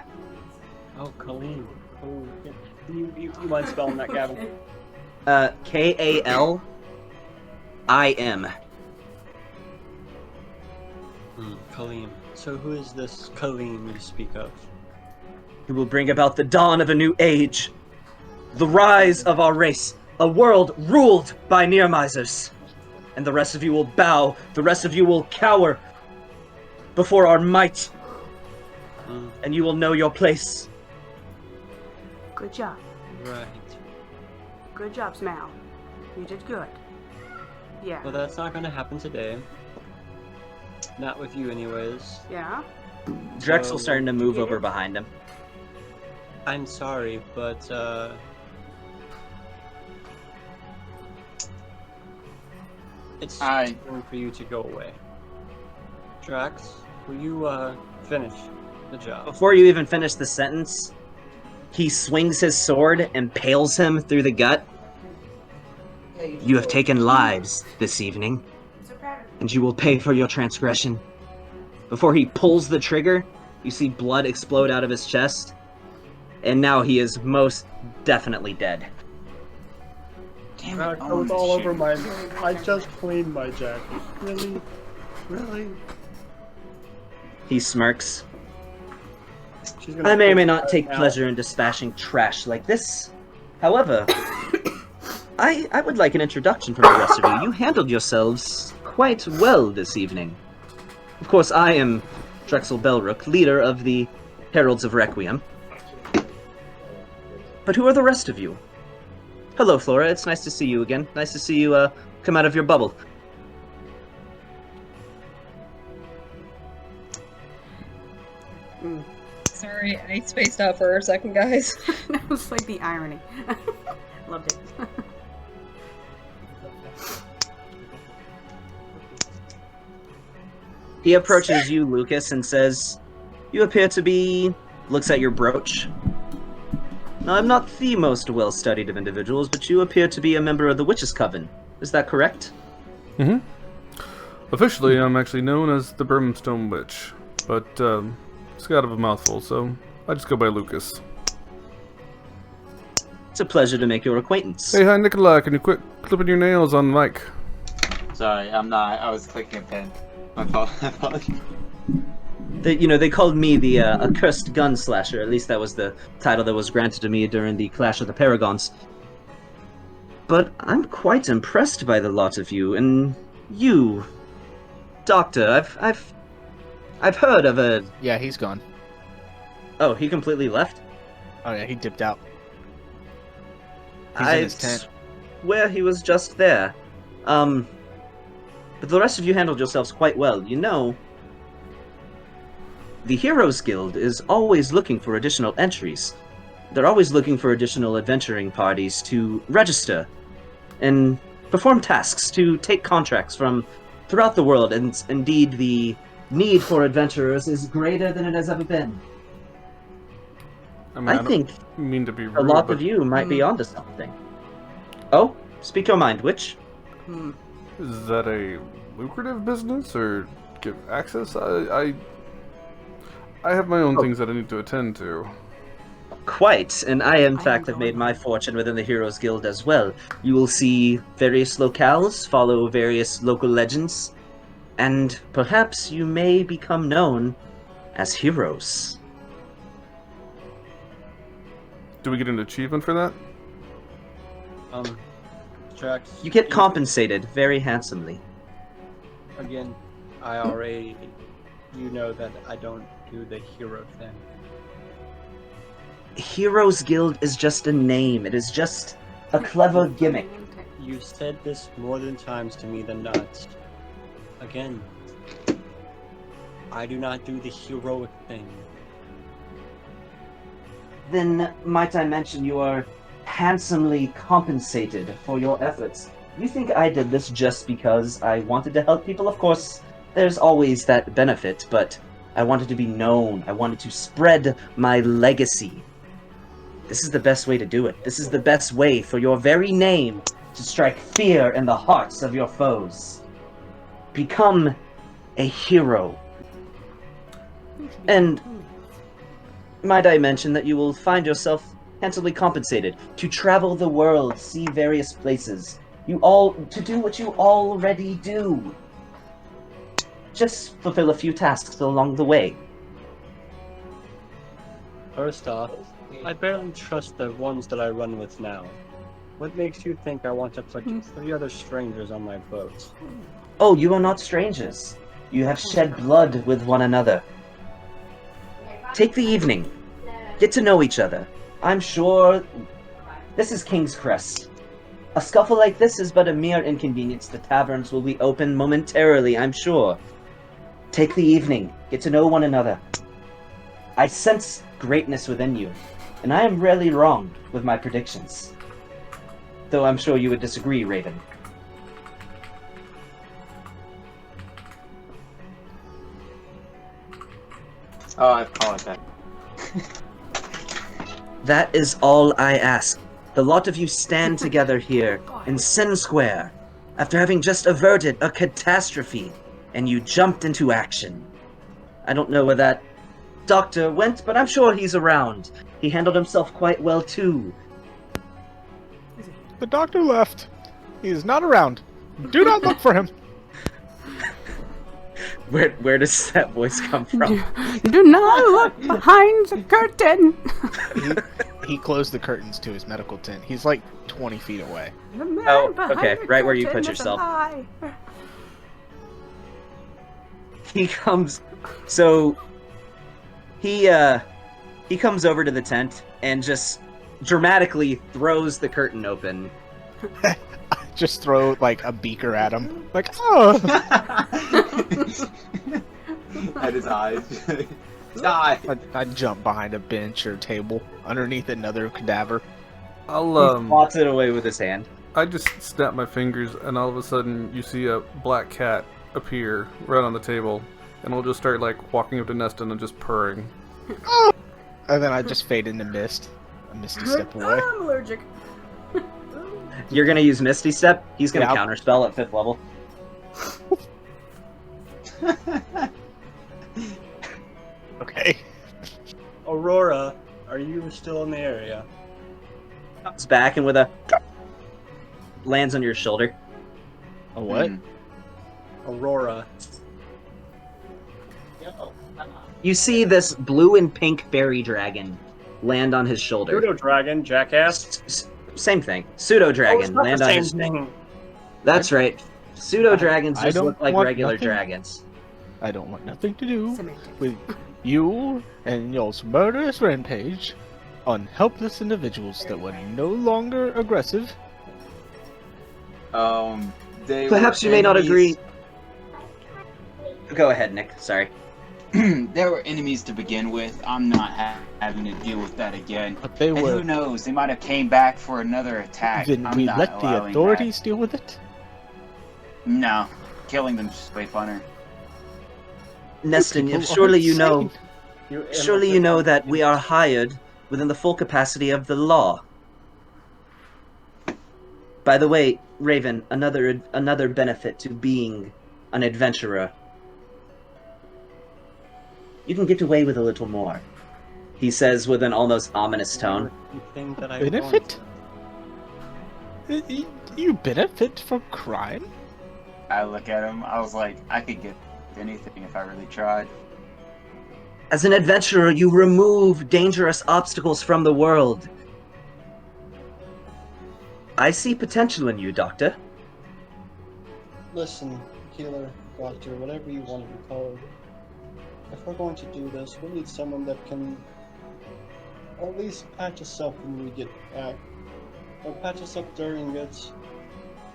Oh, Kaleem. Oh, yeah. You mind spelling that, Gavin? K-A-L-I-M. Kaleem. So who is this Kaleem you speak of? Who will bring about the dawn of a new age. The rise of our race. A world ruled by Nearmizers. And the rest of you will bow. The rest of you will cower before our might. And you will know your place. Good job. Right. Good job, Smile. You did good. Yeah. Well, that's not gonna happen today. Not with you, anyways. Yeah? Drexel's starting to move over behind him. I'm sorry, but, it's time for you to go away. Drax, will you, finish the job? Before you even finish the sentence, he swings his sword and impales him through the gut. You have taken lives this evening, and you will pay for your transgression. Before he pulls the trigger, you see blood explode out of his chest, and now he is most definitely dead. Damn it, That goes all over my... I just cleaned my jacket. Really? Really? He smirks. She's gonna I may or may pull not that take out. pleasure in dispatching trash like this. However, I would like an introduction from the rest of you. You handled yourselves quite well this evening. Of course, I am Drexel Belrook, leader of the Heralds of Requiem. But who are the rest of you? Hello, Flora. It's nice to see you again. Nice to see you come out of your bubble. Sorry, I spaced out for a second, guys. That was like the irony. Loved it. He approaches you, Lucas, and says, "You appear to be..." looks at your brooch. "Now, I'm not the most well-studied of individuals, but you appear to be a member of the Witches' Coven. Is that correct?" Mm-hmm. Officially, I'm actually known as the Brimstone Witch, but it's got of a mouthful, so I just go by Lucas. It's a pleasure to make your acquaintance. Hey, hi, Nikolai. Can you quit clipping your nails on the mic? sorry. I'm not. I was clicking a pen. My apologies. They called me the accursed gun slasher. At least that was the title that was granted to me during the Clash of the Paragons. But I'm quite impressed by the lot of you, and you, Doctor. I've heard of a. Yeah, he's gone. Oh, he completely left? Oh yeah, he dipped out. He's in his tent. Where he was just there. But the rest of you handled yourselves quite well. You know, the Heroes Guild is always looking for additional entries. They're always looking for additional adventuring parties to register and perform tasks, to take contracts from throughout the world, and indeed the need for adventurers is greater than it has ever been. I mean, I think mean to be rude, a lot but of you might be onto something. Oh, speak your mind, Witch. is that a lucrative business or give access? I have my own things that I need to attend to. Quite, and I in fact have made my fortune within the Heroes Guild as well. You will see various locales follow various local legends, and perhaps you may become known as heroes. Do we get an achievement for that? Jax. You get compensated very handsomely. Again, you know that I don't do the hero thing. Heroes Guild is just a name. It is just a clever gimmick. You said this more than times to me than not. Again, I do not do the heroic thing. Then might I mention you are handsomely compensated for your efforts. You think I did this just because I wanted to help people? Of course, there's always that benefit, but I wanted to be known. I wanted to spread my legacy. This is the best way to do it. This is the best way for your very name to strike fear in the hearts of your foes. Become a hero. And might I mention that you will find yourself handsomely compensated to travel the world, see various places, to do what you already do. Just fulfill a few tasks along the way. First off, I barely trust the ones that I run with now. What makes you think I want to put 3 other strangers on my boat? Oh, you are not strangers. You have shed blood with one another. Take the evening. Get to know each other. I'm sure this is King's Crest. A scuffle like this is but a mere inconvenience. The taverns will be open momentarily, I'm sure. Take the evening. Get to know one another. I sense greatness within you, and I am rarely wrong with my predictions. Though I'm sure you would disagree, Raven. Oh, I apologize. That is all I ask. The lot of you stand together here in Sin Square after having just averted a catastrophe, and you jumped into action. I don't know where that doctor went, but I'm sure he's around. He handled himself quite well too. The doctor left. He is not around. Do not look for him. Where does that voice come from? Do not look behind the curtain. He closed the curtains to his medical tent. He's like 20 feet away. The man Oh, behind okay, the right where you curtain put is yourself. alive. He comes, so he comes over to the tent and just dramatically throws the curtain open. Just throw like a beaker at him. Like, oh! At his eyes. Die! I'd jump behind a bench or table underneath another cadaver. He swats it away with his hand. I just snap my fingers, and all of a sudden you see a black cat appear right on the table, and it'll just start like walking up to Neston and just purring. And then I just fade into mist. A misty step away. I'm allergic. You're gonna use Misty Step? He's gonna Yeah, counterspell at 5th level. Okay. Aurora, are you still in the area? Comes back and with a lands on your shoulder. A what? Aurora. You see this blue and pink fairy dragon land on his shoulder. Pseudo dragon, jackass. Same thing. Pseudo Oh, it's dragon not land the on same his. thing. That's right. Pseudo dragons I just don't look like want regular nothing. dragons. I don't want nothing to do Semantics. with you and your murderous rampage on helpless individuals that were no longer aggressive. They Perhaps were you may not enemies- agree. Go ahead, Nick. Sorry. They were enemies to begin with. I'm not having to deal with that again. But they And were. who knows? They might have came back for another attack. Then I'm we not let the allowing authorities deal with it? that. No, killing them's just way funner. Neston, People are surely you know. insane. Surely you know that we are hired within the full capacity of the law. By the way, Raven, another benefit to being an adventurer. You can get away with a little more, he says with an almost ominous tone. Benefit? You benefit from crime? I look at him. I was like, I could get anything if I really tried. As an adventurer, you remove dangerous obstacles from the world. I see potential in you, Doctor. Listen, healer, doctor, whatever you want to be called. If we're going to do this, we need someone that can at least patch us up when we get back. Or patch us up during it.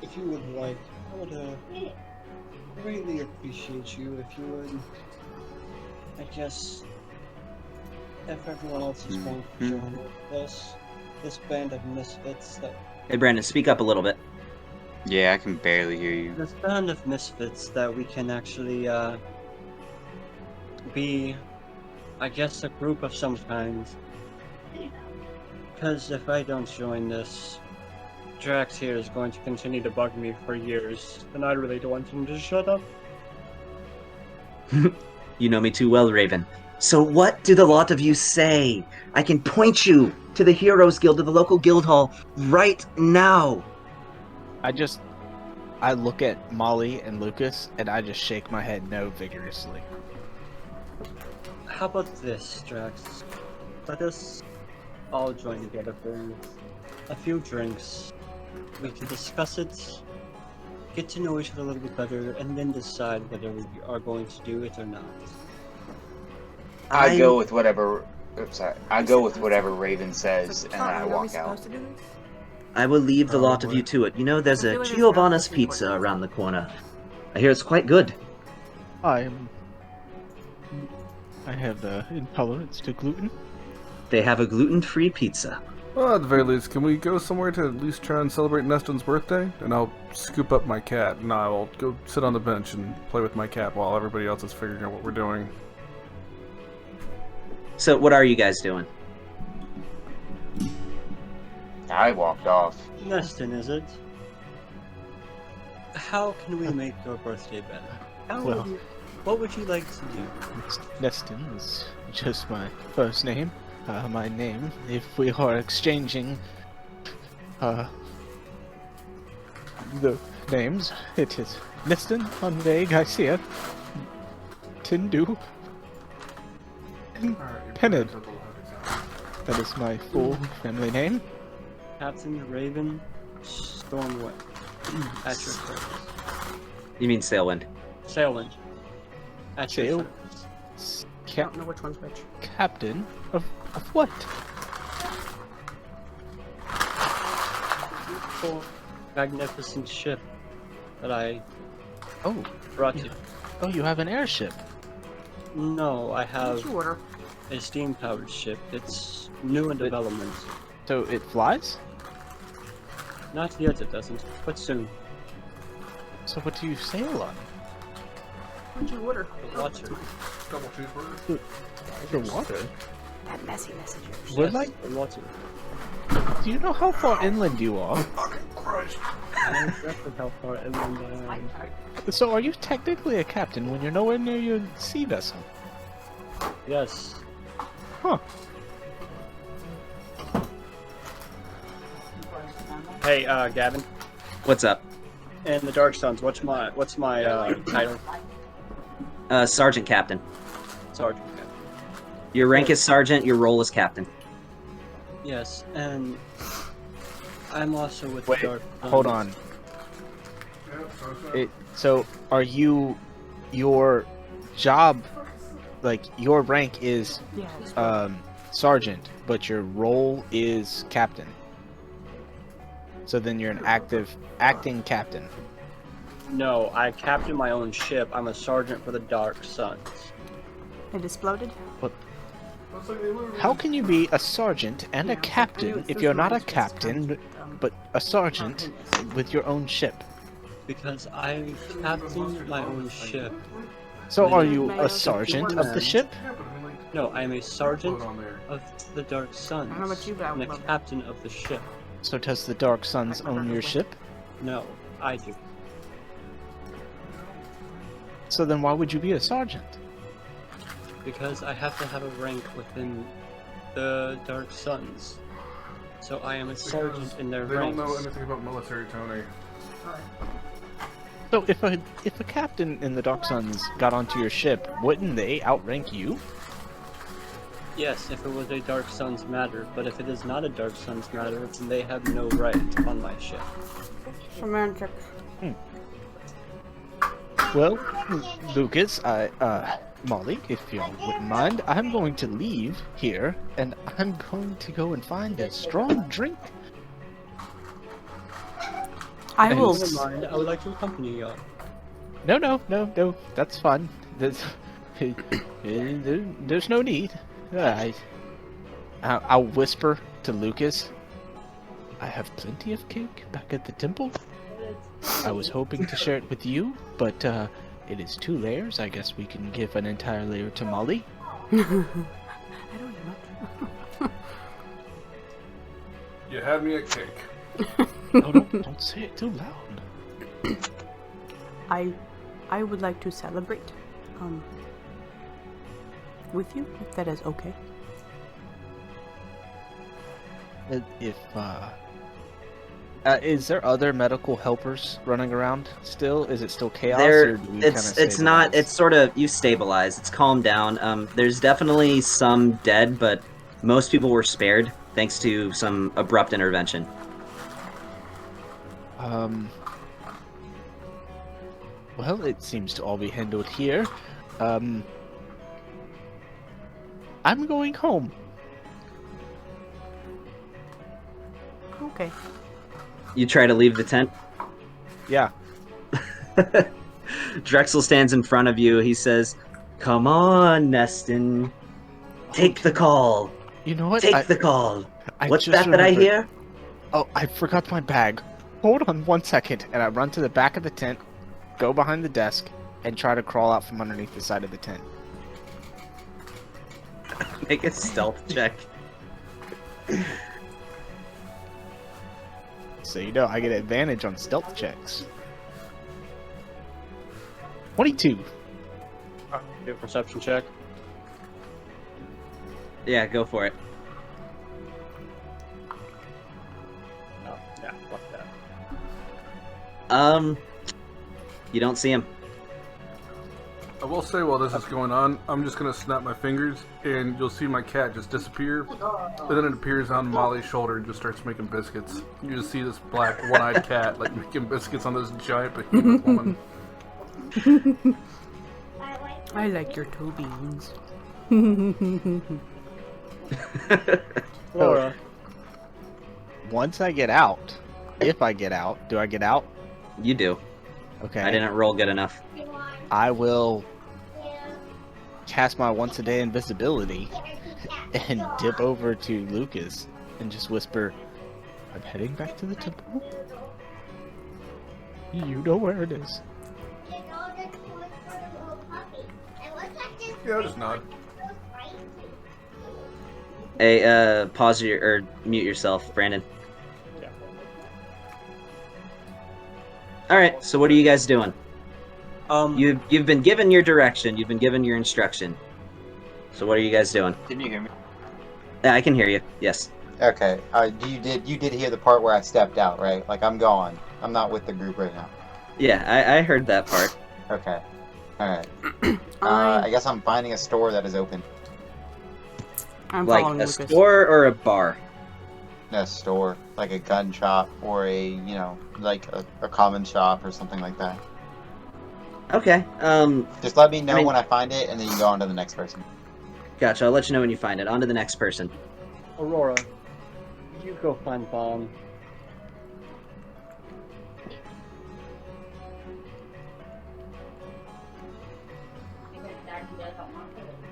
If you would like, I would really appreciate you if you would. I guess if everyone else is going to join this band of misfits that Hey, Brandon, speak up a little bit. Yeah, I can barely hear you. this band of misfits that we can actually be, I guess, a group of some kind. Because if I don't join this, Drax here is going to continue to bug me for years, and I really don't want him to shut up. You know me too well, Raven. So what do the lot of you say? I can point you to the Heroes Guild, to the local guild hall, right now. I look at Molly and Lucas, and I just shake my head no vigorously. How about this, Drax? Let us all join together for a few drinks. We can discuss it, get to know each other a little bit better, and then decide whether we are going to do it or not. I go with whatever. Oops, sorry. I go with whatever Raven says, and then I walk out. I will leave the lot of you to it. You know, there's a Giovanna's Pizza around the corner. I hear it's quite good. I have intolerance to gluten. They have a gluten-free pizza. Well, at the very least, can we go somewhere to at least try and celebrate Neston's birthday? And I'll scoop up my cat, and I'll go sit on the bench and play with my cat while everybody else is figuring out what we're doing. So, what are you guys doing? I walked off. Neston, is it? How can we make your birthday better? What would you like to do? Neston is just my first name. My name, if we are exchanging the names, it is Neston Andre Garcia Tindu Pennard. That is my full family name. Captain Raven Stormwind. At your service. You mean Sailwind? Sailwind. At your Sail- service. I don't know which one's which. Captain of what? Beautiful, magnificent ship that I Oh, brought you. oh, you have an airship. No, I have What'd you order? a steam-powered ship. It's new in development. So it flies? Not yet, it doesn't, but soon. So what do you sail on? What'd you order? The water. Double cheeseburger. The water? That messy message. We're Yes, like, the water. do you know how far inland you are? Fucking Christ. I know exactly how far inland I am. So are you technically a captain when you're nowhere near your sea vessel? Yes. Huh. Hey, Gavin. What's up? And the Dark Suns, what's my title? Sergeant Captain. Sergeant. Your rank is Sergeant, your role is Captain. Yes, and I'm also with Wait, the Dark Suns. hold on. So, are you your job? Like your rank is sergeant, but your role is captain. So then you're an acting captain. No, I captain my own ship. I'm a sergeant for the Dark Suns. It exploded? How can you be a sergeant and a captain if you're not a captain, but a sergeant with your own ship? Because I captain my own ship. So are you a sergeant of the ship? No, I'm a sergeant of the Dark Suns. I don't know about you, but I I'm would the love captain of the ship. So does the Dark Suns own your ship? No, I do. So then why would you be a sergeant? Because I have to have a rank within the Dark Suns. So I am a sergeant in their They ranks. don't know anything about military, Tony. So if a captain in the Dark Suns got onto your ship, wouldn't they outrank you? Yes, if it was a Dark Suns matter, but if it is not a Dark Suns matter, then they have no right on my ship. Semantics. Well, Lucas, Molly, if y'all wouldn't mind, I'm going to leave here, and I'm going to go and find a strong drink. I will. Never mind, I would like to accompany y'all. No, that's fine. There's no need. I'll whisper to Lucas. I have plenty of cake back at the temple. I was hoping to share it with you, but it is 2 layers. I guess we can give an entire layer to Molly. I don't eat much. You had me at cake. No, don't say it too loud. I would like to celebrate with you, if that is okay. If is there other medical helpers running around still? Is it still chaos? Or do we kinda It's not. stabilize? It's sort of you stabilize. It's calmed down. There's definitely some dead, but most people were spared thanks to some abrupt intervention. Well, it seems to all be handled here. I'm going home. Okay. You try to leave the tent. Yeah. Drexel stands in front of you. He says, "Come on, Neston. Take the call. You know what? Take the call. I What's just that I remembered. hear?" Oh, I forgot my bag. Hold on 1 second, and I run to the back of the tent, go behind the desk, and try to crawl out from underneath the side of the tent. Make a stealth check. So you know, I get advantage on stealth checks. 22. Do a perception check. Yeah, go for it. No, yeah, fuck that. You don't see him. I will say while this is going on, I'm just gonna snap my fingers and you'll see my cat just disappear, and then it appears on Molly's shoulder and just starts making biscuits. You just see this black one-eyed cat like making biscuits on this giant behemoth woman. I like your toe beans. Laura. Once I get out, if I get out, do I get out? You do. Okay. I didn't roll good enough. I will cast my once a day invisibility and dip over to Lucas and just whisper, I'm heading back to the temple. You know where it is. Yeah, just nod. Hey, pause or mute yourself, Brandon. Yeah. All right. So what are you guys doing? Um, You've been given your direction. You've been given your instruction. So what are you guys doing? Can you hear me? Yeah, I can hear you. Yes. Okay. You did hear the part where I stepped out, right? Like I'm gone. I'm not with the group right now. Yeah, I heard that part. Okay. Alright. I I, guess I'm finding a store that is open. I'm Like following a Lucas. store or a bar? A store, like a gun shop or a, like a common shop or something like that. Okay. Just let me know I mean- when I find it, and then you can go on to the next person. Gotcha. I'll let you know when you find it. On to the next person. Aurora, you go find Bon.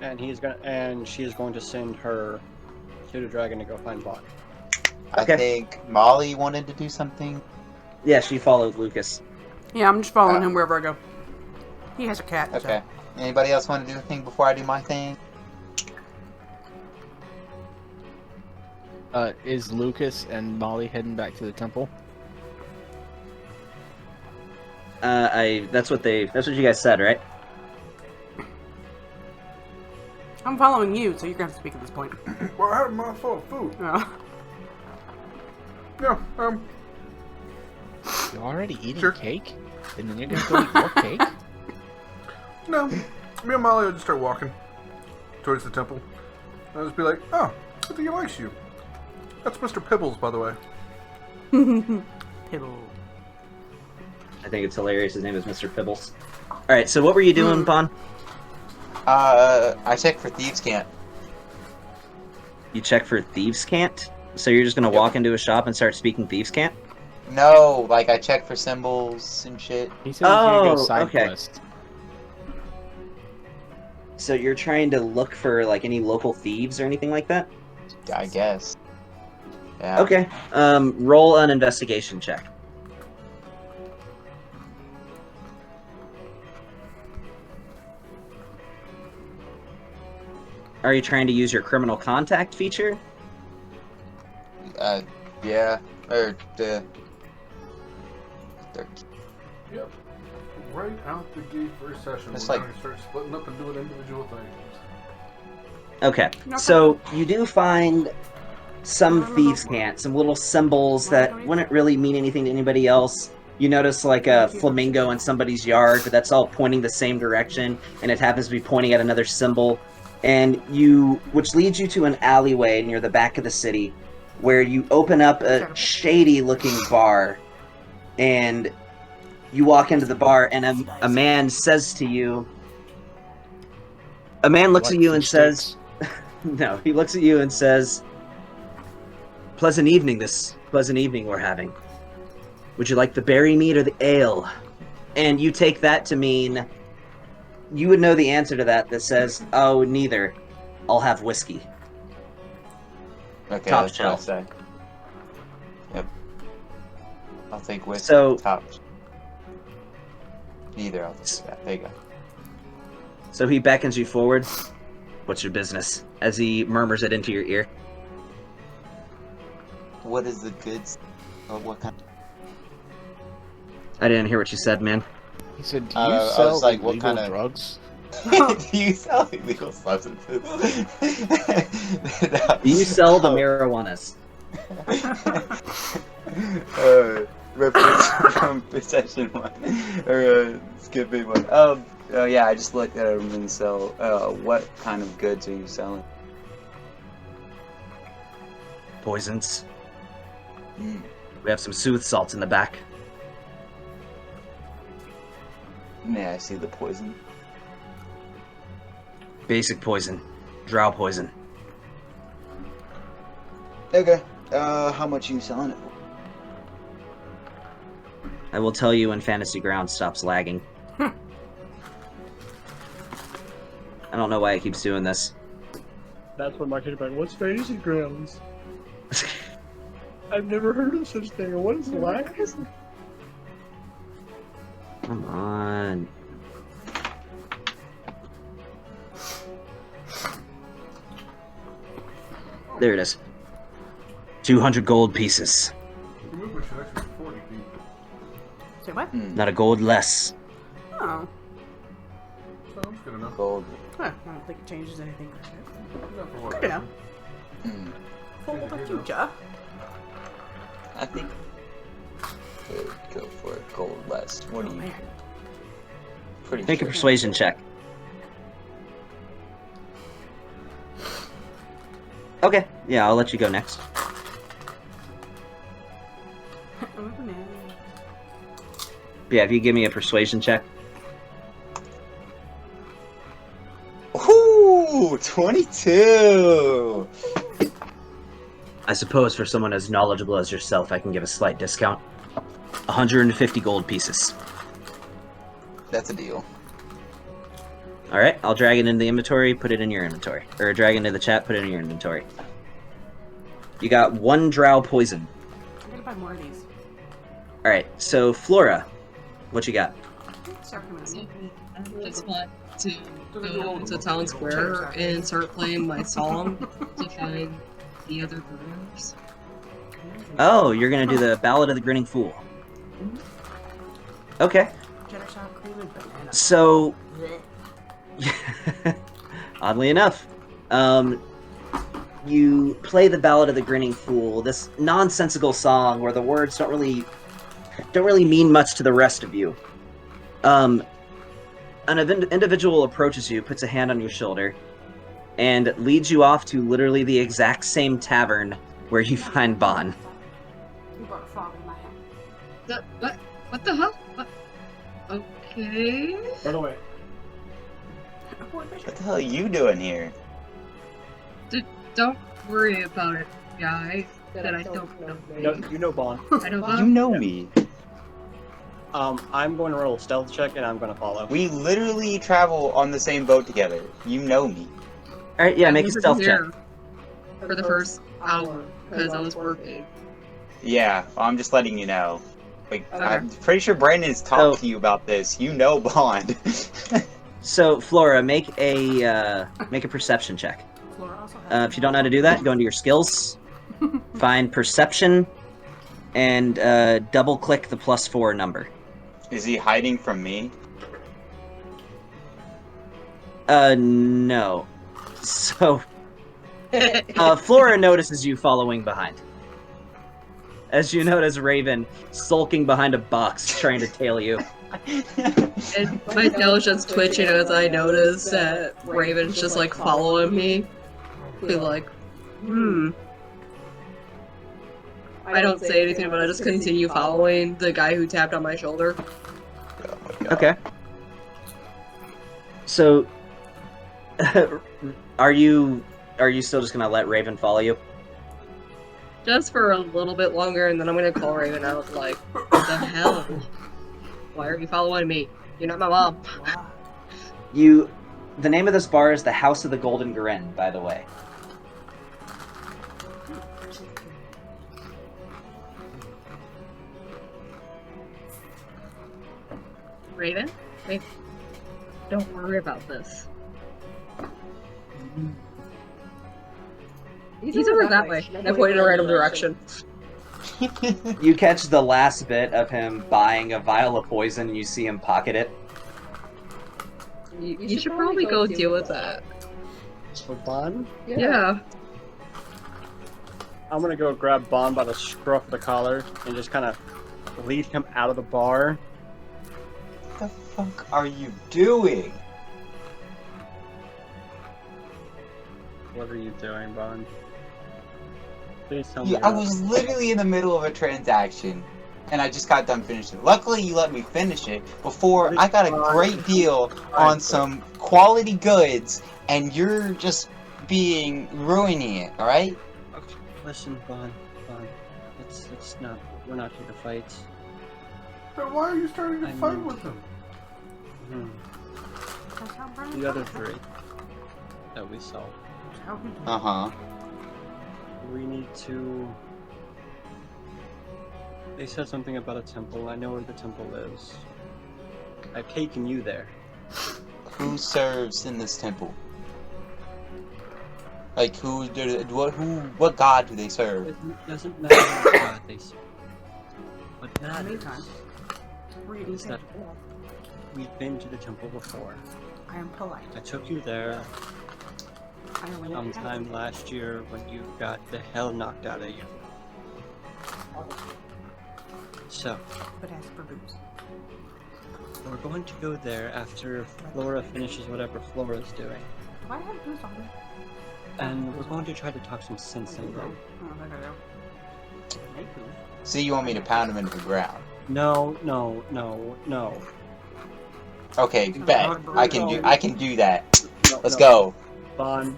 And she is going to send her pseudo dragon to go find Bon. Okay. I think Molly wanted to do something. Yeah, she followed Lucas. Yeah, I'm just following him wherever I go. He has a cat. so- Okay. Anybody else want to do a thing before I do my thing? Is Lucas and Molly heading back to the temple? That's what you guys said, right? I'm following you, so you're gonna have to speak at this point. Well, I had a mouthful of food. Oh. Yeah, You're already eating Sure. cake? And then you're gonna go eat more cake? no. Me and Molly would just start walking towards the temple. I'll just be like, oh, I think he likes you. That's Mr. Pibbles, by the way. Pibble. I think it's hilarious. His name is Mr. Pibbles. Alright, so what were you doing, Bon? I checked for thieves' camp. You check for thieves' cant? So you're just gonna walk into a shop and start speaking thieves' cant? No, like I checked for symbols and shit. He said he's gonna Oh, go side okay. quest. So you're trying to look for, like, any local thieves or anything like that? I guess. Yeah. Okay. Roll an investigation check. Are you trying to use your criminal contact feature? Yeah. Or the. Yep. Right out the gate first session, It's we're like- going to start splitting up and doing individual things. Okay. So you do find some thieves' cant, some little symbols that wouldn't really mean anything to anybody else. You notice like a flamingo in somebody's yard, but that's all pointing the same direction, and it happens to be pointing at another symbol. And which leads you to an alleyway near the back of the city, where you open up a shady-looking bar, and you walk into the bar, and a man says to you. A man looks What, at you and fish says, sticks? "No." He looks at you and says, "Pleasant evening we're having. Would you like the berry meat or the ale?" And you take that to mean you would know the answer to that says, "Oh, neither. I'll have whiskey." Okay, Top that's shelf. what I say. Yep. I'll take whiskey. So- Top. Neither. I'll take that. There you go. So he beckons you forward. "What's your business?" As he murmurs it into your ear. What is the goods? What kind? I didn't hear what you said, man. He said, do you I was sell like, what illegal kind of- drugs? Do you sell illegal substances? Do you sell the marijuanas? Reference from session 1 or skipping one. Oh yeah, I just looked at him and so what kind of goods are you selling? Poisons. Mm. We have some sooth salts in the back. May I see the poison? Basic poison. Drow poison. Okay. How much are you selling it for? I will tell you when Fantasy Ground stops lagging. I don't know why it keeps doing this. That's what my kid's like, what's Fantasy Grounds? I've never heard of such thing. What is lag? Come on. There it is. 200 gold pieces. The movement should actually be 40 feet. Say what? Not a gold less. Oh. Sounds good enough. Gold. Huh, I don't think it changes anything. Not for what Good enough. Mm. For the future. I think could go for a gold less. What do you? Pretty Make a sure. persuasion check. Okay, yeah, I'll let you go next. Yeah, if you give me a persuasion check. Ooh, 22! I suppose for someone as knowledgeable as yourself, I can give a slight discount. 150 gold pieces. That's a deal. Alright, I'll drag it into the inventory, put it in your inventory. Or drag it into the chat, put it in your inventory. You got 1 drow poison. I'm gonna buy more of these. Alright, so Flora, what you got? Start coming So, in. I just want to go to town square and start playing my song to find the other brothers. Oh, you're gonna do the Ballad of the Grinning Fool. Okay. Cheddar sour cream and banana. So, Blech. oddly enough, you play the Ballad of the Grinning Fool, this nonsensical song where the words don't really mean much to the rest of you. An individual approaches you, puts a hand on your shoulder, and leads you off to literally the exact same tavern where you find Bon. You brought a frog in my hand. What the hell? What? Okay. Run away. What the hell are you doing here? Don't worry about it, guy. That I don't know. No, you know Bond. I know You know me. I'm going to roll a stealth check and I'm going to follow. We literally travel on the same boat together. You know me. Alright, yeah, I make a wasn't stealth check. here for the first hour because I was working. Yeah, I'm just letting you know. Like, Okay. I'm pretty sure Brandon's talked to you about this. You know Bond. So, Flora, make a perception check. Flora also has If you don't know how to do that, go into your skills, find perception, and double-click the +4 number. Is he hiding from me? No. So, Flora notices you following behind. As you notice Raven sulking behind a box trying to tail you. And my tail's just twitching as I notice that Raven's just like following me. Be like, I don't say anything, but I just continue following the guy who tapped on my shoulder. Oh my God. Okay. So, are you still just gonna let Raven follow you? Just for a little bit longer, and then I'm gonna call Raven out like, what the hell? Why are you following me? You're not my mom. The name of this bar is the House of the Golden Grin, by the way. Raven? Raven, don't worry about this. He's over that way. I pointed in a random direction. You catch the last bit of him buying a vial of poison, and you see him pocket it. You should probably go deal with that. For Bond? Yeah. I'm gonna go grab Bond by the scruff of the collar and just kind of lead him out of the bar. What the fuck are you doing? What are you doing, Bond? Please tell me. Yeah, I was literally in the middle of a transaction, and I just got done finishing it. Luckily, you let me finish it before I got a great deal on some quality goods, and you're just ruining it, alright? Okay, listen, Bond. It's not. We're not here to fight. But why are you starting to I fight mean- with him? The other three that we saw. Uh-huh. We need to... They said something about a temple. I know where the temple is. I've taken you there. Who serves in this temple? Like, what god do they serve? It doesn't matter what god they serve. What matters Meantime, reading is that we've been to the temple before. I am polite. I took you there I only sometime last year when you got the hell knocked out of you. So, But ask for booze. we're going to go there after Flora finishes whatever Flora's doing. Do I have booze on me? And we're going to try to talk some sense into them. Oh, I don't know. Make booze. So you want me to pound him into the ground? No. Okay, bet. I can do that. Let's go. Bon.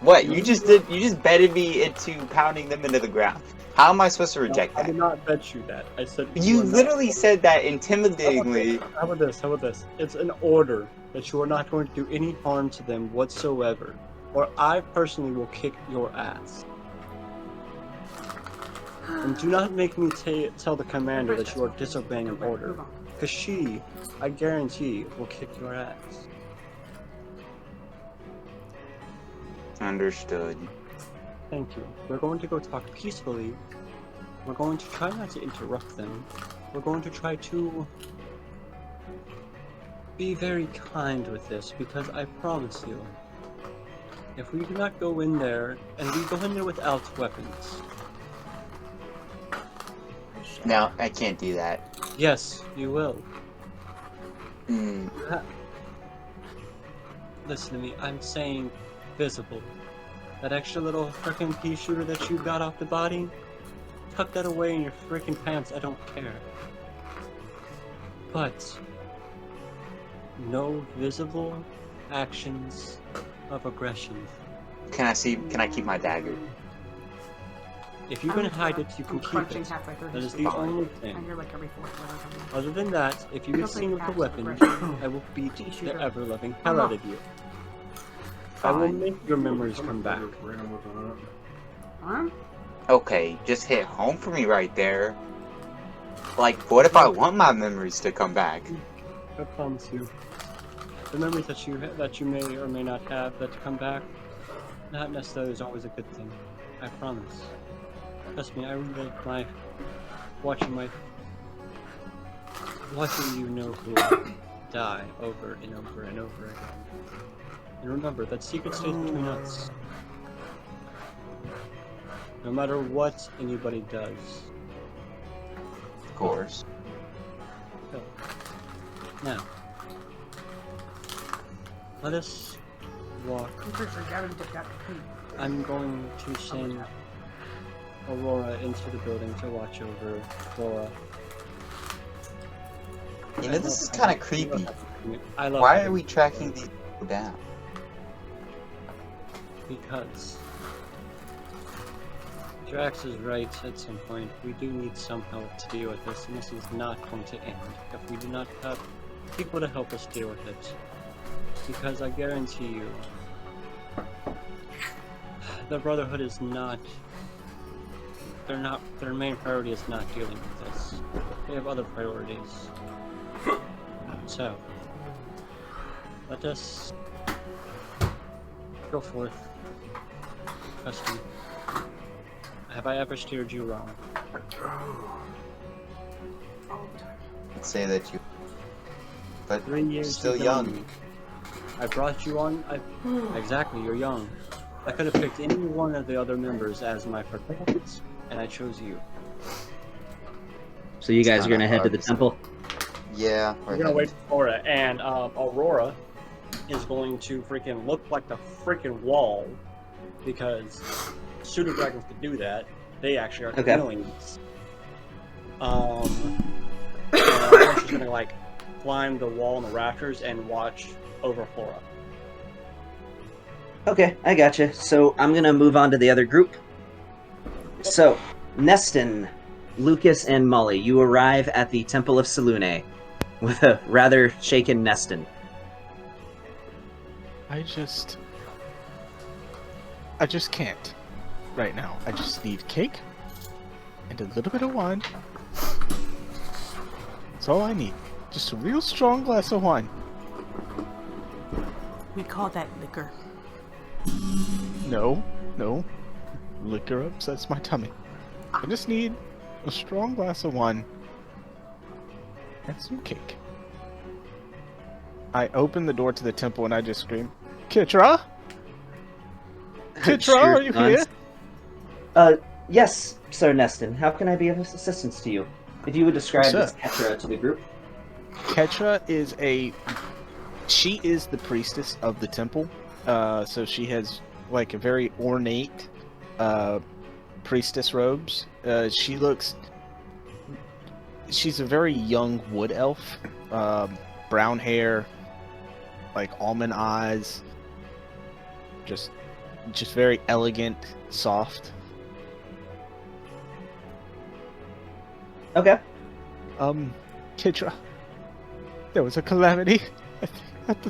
What? You just betted me into pounding them into the ground. How am I supposed to reject I that? did not bet you that. I said You are not- literally said that intimidatingly. How about this? It's an order that you are not going to do any harm to them whatsoever, or I personally will kick your ass. And do not make me tell the commander that you are disobeying an order, because she, I guarantee, will kick your ass. Understood. Thank you. We're going to go talk peacefully. We're going to try not to interrupt them. We're going to try to be very kind with this, because I promise you, if we do not go in there, and we go in there without weapons, No, I can't do that. yes, you will. Hmm. Listen to me, I'm saying visible. That extra little frickin' pea shooter that you got off the body, tuck that away in your frickin' pants, I don't care. But no visible actions of aggression. Can I keep my dagger? If you're gonna hide it, you can I'm keep crunching it. halfway through That his is the food. only I thing. hear like every fourth word. Other than that, if you get Feels like seen with a passive weapon, aggression. I will beat Pea the shooter. ever-loving hell out of you. I will make your memories come back. Huh? Okay, just hit home for me right there. Like, what if I want my memories to come back? I promise you. The memories that you may or may not have that come back, not necessarily is always a good thing. I promise. Trust me, I really like watching you know who die over and over and over again. And remember, that secret stays between us. No matter what anybody does. Of course. So, now, let us walk. I'm pretty sure Gavin just got the pee. I'm going to send Aurora into the building to watch over Flora. You know, this is kind of creepy. I love Why her are we tracking these people down? because Drax is right at some point. We do need some help to deal with this, and this is not going to end if we do not have people to help us deal with it. Because I guarantee you, the Brotherhood is not. Their main priority is not dealing with this. They have other priorities. So, let us go forth. Trust me. Have I ever steered you wrong? I'd say that you... But 3 you're years still you've known young. me. I brought you on. Exactly, you're young. I could have picked any one of the other members as my protectors, and I chose you. So you guys It's are gonna kinda head to hard the to temple? Yeah, We're gonna wait for Aurora, and Aurora is going to freaking look like the freaking wall, because pseudo dragons can do that. They actually are Okay. chameleons. And Aurora's just gonna like climb the wall and the rafters and watch over Flora. Okay, I gotcha. So I'm gonna move on to the other group. So, Neston, Lucas, and Molly, you arrive at the Temple of Selune with a rather shaken Neston. I just can't right now. I just need cake and a little bit of wine. That's all I need. Just a real strong glass of wine. We call that liquor. No. Liquor upsets my tummy. I just need a strong glass of wine and some cake. I open the door to the temple and I just scream, Kitra? Kitra, Sure, are you here? Yes, Sir Neston. How can I be of assistance to you? If you would describe Sir. this Ketra to the group. Ketra is she is the priestess of the temple. So she has like a very ornate priestess robes. She's a very young wood elf. Brown hair, like almond eyes. Just very elegant, soft. Okay. Ketra, there was a calamity at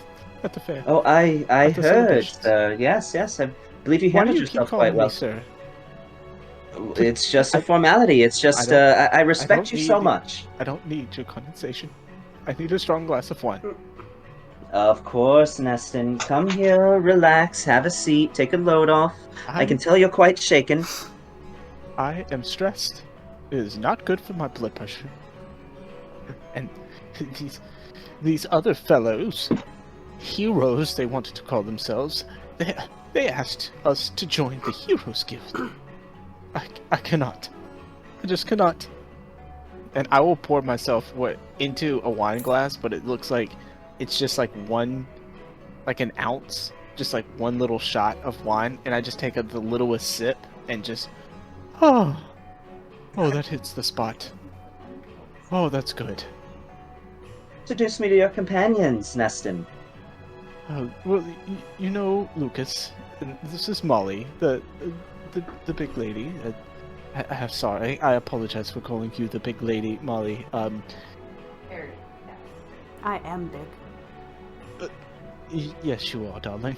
the fair. Oh, I At the heard. celebrations. Yes. I believe you Why do handled you keep yourself calling quite well. me sir? It's just a formality. It's just, I respect you so much. I don't need your condensation. I need a strong glass of wine. Of course, Neston. Come here, relax, have a seat, take a load off. I can tell you're quite shaken. I am stressed. It is not good for my blood pressure. And these other fellows, heroes they wanted to call themselves, they asked us to join the Heroes Guild. I cannot. I just cannot. And I will pour myself into a wine glass, but it looks like it's just like an ounce, just like one little shot of wine, and I just take the littlest sip and just, oh, that hits the spot. Oh, that's good. Introduce me to your companions, Neston. Well, you know, Lucas, this is Molly, the big lady. I'm sorry, I apologize for calling you the big lady, Molly. I am big. Yes, you are, darling.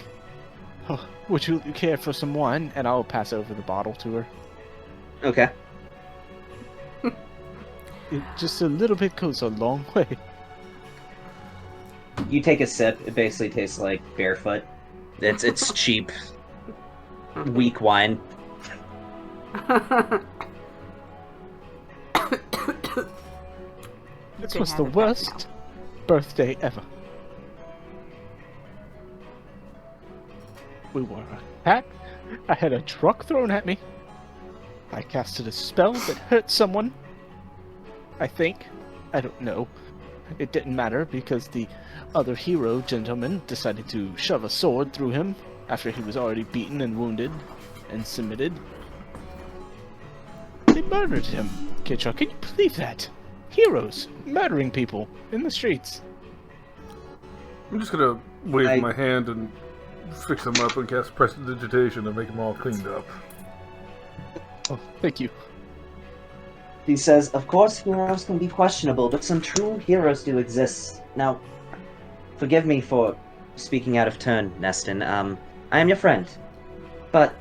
Oh, would you care for some wine? And I'll pass over the bottle to her. Okay. Just a little bit goes a long way. You take a sip, it basically tastes like barefoot. It's cheap, weak wine. This was the worst birthday ever. We wore a hat. I had a truck thrown at me. I casted a spell that hurt someone. I think. I don't know. It didn't matter because the other hero gentleman decided to shove a sword through him after he was already beaten and wounded and submitted. They murdered him. Ketra, can you believe that? Heroes murdering people in the streets. I'm just gonna wave my hand and fix them up and cast prestidigitation to make them all cleaned up. Oh, thank you. He says, of course heroes can be questionable, but some true heroes do exist. Now, forgive me for speaking out of turn, Neston. I am your friend. But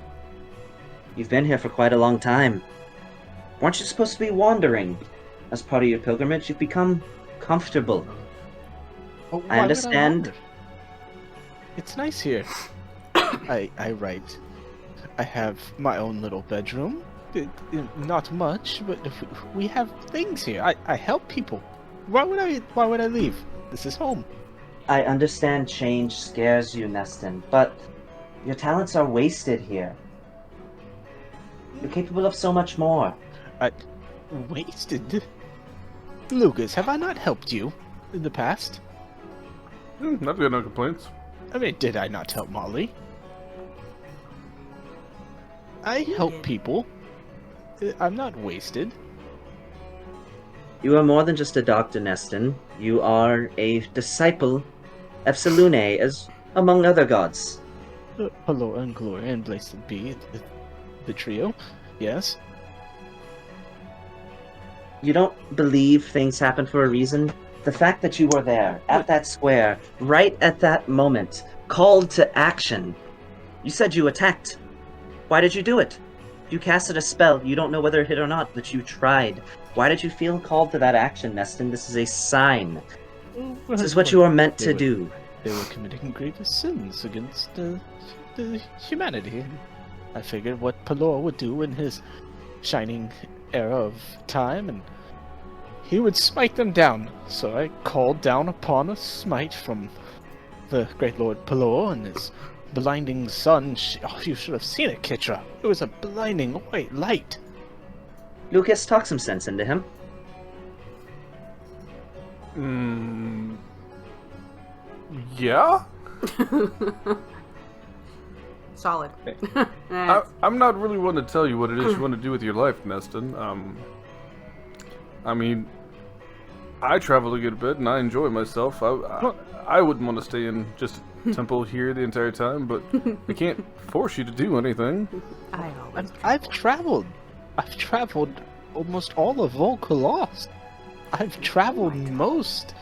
you've been here for quite a long time. Weren't you supposed to be wandering? As part of your pilgrimage, you've become comfortable. Well, I understand. wander? It's nice here. I write. I have my own little bedroom. Not much, but we have things here. I help people. Why would I leave? This is home. I understand change scares you, Neston, but your talents are wasted here. You're capable of so much more. Wasted? Lucas, have I not helped you in the past? I've got no complaints. I mean, did I not help Molly? I help people. I'm not wasted. You are more than just a Dr. Neston. You are a disciple of Selune, as among other gods. Hello and glory and blessed be the trio. Yes. You don't believe things happen for a reason? The fact that you were there, at that square, right at that moment, called to action. You said you attacked. Why did you do it? You casted a spell. You don't know whether it hit or not, but you tried. Why did you feel called to that action, Neston? This is a sign. This is what you are meant to do. They were committing grievous sins against the humanity. I figured what Pelor would do in his shining era of time, and he would smite them down. So I called down upon a smite from the great Lord Pelor and his blinding sun. Oh, you should have seen it, Ketra. It was a blinding white light. Lucas, talk some sense into him. Yeah? Solid. I'm not really one to tell you what it is you want to do with your life, Neston. I mean, I travel a good bit and I enjoy myself. I wouldn't want to stay in just a temple here the entire time, but I can't force you to do anything. I've traveled. I've traveled almost all of Volcalos. I've traveled most.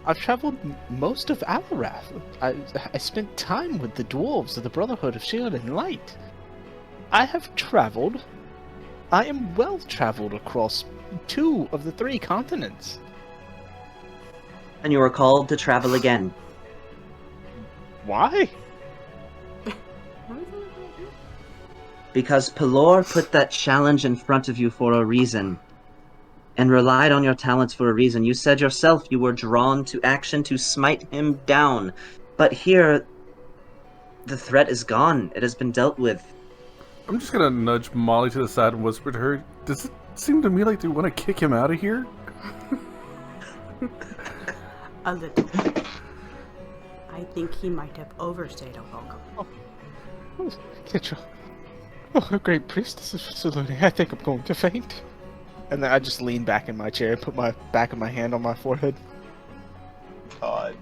I've traveled most of Alarath. I spent time with the dwarves of the Brotherhood of Shield and Light. I have traveled. I am well traveled across 2 of the 3 continents. And you are called to travel again. Why? Because Pelor put that challenge in front of you for a reason. And relied on your talents for a reason. You said yourself you were drawn to action to smite him down. But here, the threat is gone. It has been dealt with. I'm just gonna nudge Molly to the side and whisper to her, does it seem to me like they want to kick him out of here? A little. I think he might have overstayed a welcome. Kitcha. Oh, a great priestess is saluting. I think I'm going to faint. And then I just lean back in my chair and put my back of my hand on my forehead. God.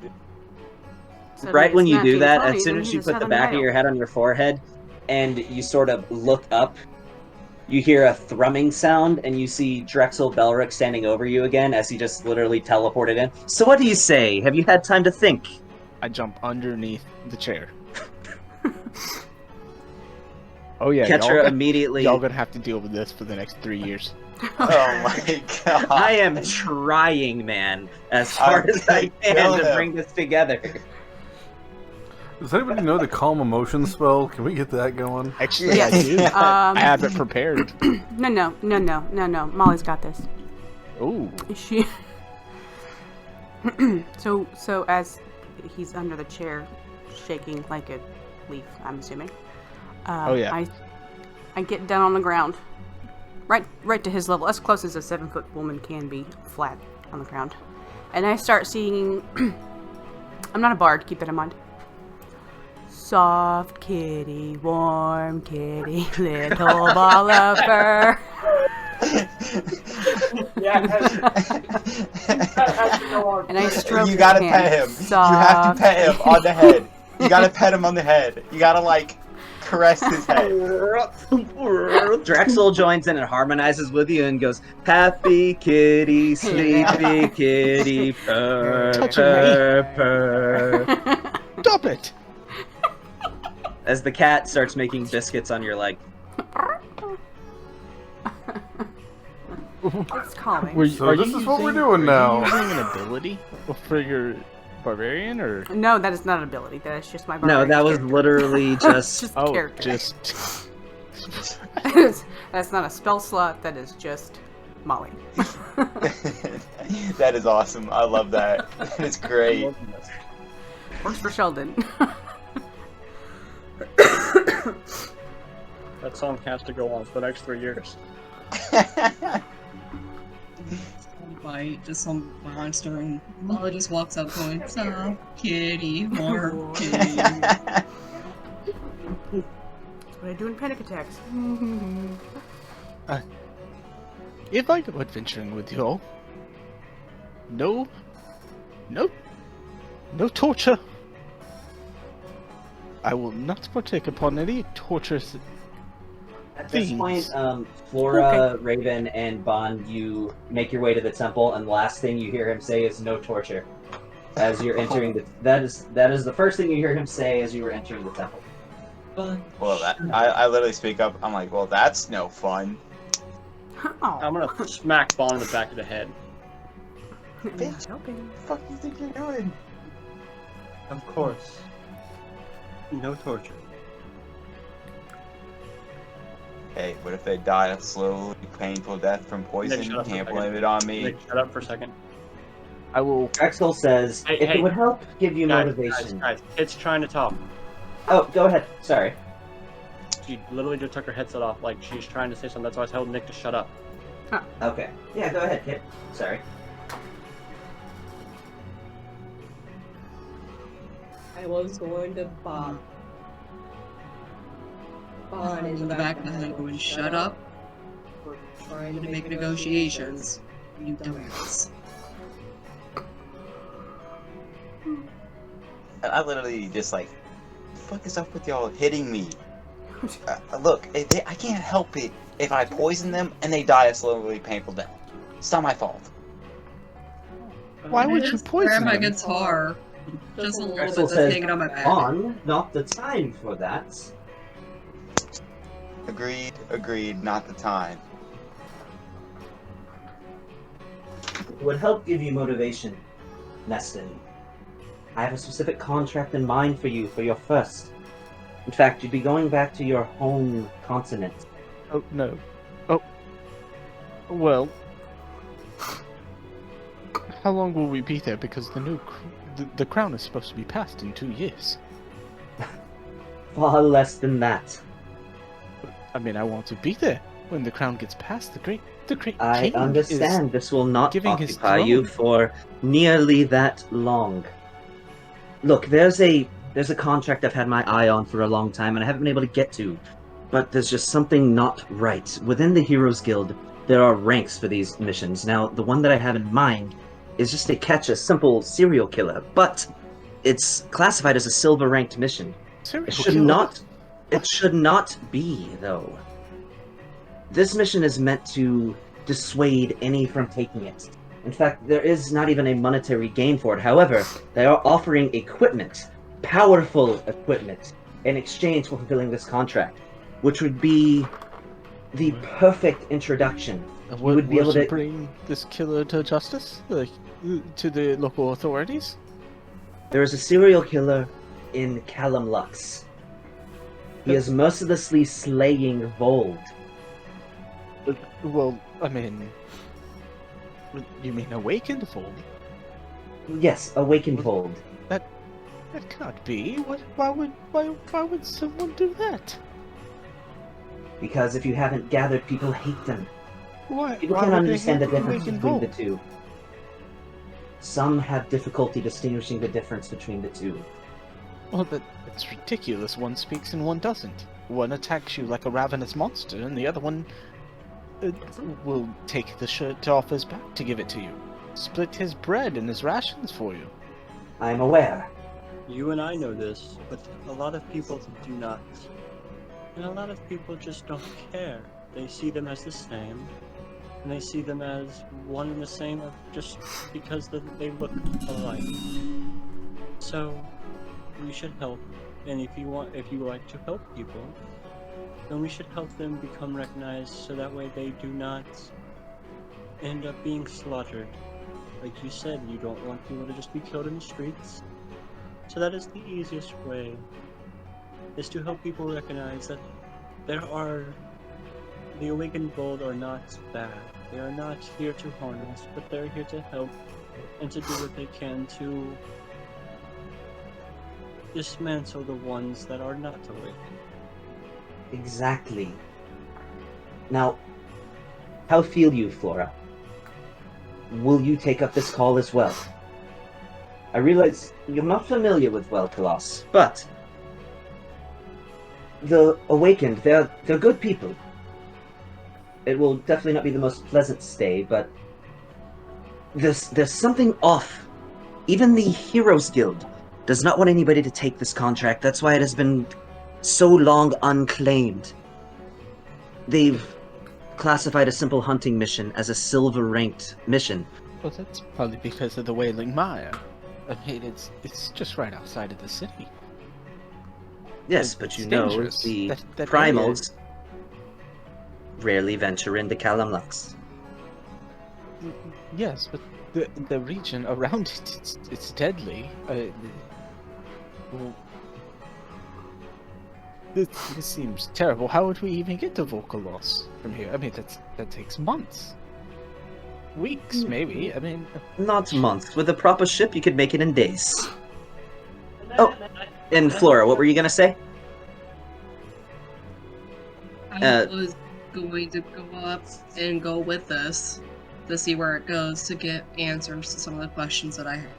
So Right when you do that, funny, as soon then as he's you a put the Southern back of male. your head on your forehead, and you sort of look up, you hear a thrumming sound, and you see Drexel Belric standing over you again as he just literally teleported in. So what do you say? Have you had time to think? I jump underneath the chair. Oh yeah, Ketra immediately... y'all gonna have to deal with this for the next 3 years. Oh my god. I am trying, man, as hard as I can to bring this together. Does anybody know the calm emotion spell? Can we get that going? Actually, I do. I have it prepared. No. Molly's got this. Ooh. She. So as he's under the chair, shaking like a leaf, I'm assuming. Oh yeah. I get down on the ground, right to his level, as close as a 7-foot woman can be, flat on the ground, and I start singing. I'm not a bard, keep that in mind. Soft kitty, warm kitty, little ball of fur. And I stroke You gotta his pet hand. him. You have to pet him on the head. You gotta pet him on the head. You gotta, like, caress his head. Drexel joins in and harmonizes with you and goes, happy kitty, sleepy kitty, purr, purr, purr. Stop it! As the cat starts making biscuits on your leg. It's calming. This is what we're doing now. Are you using an ability for your barbarian, or? No, that is not an ability. That is just my No, barbarian that was character. literally just... Just Oh, character. just. That's not a spell slot. That is just Molly. That is awesome. I love that. It's great. Works for Sheldon. That song has to go on for the next 3 years. Fight, just some monster, and Molly just walks up going, "So, kitty, warm kitty." That's what I do in panic attacks. If I go adventuring with you all, no torture. I will not partake upon any torturous. At this Things. point, Flora, Raven, and Bond, you make your way to the temple, and the last thing you hear him say is "no torture." As you're entering the, that is the first thing you hear him say as you are entering the temple. Well, I literally speak up. I'm like, well, that's no fun. Oh, I'm gonna smack Bond in the back of the head. not helping. What the fuck do you think you're doing? Of course. No torture. Hey, what if they die a slowly painful death from poison? Nick, You shut up for a can't second. blame it on me. Nick, shut up for a second. I will. Drexel says, Hey, if hey. it would help give you Guys, motivation. guys, it's trying to talk. Oh, go ahead. Sorry. She literally just took her headset off, like she's trying to say something. That's why I told Nick to shut up. Okay. Yeah, go ahead, Kit. Sorry. I was going to bop Bon in the back of the head going, shut up. We're trying to make negotiations. You dumbass. I literally just like, the fuck is up with y'all hitting me? Look, I can't help it if I poison them and they die a slowly painful death. It's not my fault. Why would you poison my them? guitar. Just a little bit Axel that's says, hanging on my back. on, not the time for that. Agreed, not the time. It would help give you motivation, Neston. I have a specific contract in mind for you for your first. In fact, you'd be going back to your home continent. Oh, no. Oh. Well. How long will we be there? Because the crown is supposed to be passed in 2 years. Far less than that. I mean, I want to be there when the crown gets passed. The great I king understand is this will not giving his occupy you throne. for nearly that long. Look, there's a contract I've had my eye on for a long time and I haven't been able to get to. But there's just something not right. Within the Heroes Guild, there are ranks for these missions. Now, the one that I have in mind is just to catch a simple serial killer, but it's classified as a silver ranked mission. It should not be, though. This mission is meant to dissuade any from taking it. In fact, there is not even a monetary gain for it. However, they are offering equipment, powerful equipment, in exchange for fulfilling this contract, which would be the perfect introduction. And You would be able to bring this killer to justice, like to the local authorities. There is a serial killer in Callum Lux. He is mercilessly slaying Vold. Well, I mean, you mean awakened Vold? Yes, awakened Vold. That cannot be. Why would someone do that? Because if you haven't gathered, people hate them. Why? People why can't would they understand the hate difference awakened between the Vold? two. Some have difficulty distinguishing the difference between the two. Well, that's ridiculous. One speaks and one doesn't. One attacks you like a ravenous monster, and the other one will take the shirt off his back to give it to you. Split his bread and his rations for you. I'm aware. You and I know this, but a lot of people do not. And a lot of people just don't care. They see them as the same, and they see them as one and the same just because they look alike. So, we should help, and if you like to help people, then we should help them become recognized so that way they do not end up being slaughtered. Like you said, you don't want people to just be killed in the streets. So that is the easiest way, is to help people recognize that the Awakened Bold are not bad. They are not here to harm us, but they're here to help and to do what they can to dismantle the ones that are not awakened. Exactly. Now, how feel you, Flora? Will you take up this call as well? I realize you're not familiar with Wel'Kalos, but the Awakened, they're good people. It will definitely not be the most pleasant stay, but there's something off. Even the Heroes Guild does not want anybody to take this contract. That's why it has been so long unclaimed. They've classified a simple hunting mission as a silver-ranked mission. Well, that's probably because of the Wailing Mire. I mean, it's just right outside of the city. Yes, but you It's know, dangerous. the That primals rarely venture into Callum Lux. Yes, but the region around it, it's deadly. Well, this seems terrible. How would we even get to Volcalos from here? I mean, that takes months. Weeks, maybe. I mean... Not months. With a proper ship, you could make it in days. Oh, and Flora, what were you gonna say? I was going to go up and go with this to see where it goes to get answers to some of the questions that I have.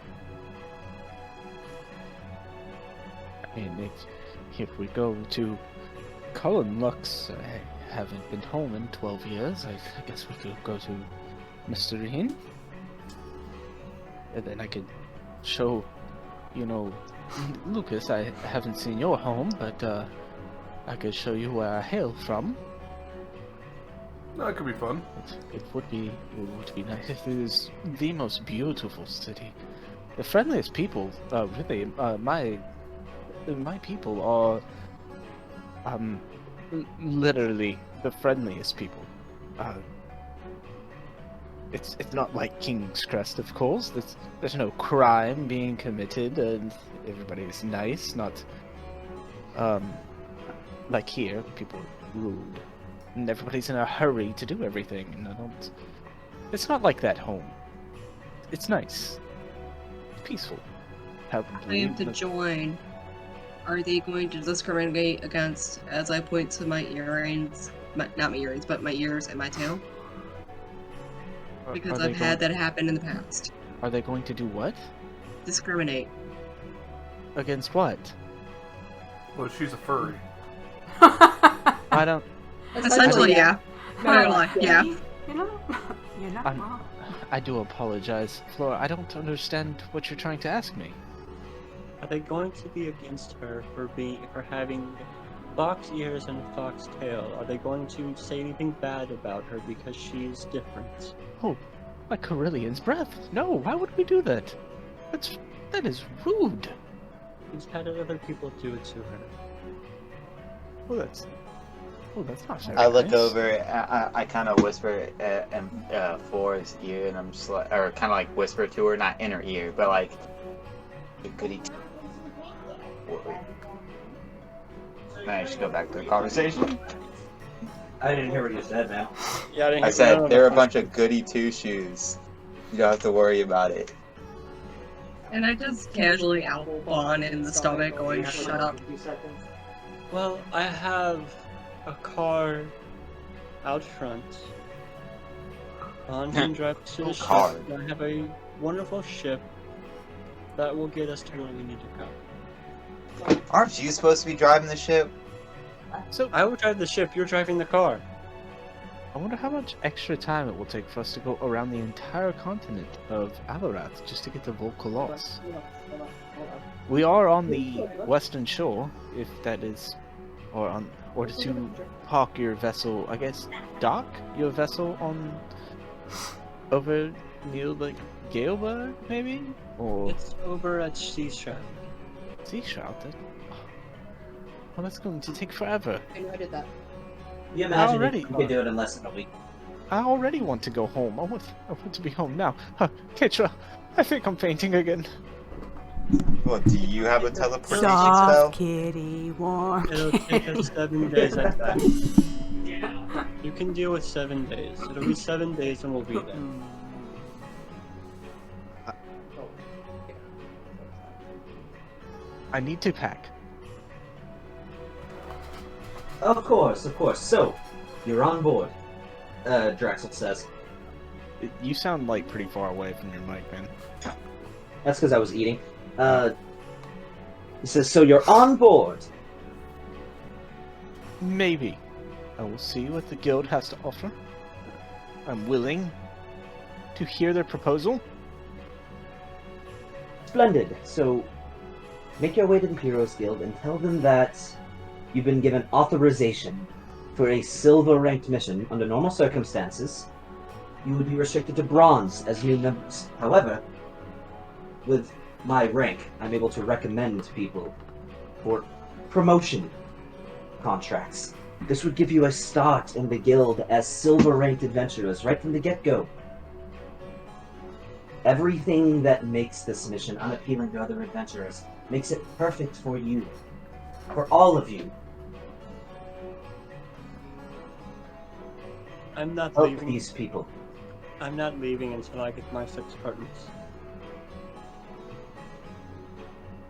And if we go to Cullen Lux, I haven't been home in 12 years. I guess we could go to Mr. Ian. And then I could show, Lucas, I haven't seen your home, but I could show you where I hail from. That could be fun. It would be nice. It is the most beautiful city. The friendliest people, really, my people are, literally the friendliest people. It's not like King's Crest, of course. There's no crime being committed, and everybody is nice. Not, like here, people are rude, and everybody's in a hurry to do everything. And it's not like that home. It's nice, peaceful. I am to join. Are they going to discriminate against, as I point to my earrings, not my earrings, but my ears and my tail? Because I've had that happen in the past. Are they going to do what? Discriminate. Against what? Well, she's a furry. I don't... Essentially, yeah. Not gonna lie, yeah. You're not wrong. I do apologize, Flora. I don't understand what you're trying to ask me. Are they going to be against her for having fox ears and a fox tail? Are they going to say anything bad about her because she's different? Oh, like Carillion's breath. No, why would we do that? That is rude. He's had other people do it to her. Oh, that's not very I look nice. over, I kind of whisper in Flora's ear, and I'm just like, or kind of like whisper to her, not in her ear, but like, goody. I should go back to the conversation. I didn't hear what you said, man. Yeah, I said they're a bunch of goody two shoes. You don't have to worry about it. And I just casually elbow Vaughn in the stomach, going, shut up. Well, I have a car out front. On can drive to the ship. And I have a wonderful ship that will get us to where we need to go. Aren't you supposed to be driving the ship? So I will drive the ship, you're driving the car. I wonder how much extra time it will take for us to go around the entire continent of Avarath just to get to Volcalos. We are on the western shore, if that is, or to park your vessel, I guess, dock your vessel on, over near, like, Galeberg, maybe? Or... It's over at Sea Shroud. Sea Shroud? Well, that's going to take forever. I know I did that. You imagine if you could do it in less than a week. I already want to go home. I want to be home now. Ketra, I think I'm fainting again. Well, do you have a teleportation Soft spell? kitty, warm. It'll take us 7 days at that. You can deal with 7 days. It'll be 7 days and we'll be there. I need to pack. Of course. So, you're on board, Drexel says. You sound like pretty far away from your mic, man. That's because I was eating. He says, so you're on board. Maybe. I will see what the guild has to offer. I'm willing to hear their proposal. Splendid. So, make your way to the Heroes Guild and tell them that you've been given authorization for a silver-ranked mission. Under normal circumstances, you would be restricted to bronze as new members. However, with my rank, I'm able to recommend people for promotion contracts. This would give you a start in the guild as silver-ranked adventurers right from the get-go. Everything that makes this mission unappealing to other adventurers makes it perfect for you. For all of you. I'm not Help leaving. these people. I'm not leaving until I get my 6 partners.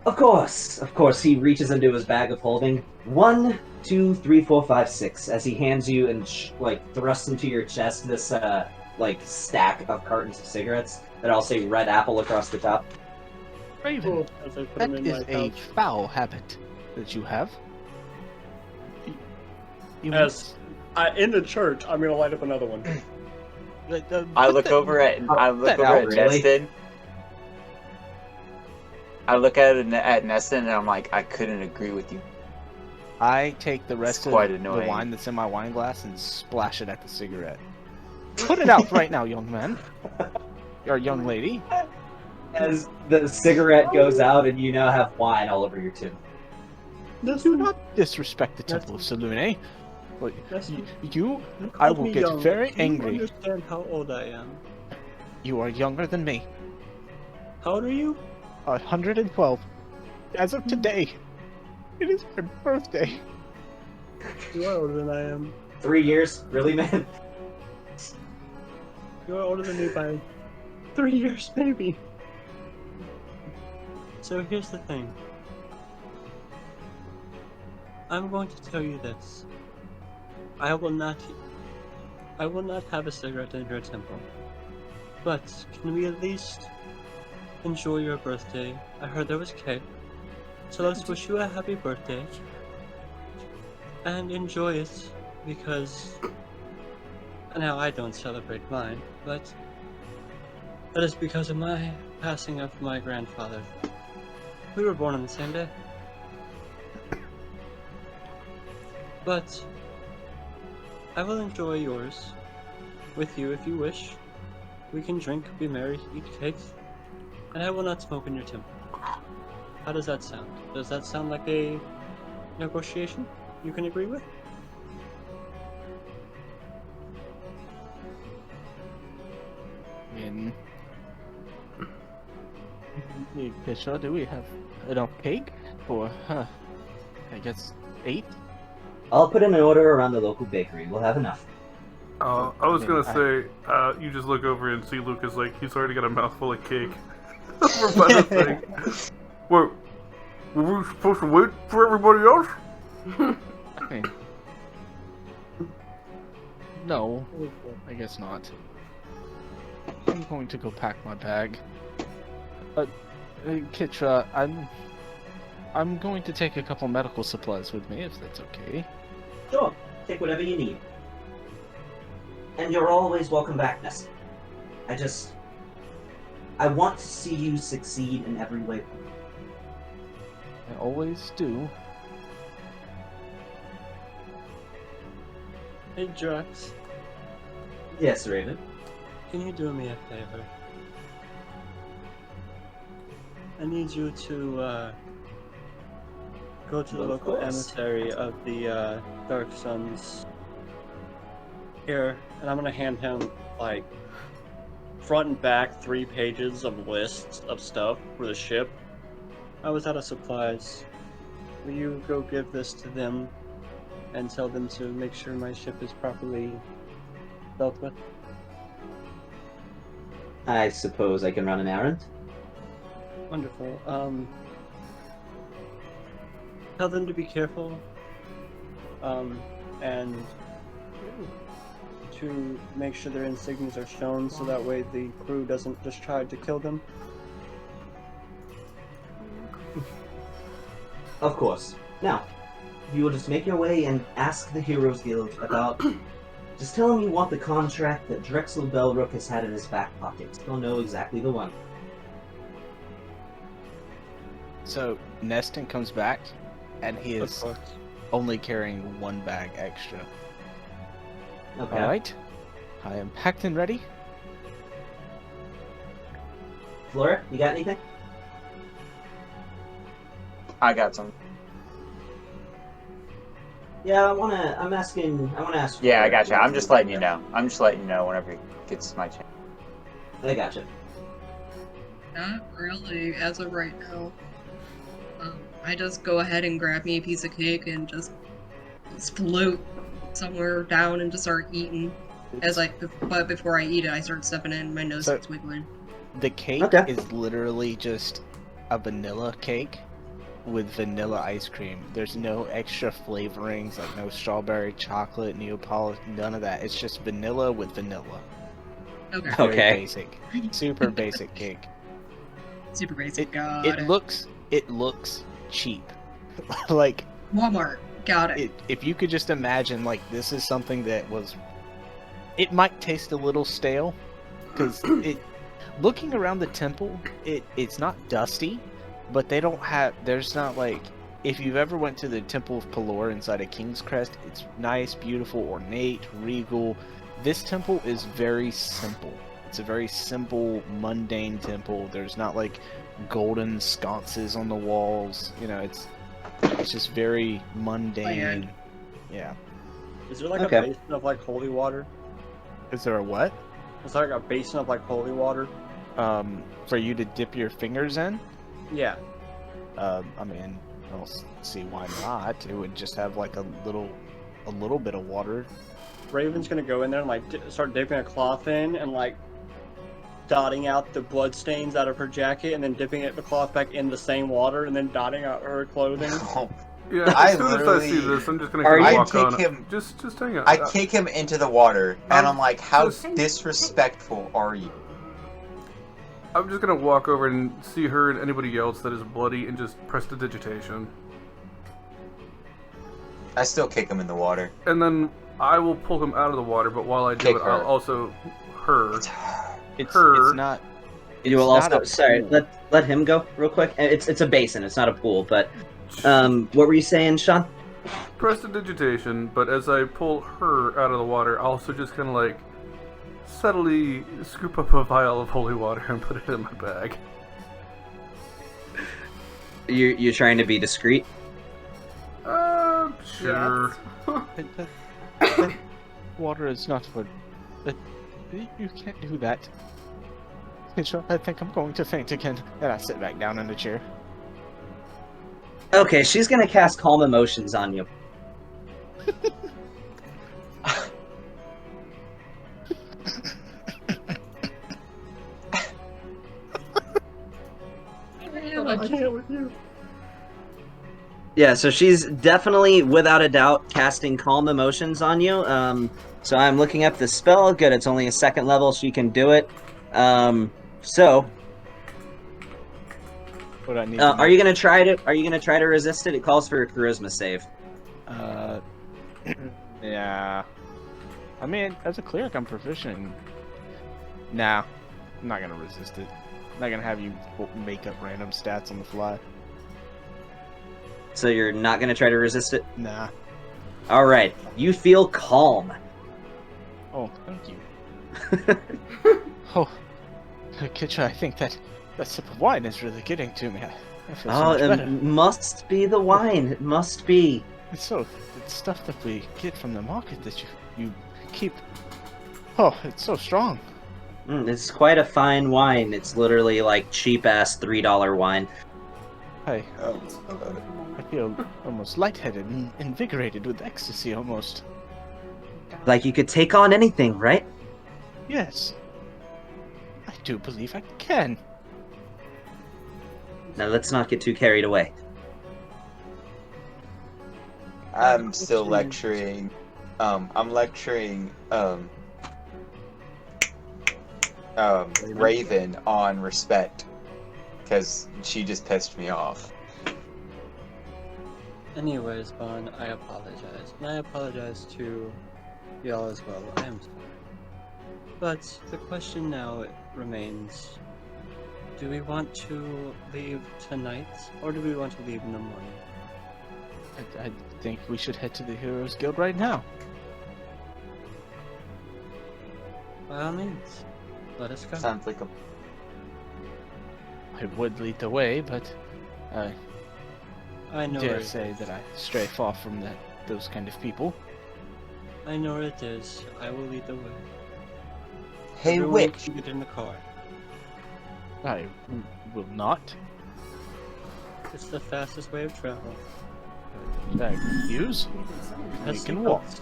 Of course. He reaches into his bag of holding. 1, 2, 3, 4, 5, 6. As he hands you and thrusts into your chest this stack of cartons of cigarettes that all say Red Apple across the top. Raven, As I put that them in is my a pouch. foul habit that you have. You As in the church, I'm gonna light up another one. I look over at Really? Neston. I look at Neston and I'm like, I couldn't agree with you. I take the rest of quite the annoying. wine that's in my wine glass and splash it at the cigarette. Put it out right now, young man. Or young lady. As the cigarette goes out and you now have wine all over your tin. Do not disrespect the Temple of Selune. But you, I called will me get young. very Do you angry. understand how old I am? You are younger than me. How old are you? 112. As of today, it is my birthday. You are older than I am. 3 years? Really, man? You are older than me by 3 years, maybe. So here's the thing. I'm going to tell you this. I will not have a cigarette in your temple. But can we at least enjoy your birthday? I heard there was cake. So let's wish you a happy birthday. And enjoy it, because now I don't celebrate mine, but that is because of my passing of my grandfather. We were born on the same day. But I will enjoy yours with you if you wish. We can drink, be merry, eat cake, and I will not smoke in your temple. How does that sound? Does that sound like a negotiation you can agree with? In Fisher, do we have enough cake for, I guess, 8? I'll put in an order around the local bakery. We'll have enough. I was gonna say, you just look over and see Lucas like he's already got a mouthful of cake. Over by the thing. Wait, were we supposed to wait for everybody else? I mean, no, I guess not. I'm going to go pack my bag. Kitra, I'm going to take a couple medical supplies with me, if that's okay. Sure, take whatever you need. And you're always welcome back, Nessie. I want to see you succeed in every way. I always do. Hey, Drax. Yes, Raven. Can you do me a favor? I need you to go to the Of local course. emissary of the Dark Suns here, and I'm gonna hand him like front and back 3 pages of lists of stuff for the ship. I was out of supplies. Will you go give this to them and tell them to make sure my ship is properly dealt with? I suppose I can run an errand. Wonderful. Tell them to be careful. And to make sure their insignias are shown so that way the crew doesn't just try to kill them. Of course. Now, you will just make your way and ask the Heroes Guild about... Just tell them you want the contract that Drexel Belrook has had in his back pocket. They'll know exactly the one. So, Neston comes back, and he Of is course. only carrying 1 bag extra. Okay. Alright, I am packed and ready. Flora, you got anything? I got some. Yeah, I wanna ask. Yeah, I got you. I'm just letting you know. I'm just letting you know whenever it gets my chance. I gotcha. Not really, as of right now. I just go ahead and grab me a piece of cake and just float somewhere down and just start eating. But before I eat it, I start stuffing it in my nose So- and wiggling. The cake Okay. is literally just a vanilla cake with vanilla ice cream. There's no extra flavorings, like no strawberry, chocolate, Neapolitan, none of that. It's just vanilla with vanilla. Okay. Very Okay. basic. Super basic cake. Super basic. It, Got it it. looks cheap. Like, Walmart. Got it. if you could just imagine, like, this is something that was... It might taste a little stale, because looking around the temple, it's not dusty, but they don't have... There's not, like... If you've ever went to the Temple of Pelor inside of King's Crest, it's nice, beautiful, ornate, regal. This temple is very simple. It's a very simple, mundane temple. There's not, like, golden sconces on the walls. You know, it's just very mundane. Bland. Yeah. Is there like Okay. a basin of like holy water? Is there a what? Is there like a basin of like holy water? For you to dip your fingers in? Yeah. I mean, I'll see why not. It would just have like a little bit of water. Raven's gonna go in there and like start dipping a cloth in and like dotting out the blood stains out of her jacket and then dipping the cloth back in the same water and then dotting out her clothing. Yeah, I as soon as I see literally- this, I'm just gonna Are kinda you- walk I on take it. him- Just hang on. I kick him into the water, and I'm like, how just- disrespectful are you? I'm just gonna walk over and see her and anybody else that is bloody and just prestidigitation. I still kick him in the water. And then I will pull him out of the water, but while I do Kick it, I'll her. also... Her. It's Her- not. You will it's not also... a Sorry, pool. let him go real quick. It's a basin, it's not a pool, but... what were you saying, Sean? Prestidigitation, but as I pull her out of the water, I'll also just kind of like subtly scoop up a vial of holy water and put it in my bag. You're trying to be discreet? Sure. That water is not for. You can't do that. I think I'm going to faint again. And I sit back down in the chair. Okay, she's gonna cast Calm Emotions on you. I can't with you. Yeah, so she's definitely, without a doubt, casting Calm Emotions on you. So I'm looking up the spell. Good, it's only a second level. She can do it. So, What I need. are you gonna try to? Are you gonna try to resist it? It calls for a Charisma save. Yeah. I mean, as a cleric, I'm proficient. Nah, I'm not gonna resist it. I'm not gonna have you make up random stats on the fly. So you're not gonna try to resist it. Nah. All right, you feel calm. Oh, thank you. Oh, Kitcha, I think that sip of wine is really getting to me. I feel so Oh, much it better. must be the wine. It must be. It's stuff that we get from the market that you keep. Oh, it's so strong. It's quite a fine wine. It's literally like cheap ass $3 wine. I Oh, feel almost lightheaded and invigorated with ecstasy almost. Like you could take on anything, right? Yes. I do believe I can. Now let's not get too carried away. I'm still lecturing. I'm lecturing. Raven on respect, because she just pissed me off. Anyways, Bon, I apologize. And I apologize to y'all as well. I am sorry. But the question now remains, do we want to leave tonight, or do we want to leave in the morning? I think we should head to the Heroes Guild right now. By all means, let us go. Sounds like a. I would lead the way, but I I know where dare it say is. that I stray far from those kind of people. I know where it is. I will lead the way. Hey, Everyone witch! can get in the car. I will not. It's the fastest way of travel. I refuse. It has You can walk. seatbelts.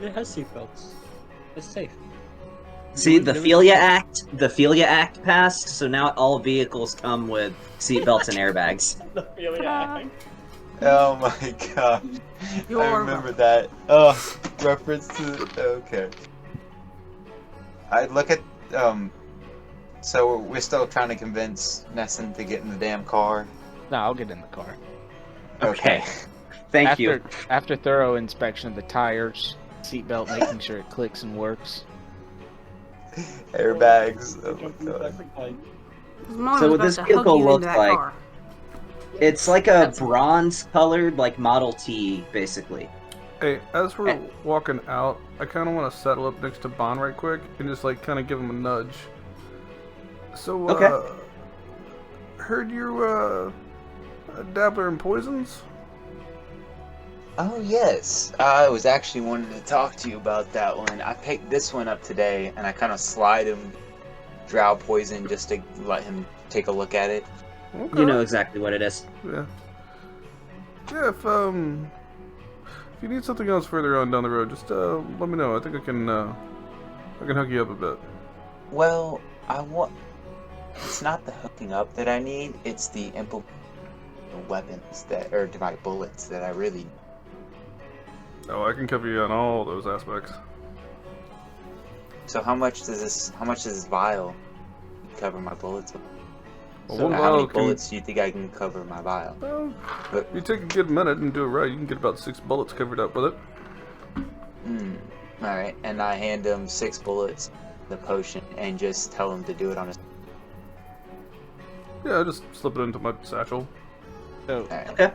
It has seatbelts. It's safe. See, the Philia Act passed, so now all vehicles come with seatbelts and airbags. The Philia Act. Oh my god. I You're remember that. Oh, reference to. Okay. I look at. So we're still trying to convince Nesson to get in the damn car. No, I'll get in the car. Okay. Thank you. After thorough inspection of the tires, seatbelt, making sure it clicks and works. Airbags. Oh my god. So what this vehicle looks like, it's like a bronze-colored, like, Model T, basically. Hey, as we're walking out, I kind of want to settle up next to Bond right quick and just, like, kind of give him a nudge. So, Okay. Heard you're, a dabbler in poisons? Oh yes, I was actually wanting to talk to you about that one. I picked this one up today, and I kind of slide him drow poison just to let him take a look at it. Okay. You know exactly what it is. Yeah. Yeah, if you need something else further on down the road, just, let me know. I think I can hook you up a bit. Well, it's not the hooking up that I need, it's the weapons or my bullets that I really need. Oh, I can cover you on all those aspects. So how much does this vial cover my bullets with? Well, So one how vial many can- bullets do you think I can cover my vial? Well, But- if you take a good minute and do it right, you can get about 6 bullets covered up with it. Alright, and I hand him 6 bullets, the potion, and just tell him to do it on his... Yeah, just slip it into my satchel. So, Okay.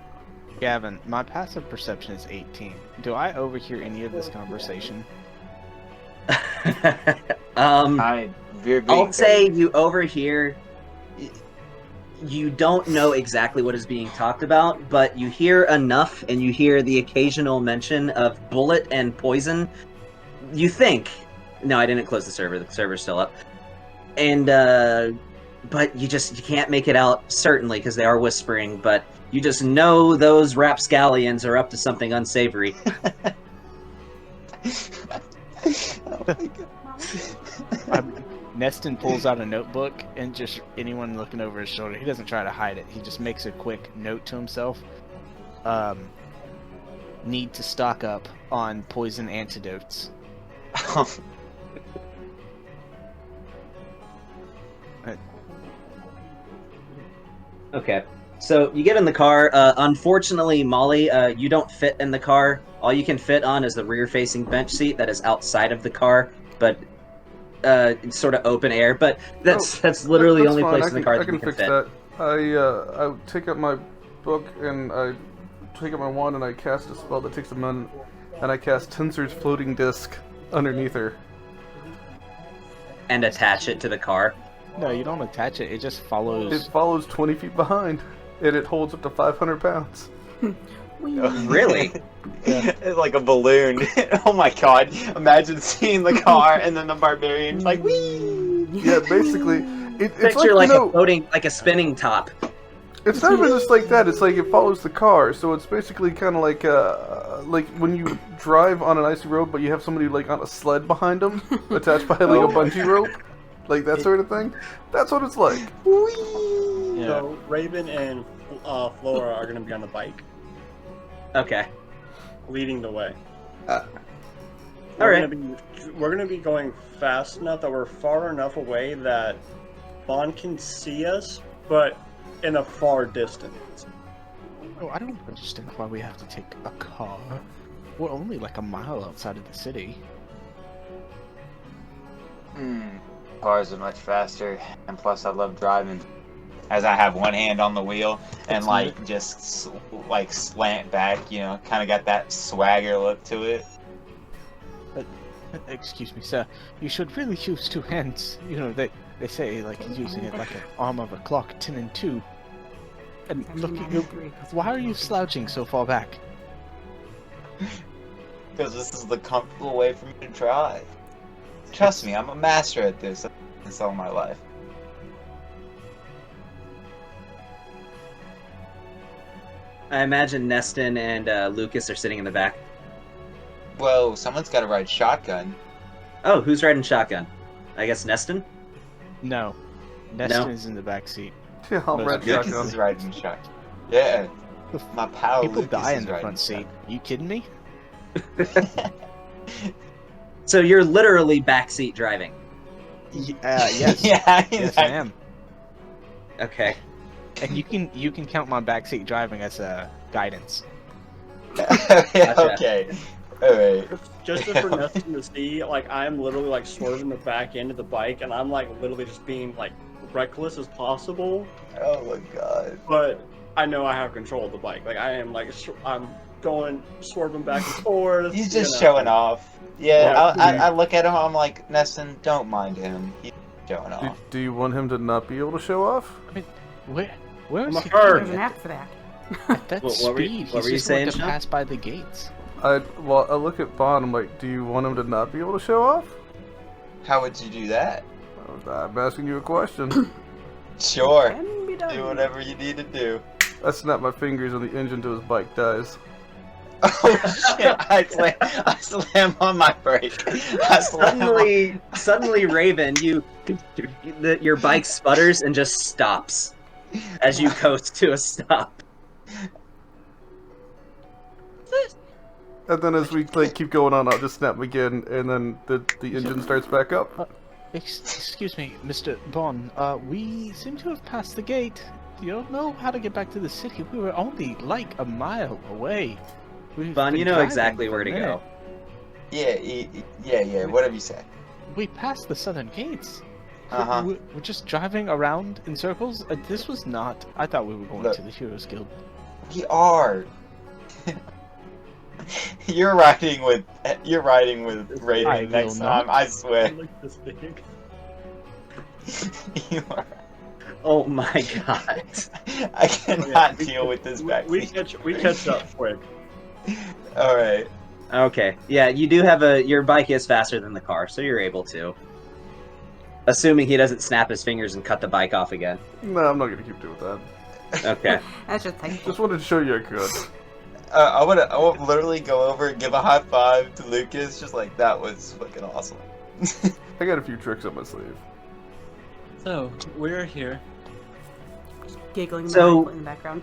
Gavin, my passive perception is 18. Do I overhear any of this conversation? I'll say you overhear. You don't know exactly what is being talked about, but you hear enough, and you hear the occasional mention of bullet and poison. You think. No, I didn't close the server. The server's still up. And, but you can't make it out, certainly, because they are whispering, but you just know those rapscallions are up to something unsavory. Neston pulls out a notebook, and just anyone looking over his shoulder, he doesn't try to hide it. He just makes a quick note to himself. Need to stock up on poison antidotes. Okay. So you get in the car. Unfortunately, Molly, you don't fit in the car. All you can fit on is the rear-facing bench seat that is outside of the car, but it's sort of open air. But that's literally the only fine. place in the car that you can fix fit. that. I take up my book and I take up my wand and I cast a spell that takes a minute, and I cast Tensor's floating disc underneath her. And attach it to the car. No, you don't attach it. It just follows. It follows 20 feet behind, and it holds up to 500 pounds. Really? It's like a balloon. Oh my god. Imagine seeing the car and then the barbarian like, whee! Yeah, basically, it's Picture like, a floating, like a spinning top. It's not even just like that. It's like it follows the car, so it's basically kind of like when you drive on an icy road, but you have somebody like on a sled behind them, attached by like a bungee rope, like that sort of thing. That's what it's like. Yeah. So Raven and Flora are going to be on the bike, Okay. leading the way. All We're right. going to be going fast enough that we're far enough away that Bond can see us, but in a far distance. Oh, I don't understand why we have to take a car. We're only like a mile outside of the city. Cars are much faster, and plus I love driving. As I have one hand on the wheel and like just like slant back, you know, kind of got that swagger look to it. Excuse me, sir. You should really use 2 hands. You know, they say like using it like an arm of a clock, 10 and 2. And look at you. Why are you slouching so far back? Because this is the comfortable way for me to drive. Trust me, I'm a master at this. It's all my life. I imagine Neston and Lucas are sitting in the back. Well, someone's got to ride shotgun. Oh, who's riding shotgun? I guess Neston? No. Neston is in the back seat. Yeah, I'll Most rent people- Lucas shotgun. is riding shotgun. Yeah. My pal People Lucas die is in the riding front seat. You kidding me? So you're literally backseat driving. Yes. Yeah, Yes, I am. Okay. And you can count my backseat driving as guidance. Okay. Alright. Just for Neston to see, like, I'm literally like swerving the back end of the bike, and I'm like literally just being like reckless as possible. Oh my god. But I know I have control of the bike. Like I am like I'm going swerving back and forth. He's you just know. showing off. Yeah, Well, I look at him, I'm like, Neston, don't mind him. He's showing off. Do you want him to not be able to show off? I mean, where is I'm he a herd. There's going an at app for that. that What were you- speed? what were you He's just going saying, to Sean? pass by the gates. I look at Bond. I'm like, do you want him to not be able to show off? How would you do that? I'm asking you a question. Sure. Can be done. Do whatever you need to do. I snap my fingers on the engine till his bike dies. Oh shit! I slam on my brake. I slam on- Suddenly, Raven, your bike sputters and just stops as you coast to a stop. And then as we keep going on, I'll just snap again, and then the engine starts back up. Excuse me, Mr. Bond. We seem to have passed the gate. You don't know how to get back to the city. We were only like a mile away. Bon, you know exactly where to go. Yeah. Whatever you say. We passed the southern gates. Uh-huh. We're just driving around in circles. This was not. I thought we were going Look. to the Heroes Guild. We are. You're riding with Raven I next will time. not. I swear. Look at this thing. You are. Oh my god. I cannot deal with this back. We catch up quick. All right. Okay. Yeah, you do have your bike is faster than the car, so you're able to. Assuming he doesn't snap his fingers and cut the bike off again. No, I'm not gonna keep doing that. Okay. That's just thankful. Just wanted to show you I could. I would literally go over and give a high five to Lucas, just like that was fucking awesome. I got a few tricks up my sleeve. So we're here. Giggling So, in the background.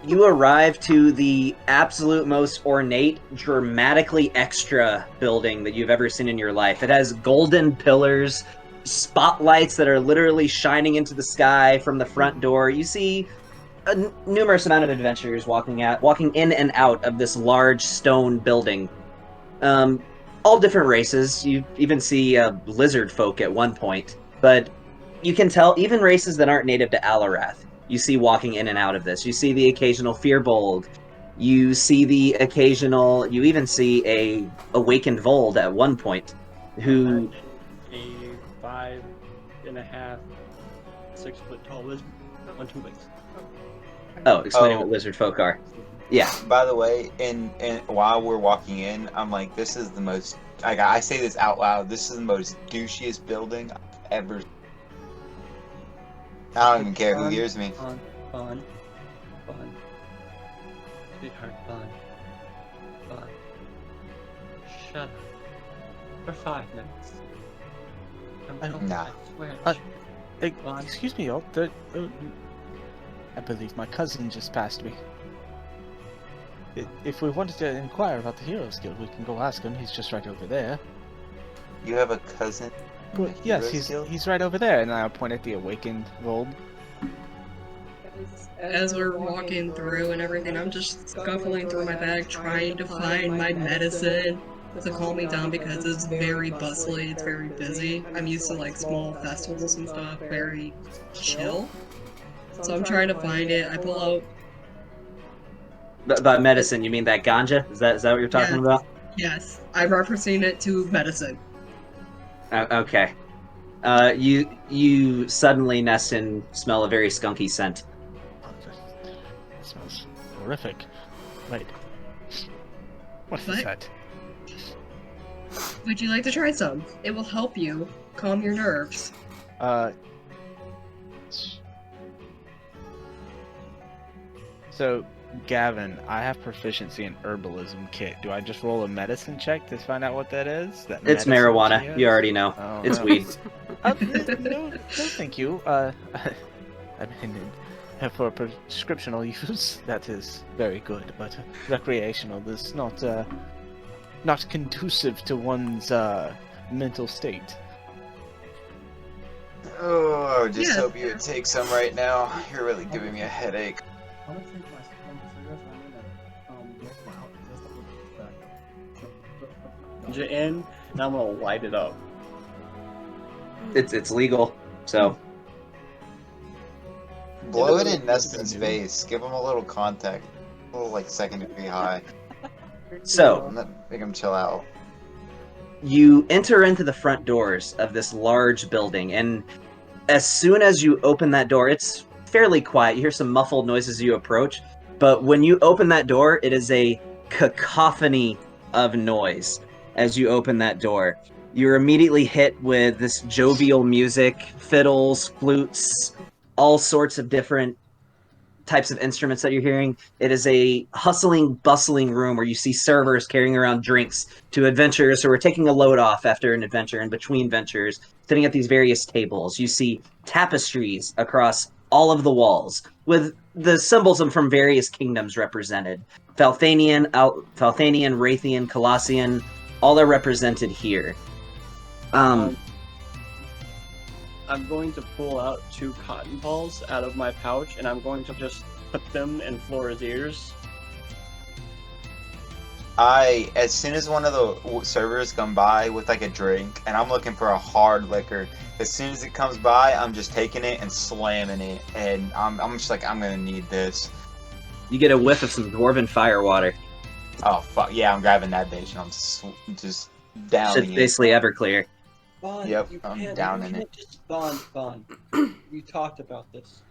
You arrive to the absolute most ornate, dramatically extra building that you've ever seen in your life. It has golden pillars, spotlights that are literally shining into the sky from the front door. You see a numerous amount of adventurers walking in and out of this large stone building. All different races. You even see lizard folk at one point, but you can tell even races that aren't native to Alarath. You see walking in and out of this. You see the occasional Fearbold. You see the occasional. You even see a awakened Vold at one point, who A 5.5, 6 foot tall lizard on 2 legs. explaining Oh. what lizard folk are. Yeah. By the way, and while we're walking in, I'm like, this is the most. I say this out loud. This is the most douchiest building I've ever. I don't even care who hears me. Fun. Sweetheart, fun. Shut up. For 5 minutes. Nah. Swear. Fun. Excuse me, I believe my cousin just passed me. If we wanted to inquire about the Heroes Guild, we can go ask him. He's just right over there. You have a cousin? in Well, the yes, Heroes Guild? he's right over there, and I point at the awakened Vold. As we're walking through and everything, I'm just scuffling through my bag trying to find my medicine to calm me down because it's very bustly, it's very busy. I'm used to like small festivals and stuff, very chill. So I'm trying to find it. I pull out. By medicine, you mean that ganja? Is that what you're talking Yeah. about? Yes, I'm referencing it to medicine. Okay. You suddenly, Neston, smell a very skunky scent. It smells horrific. Wait. What is What? that? Would you like to try some? It will help you calm your nerves. So, Gavin, I have proficiency in herbalism kit. Do I just roll a medicine check to find out what that is? It's medicine marijuana. she You has? already know. Oh, It's no. weed. No, thank you. I mean, for prescriptional use, that is very good, but recreational is not conducive to one's mental state. Oh, I just Yeah. hope you would take some right now. You're really giving me a headache. I'm gonna take my cigarettes. I'm gonna blow them out just a little bit. In, and I'm gonna light it up. It's legal. So Blow it in Neston's face. Give him a little contact. A little, like, second-degree high. so Make him chill out. you enter into the front doors of this large building, and as soon as you open that door, it's fairly quiet. You hear some muffled noises as you approach, but when you open that door, it is a cacophony of noise as you open that door. You're immediately hit with this jovial music, fiddles, flutes, all sorts of different types of instruments that you're hearing. It is a hustling, bustling room where you see servers carrying around drinks to adventurers who are taking a load off after an adventure and between ventures, sitting at these various tables. You see tapestries across all of the walls with the symbols from various kingdoms represented. Falthanian, Raythian, Colossian, all are represented here. I'm going to pull out 2 cotton balls out of my pouch, and I'm going to just put them in Flora's ears. As soon as one of the servers come by with like a drink, and I'm looking for a hard liquor, as soon as it comes by, I'm just taking it and slamming it, and I'm just like, I'm gonna need this. You get a whiff of some dwarven firewater. Oh fuck yeah, I'm grabbing that bitch and I'm just downing Shit's it. basically Everclear. Bond, Yep, you I'm can't, down you in can't it. Just Bond. We talked about this.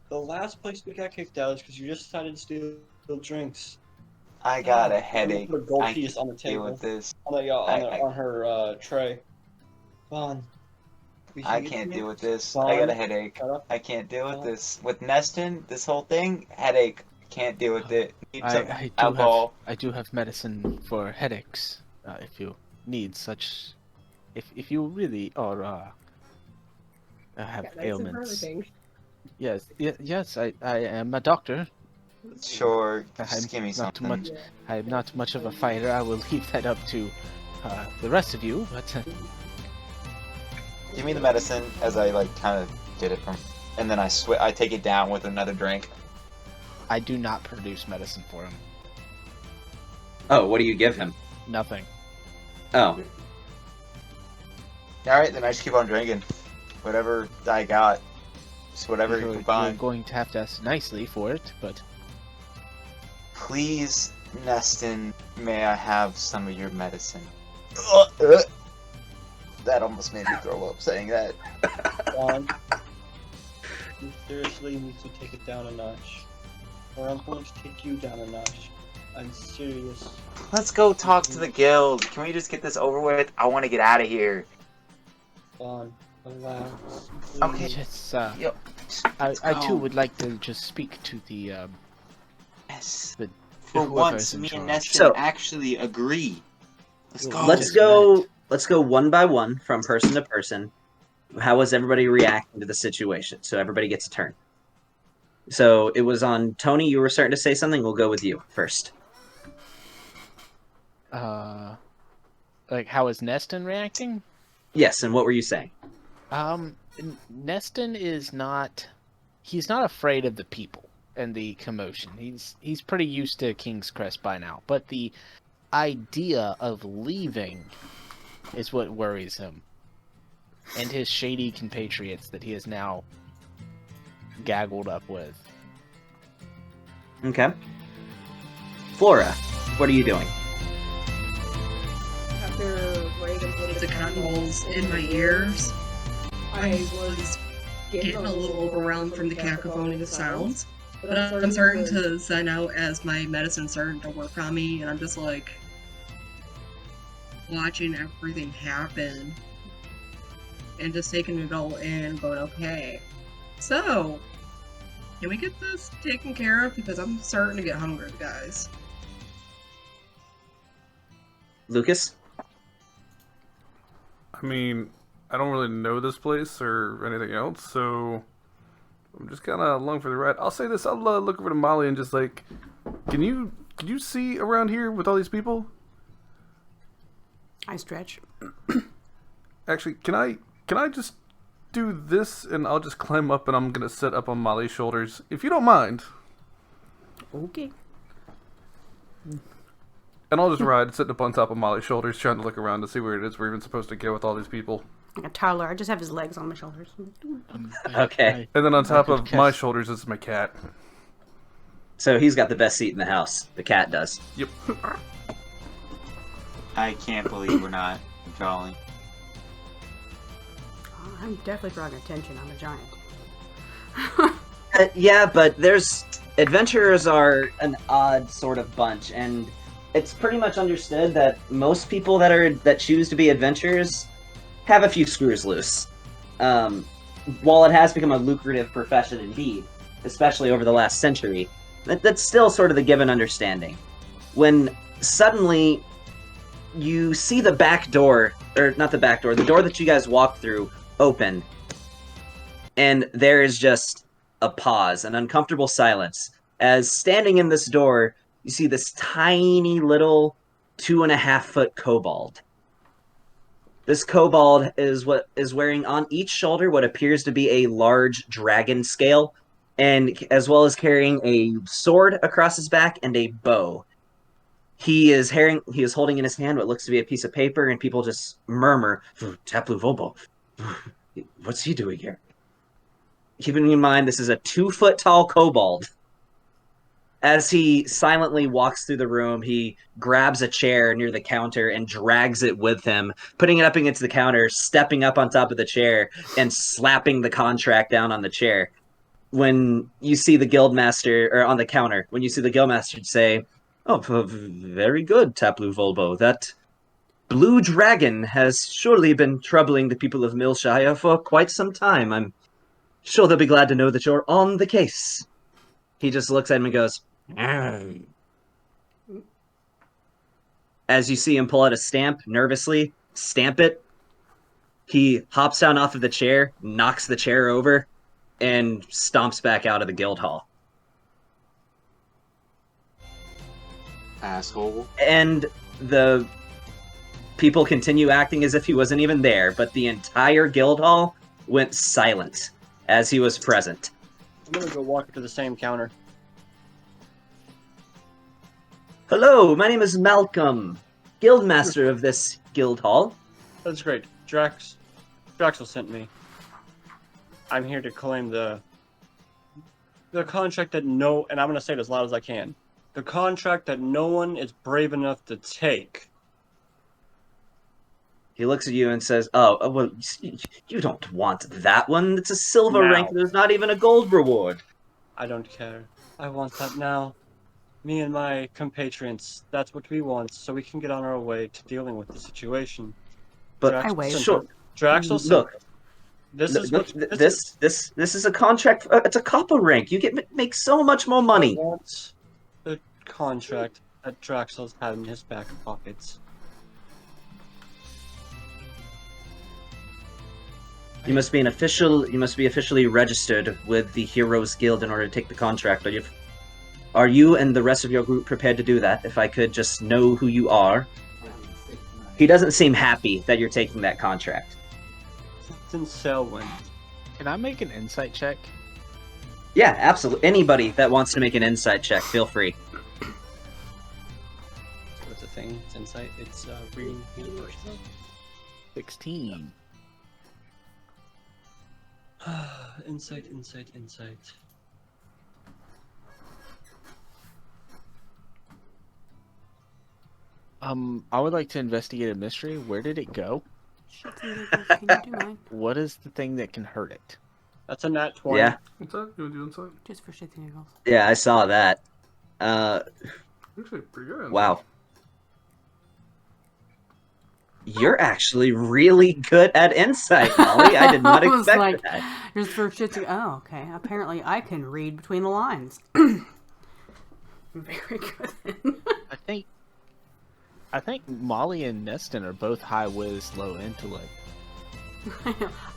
The last place we got kicked out is because you just decided to steal drinks. I got a headache. Put a gold I piece on the can't deal table. with this. On her tray. Bond. I can't deal with this. I got a headache. I can't deal with this. With Neston, this whole thing, headache. Can't deal with it. Need some alcohol. I do have medicine for headaches, if you need such. If you really are have ailments. Yes, I am a doctor. Sure, just give me something. I'm not much of a fighter. I will leave that up to the rest of you, but Give me the medicine as I like kind of did it from, and then I take it down with another drink. I do not produce medicine for him. Oh, what do you give him? Nothing. Oh. Alright, then I just keep on drinking. Whatever I got. Just whatever you can find. You're going to have to ask nicely for it, but... Please, Neston, may I have some of your medicine? That almost made me throw up saying that. Bond, you seriously need to take it down a notch. Or I'm going to take you down a notch. I'm serious. Let's go talk to the guild. Can we just get this over with? I want to get out of here. Bond, relax. Okay. Yes, Yo, I too would like to just speak to the, Yes. the For whoever once, is in me and charge. Neston So- actually agree. Let's go. Let's go one by one from person to person. How was everybody reacting to the situation? So everybody gets a turn. So it was on Tony. You were starting to say something. We'll go with you first. Like, how is Neston reacting? Yes, and what were you saying? Neston is not... He's not afraid of the people and the commotion. He's pretty used to King's Crest by now. But the idea of leaving is what worries him. And his shady compatriots that he is now gaggled up with. Okay. Flora, what are you doing? After the cotton balls in my ears, I was getting a little overwhelmed from the cacophony of sounds. But I'm starting to zen out as my medicine's starting to work on me, and I'm just like watching everything happen and just taking it all in, going, okay. So, Can we get this taken care of? Because I'm starting to get hungry, guys. Lucas? I mean, I don't really know this place or anything else, so I'm just kind of along for the ride. I'll say this: I'll look over to Molly and just like, can you see around here with all these people? I stretch. Actually, can I just do this and I'll just climb up and I'm gonna sit up on Molly's shoulders, if you don't mind. Okay. And I'll just ride, sitting up on top of Molly's shoulders, trying to look around to see where it is we're even supposed to go with all these people. Like a toddler. I just have his legs on my shoulders. Okay. And then on top could of my catch- shoulders is my cat. So he's got the best seat in the house. The cat does. Yep. I can't believe we're not drawing. Oh, I'm definitely drawing attention. I'm a giant. Yeah, but adventurers are an odd sort of bunch, and it's pretty much understood that most people that choose to be adventurers have a few screws loose. While it has become a lucrative profession indeed, especially over the last century, that's still sort of the given understanding. When suddenly you see the back door, or not the back door, the door that you guys walked through open, and there is just a pause, an uncomfortable silence, as standing in this door, you see this tiny little 2.5-foot kobold. This kobold is wearing on each shoulder what appears to be a large dragon scale, and as well as carrying a sword across his back and a bow. He is holding in his hand what looks to be a piece of paper, and people just murmur, "Taplu Vobo, what's he doing here?" Keeping in mind, this is a 2-foot tall kobold. As he silently walks through the room, he grabs a chair near the counter and drags it with him, putting it up against the counter, stepping up on top of the chair, and slapping the contract down on the chair. When you see the guildmaster, or on the counter, when you see the guildmaster say, "Oh, very good, Taplu Volbo. That blue dragon has surely been troubling the people of Millshire for quite some time. I'm sure they'll be glad to know that you're on the case." He just looks at him and goes, "Arr." As you see him pull out a stamp, nervously, stamp it, he hops down off of the chair, knocks the chair over, and stomps back out of the guild hall. Asshole. And the people continue acting as if he wasn't even there, but the entire guild hall went silent as he was present. I'm gonna go walk to the same counter. "Hello, my name is Malcolm, guildmaster of this guild hall." That's great. Draxel sent me. I'm here to claim the contract that and I'm gonna say it as loud as I can. The contract that no one is brave enough to take. He looks at you and says, "Oh, well, you don't want that one. It's a silver Now. rank. There's not even a gold reward." I don't care. I want that now. Me and my compatriots, that's what we want, so we can get on our way to dealing with the situation. But I wait. sure, Draxel sent look, This is look, what this is a contract. It's a copper rank. You make so much more money. I want the contract that Draxel's had in his back pockets. You must be officially registered with the Heroes Guild in order to take the contract. Are you and the rest of your group prepared to do that? If I could just know who you are. He doesn't seem happy that you're taking that contract. It's in Selwyn. Can I make an insight check? Yeah, absolutely. Anybody that wants to make an insight check, feel free. What's the thing? It's insight. It's reading universe. 16. Insight. I would like to investigate a mystery. Where did it go? Shit, can you do mine? What is the thing that can hurt it? That's a nat 20. Yeah, What's that? You want to do insight? Just for shits and giggles. yeah, I saw that. Actually, pretty good. Wow. You're actually really good at insight, Molly. I did not I was expect like, that. just for shit to. Oh, okay. Apparently, I can read between the lines. Very good. I think Molly and Neston are both high whiz, low intellect.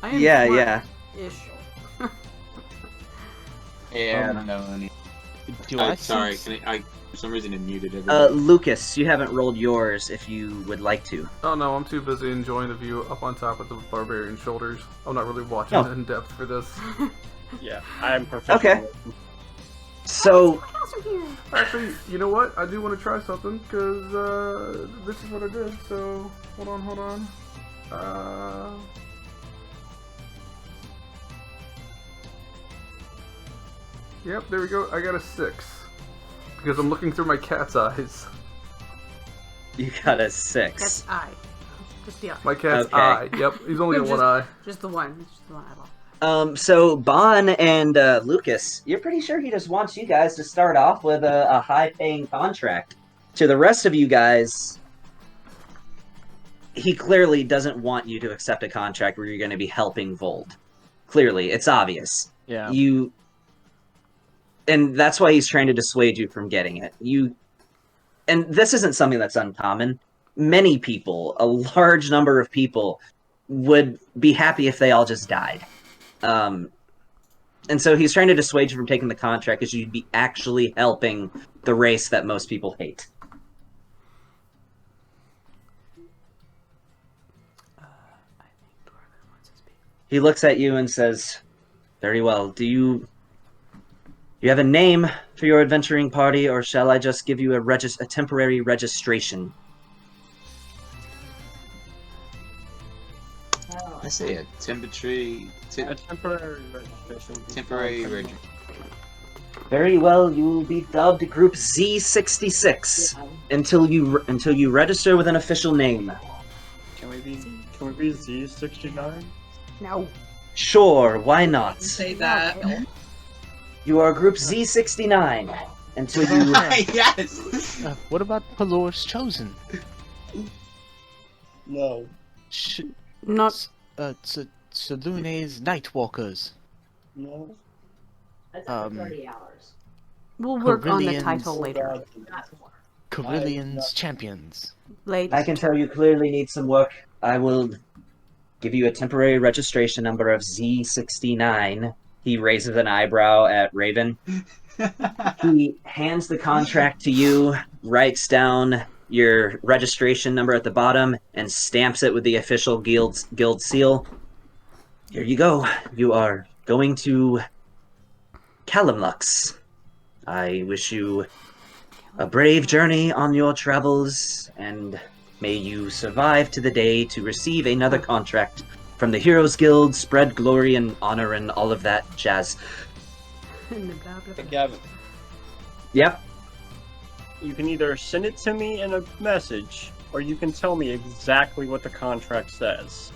I am Yeah, smart yeah. Ish. Yeah, I don't know any. Do I Sorry, sense- I for some reason it muted everybody. Lucas, you haven't rolled yours if you would like to. Oh no, I'm too busy enjoying the view up on top of the barbarian shoulders. I'm not really watching Oh. in depth for this. Yeah, I'm professional. Okay. So, Actually, you know what? I do want to try something because this is what I did. So hold on. Yep, there we go. I got a 6 because I'm looking through my cat's eyes. you got a 6. That's I. Just the eye. My cat's Okay. eye. Yep, he's only got one eye. Just the one. Just the one eyeball. So Bon and Lucas, you're pretty sure he just wants you guys to start off with a high-paying contract. To the rest of you guys, he clearly doesn't want you to accept a contract where you're going to be helping Vold. Clearly, it's obvious. Yeah. And that's why he's trying to dissuade you from getting it. And this isn't something that's uncommon. Many people, a large number of people, would be happy if they all just died. And so he's trying to dissuade you from taking the contract because you'd be actually helping the race that most people hate. He looks at you and says, "Very well. Do you have a name for your adventuring party, or shall I just give you a temporary registration?" I say a temporary registration. temporary registration. Very well, you will be dubbed Group Z66 until you register with an official name. Can we be Z69? No. Sure, why not? Say that. You are Group Z69 until you. Yes. What about Pelor's Chosen? No. Not. Salune's Nightwalkers. No. We'll work on the Carillions. title later. Carillion's Champions. Late. I can tell you clearly need some work. I will give you a temporary registration number of Z69. He raises an eyebrow at Raven. He hands the contract to you, writes down your registration number at the bottom, and stamps it with the official guild seal. Here you go. You are going to Calamlux. I wish you a brave journey on your travels, and may you survive to the day to receive another contract from the Heroes Guild, spread glory and honor and all of that jazz. Gavin, Yep. you can either send it to me in a message, or you can tell me exactly what the contract says.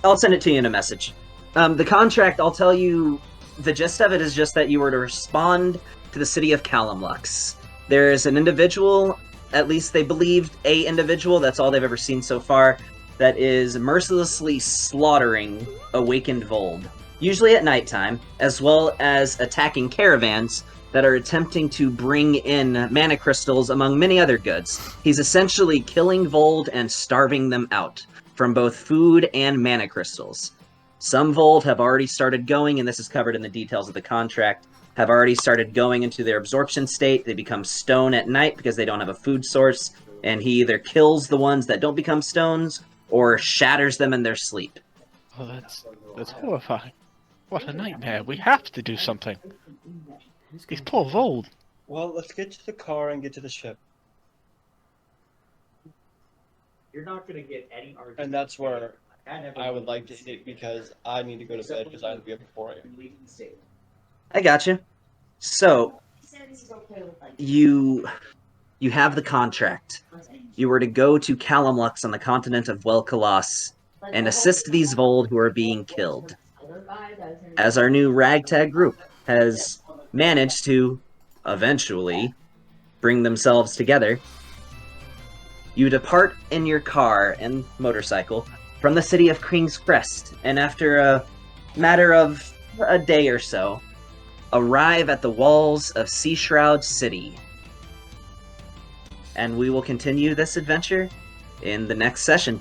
I'll send it to you in a message. The contract, I'll tell you, the gist of it is just that you were to respond to the city of Calamlux. There is an individual, at least they believed a individual, that's all they've ever seen so far, that is mercilessly slaughtering awakened Vold, usually at nighttime, as well as attacking caravans that are attempting to bring in mana crystals among many other goods. He's essentially killing Vold and starving them out from both food and mana crystals. Some Vold have already started going, and this is covered in the details of the contract, have already started going into their absorption state. They become stone at night because they don't have a food source, and he either kills the ones that don't become stones or shatters them in their sleep. Oh, that's horrifying. What a nightmare. We have to do something. He's poor Vold. Well, let's get to the car and get to the ship. You're not gonna get any argument. And that's where I would like to hit because I need to go to bed because I have to be up at 4 a.m. I gotcha. So, you have the contract. You were to go to Calamlux on the continent of Wel'Kalas and assist these Vold who are being killed. As our new ragtag group has managed to eventually bring themselves together, You depart in your car and motorcycle from the city of King's Crest, and after a matter of a day or so, arrive at the walls of Sea Shroud City. And we will continue this adventure in the next session.